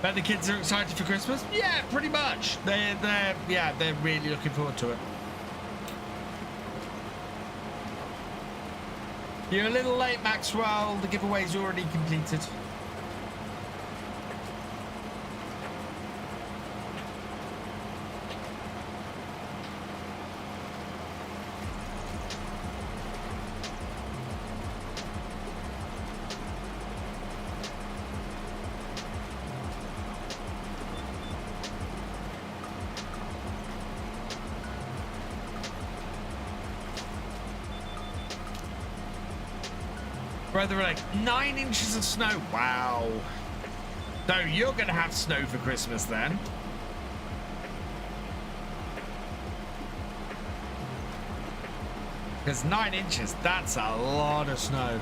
Bet the kids are excited for Christmas? Yeah, pretty much. They're really looking forward to it. You're a little late, Maxwell. The giveaway's already completed. Brother, like 9 inches of snow. Wow. So you're gonna have snow for Christmas then? Because 9 inches, that's a lot of snow.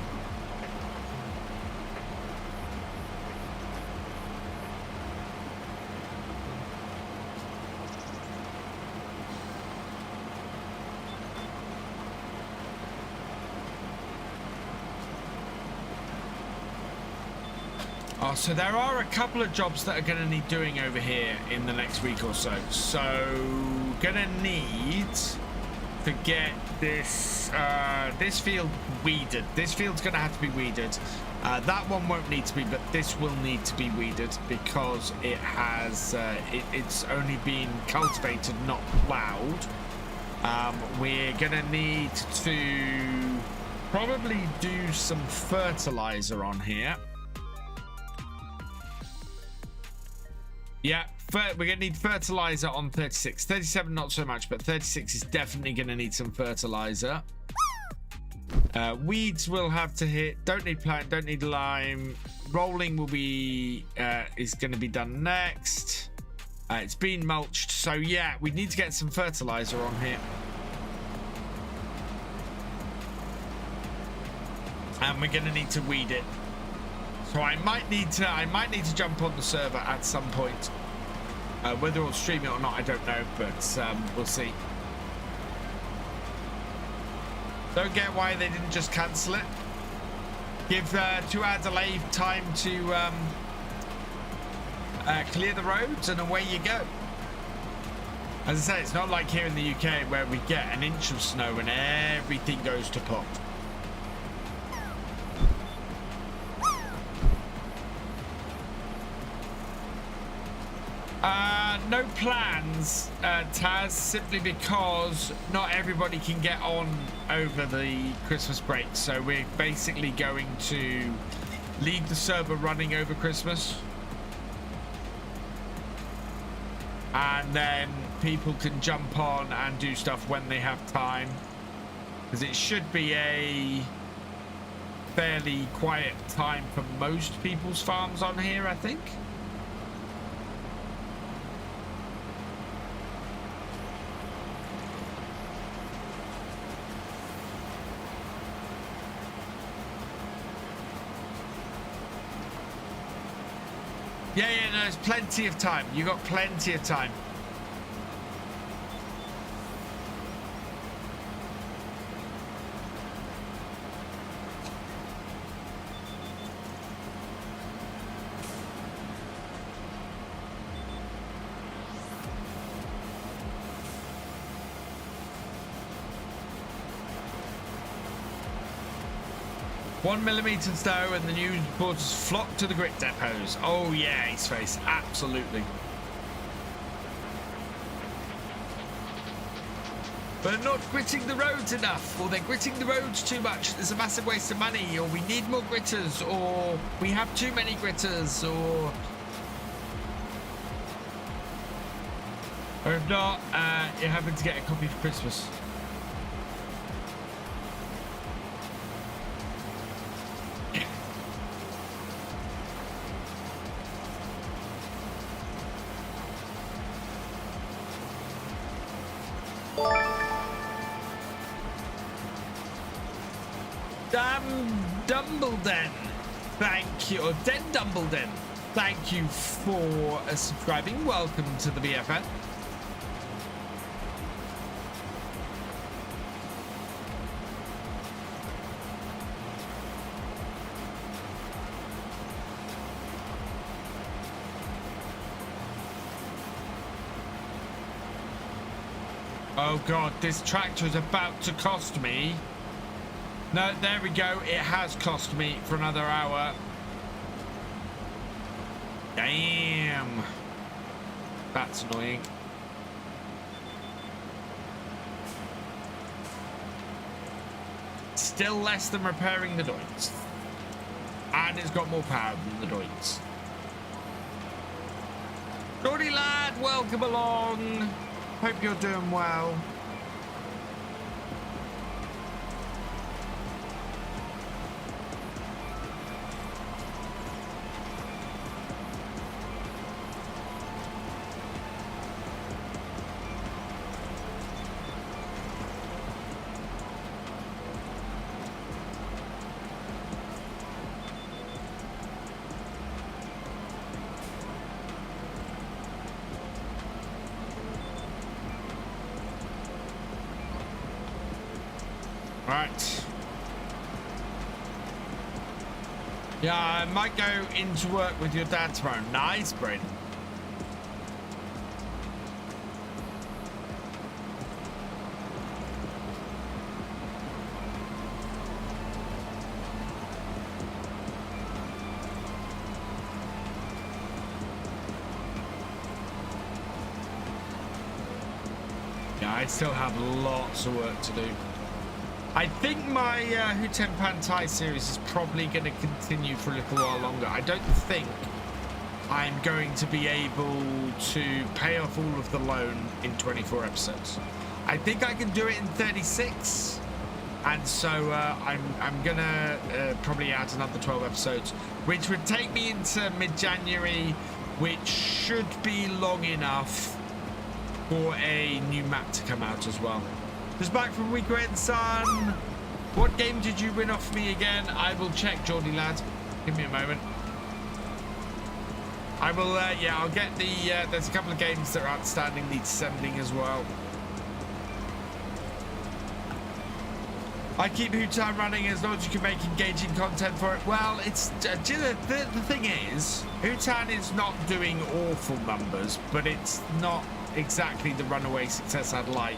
Oh, so there are a couple of jobs that are going to need doing over here in the next week or so. So, gonna need to get this this field weeded. This field's going to have to be weeded. That one won't need to be, but this will need to be weeded because it has it's only been cultivated, not plowed. We're going to need to probably do some fertilizer on here. Yeah, we're going to need fertilizer on 36. 37, not so much, but 36 is definitely going to need some fertilizer. Weeds will have to hit. Don't need plant, don't need lime. Rolling will be, is going to be done next. It's been mulched. So, yeah, we need to get some fertilizer on here. And we're going to need to weed it. So I might need to jump on the server at some point. Whether I'll stream it or not, I don't know, but we'll see. Don't get why they didn't just cancel it. Give 2 hour delay time to clear the roads, and away you go. As I say, it's not like here in the UK where we get an inch of snow and everything goes to pot. No plans, Taz, simply because not everybody can get on over the Christmas break. So we're basically going to leave the server running over Christmas. And then people can jump on and do stuff when they have time. Because it should be a fairly quiet time for most people's farms on here, I think. Yeah, no, there's plenty of time. You got plenty of time. One millimetre snow and the new reporters flock to the grit depots. Oh yeah, Ace Face, absolutely. But not gritting the roads enough, or they're gritting the roads too much. There's a massive waste of money, or we need more gritters, or we have too many gritters, or if not, you're having to get a copy for Christmas. Dumbledon, thank you, or Den Dumbledon, thank you for subscribing. Welcome to the BFN. Oh God, this tractor is about to cost me No, there we go. It has cost me for another hour. Damn. That's annoying. Still less than repairing the doinks. And it's got more power than the doinks. Geordie lad, welcome along. Hope you're doing well. Right. Yeah, I might go into work with your dad tomorrow. Nice, Bryn. Yeah, I still have lots of work to do. I think my Huten Pantai series is probably going to continue for a little while longer. I don't think I'm going to be able to pay off all of the loan in 24 episodes. I think I can do it in 36. And so I'm going to probably add another 12 episodes, which would take me into mid-January, which should be long enough for a new map to come out as well. Just back from weekend, son. What game did you win off me again? I will check, Geordie lad. Give me a moment. I will, yeah, I'll get the, there's a couple of games that are outstanding, need sending as well. I keep Hootan running as long as you can make engaging content for it. Well, it's, the thing is, Hootan is not doing awful numbers, but it's not exactly the runaway success I'd like.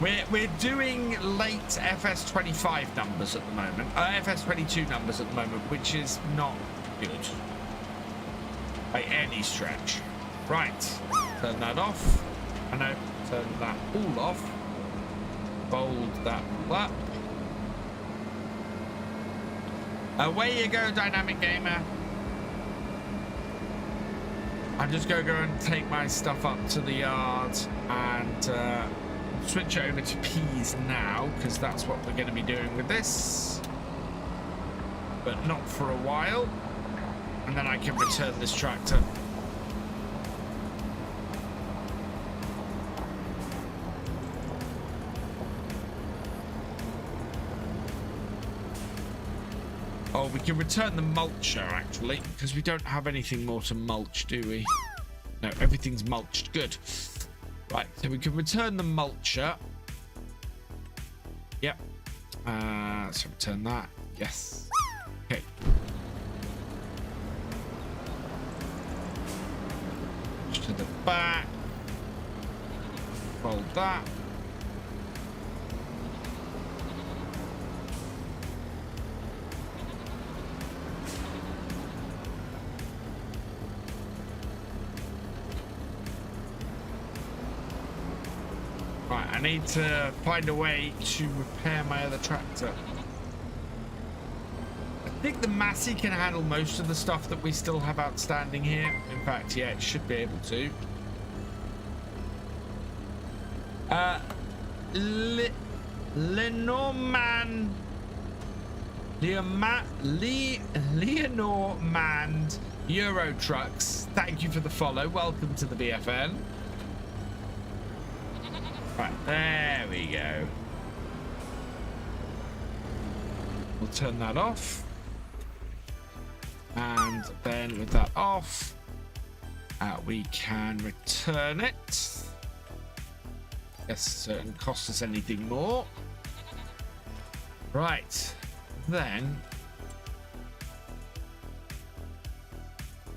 We're doing late FS25 numbers at the moment, FS22 numbers at the moment, which is not good by any stretch. Right, turn that off. I know, turn that all off. Fold that up. Away you go, Dynamic Gamer. I'm just gonna go and take my stuff up to the yard and switch over to peas now, because that's what we're going to be doing with this, but not for a while, and then I can return this tractor. Oh, we can return the mulcher actually, because we don't have anything more to mulch, do we? No, everything's mulched. Good. Right, so we can return the mulcher. Yep. So return that. Yes. Okay. To the back. Fold that. Right, I need to find a way to repair my other tractor. I think the Massey can handle most of the stuff that we still have outstanding here. In fact, yeah, it should be able to. Leonor Manned Euro Trucks. Thank you for the follow. Welcome to the BFN. Right, there we go. We'll turn that off. And then with that off, we can return it. Yes, it doesn't cost us anything more. Right, then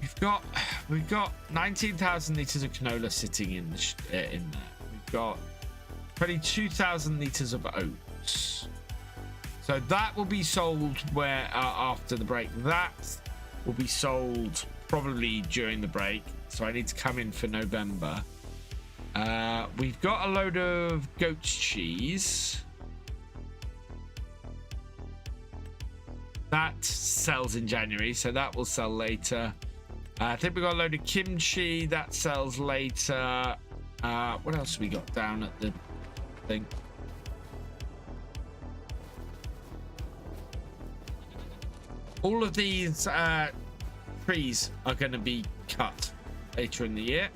we've got 19,000 litres of canola sitting in there. We've got 22,000 litres of oats. So that will be sold where after the break. That will be sold probably during the break. So I need to come in for November. We've got a load of goat cheese. That sells in January, so that will sell later. I think we got a load of kimchi that sells later. What else have we got down at the thing? All of these trees are going to be cut later in the year.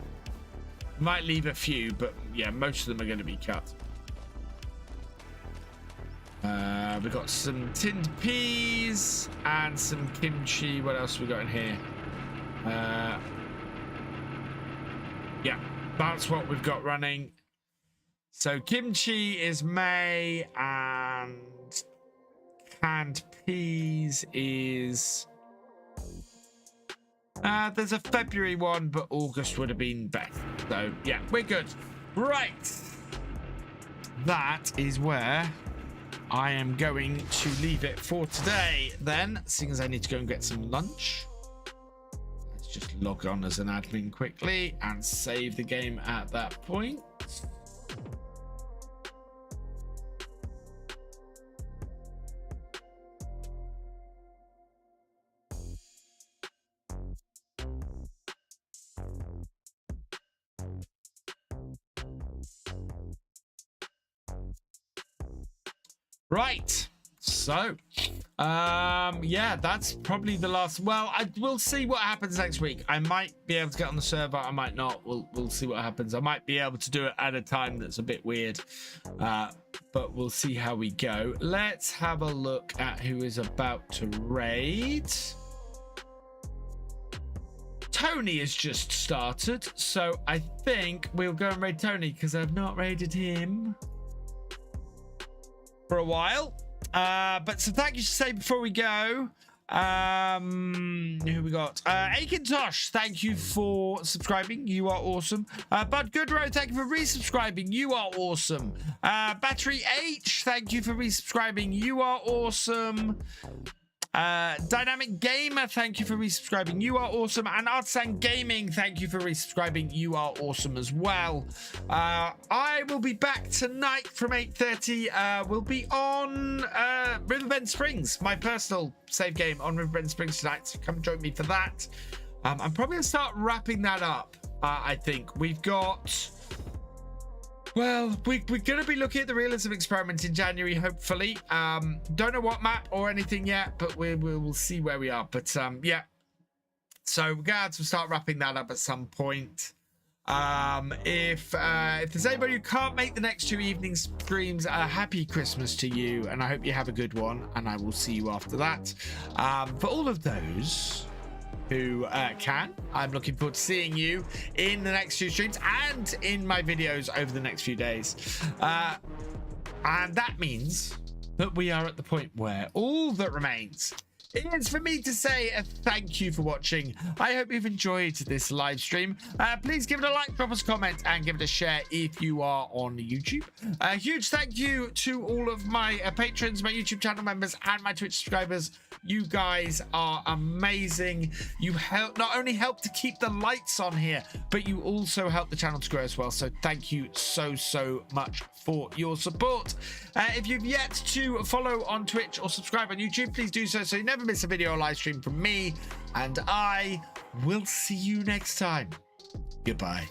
Might leave a few, but yeah, most of them are going to be cut. We've got some tinned peas and some kimchi. What else have we got in here? Yeah, that's what we've got running. So kimchi is May and canned peas is there's a February one, but August would have been better. So yeah, we're good. Right, that is where I am going to leave it for today then, seeing as I need to go and get some lunch. Let's just log on as an admin quickly and save the game at that point. Right, so yeah, that's probably the last. Well, we'll see what happens next week. I might be able to get on the server, I might not. We'll see what happens. I might be able to do it at a time that's a bit weird, but we'll see how we go. Let's have a look at who is about to raid. Tony has just started, so I think we'll go and raid Tony because I've not raided him for a while. But so thank you to say before we go, who we got? Akintosh, thank you for subscribing, you are awesome. Bud Goodrow, thank you for resubscribing, you are awesome. Battery H, thank you for resubscribing, you are awesome. Dynamic Gamer, thank you for resubscribing, you are awesome. And Artisan Gaming, thank you for resubscribing, you are awesome as well. I will be back tonight from 8:30. We'll be on Riverbend Springs, my personal save game on Riverbend Springs tonight, so come join me for that. I'm probably gonna start wrapping that up. I think we've got, well, we're going to be looking at the realism experiment in January, hopefully. Don't know what map or anything yet, but we'll see where we are. But yeah, so we're going to have to start wrapping that up at some point. If there's anybody who can't make the next 2 evening streams, happy Christmas to you, and I hope you have a good one, and I will see you after that. For all of those who can, I'm looking forward to seeing you in the next 2 streams and in my videos over the next few days. And that means that we are at the point where all that remains is for me to say a thank you for watching. I hope you've enjoyed this live stream. Please give it a like, drop us a comment, and give it a share if you are on YouTube. A huge thank you to all of my patrons, my YouTube channel members, and my Twitch subscribers. You guys are amazing. You not only help to keep the lights on here, but you also help the channel to grow as well. So thank you so much for your support. If you've yet to follow on Twitch or subscribe on YouTube, please do so you never miss a video or live stream from me, and I will see you next time. Goodbye.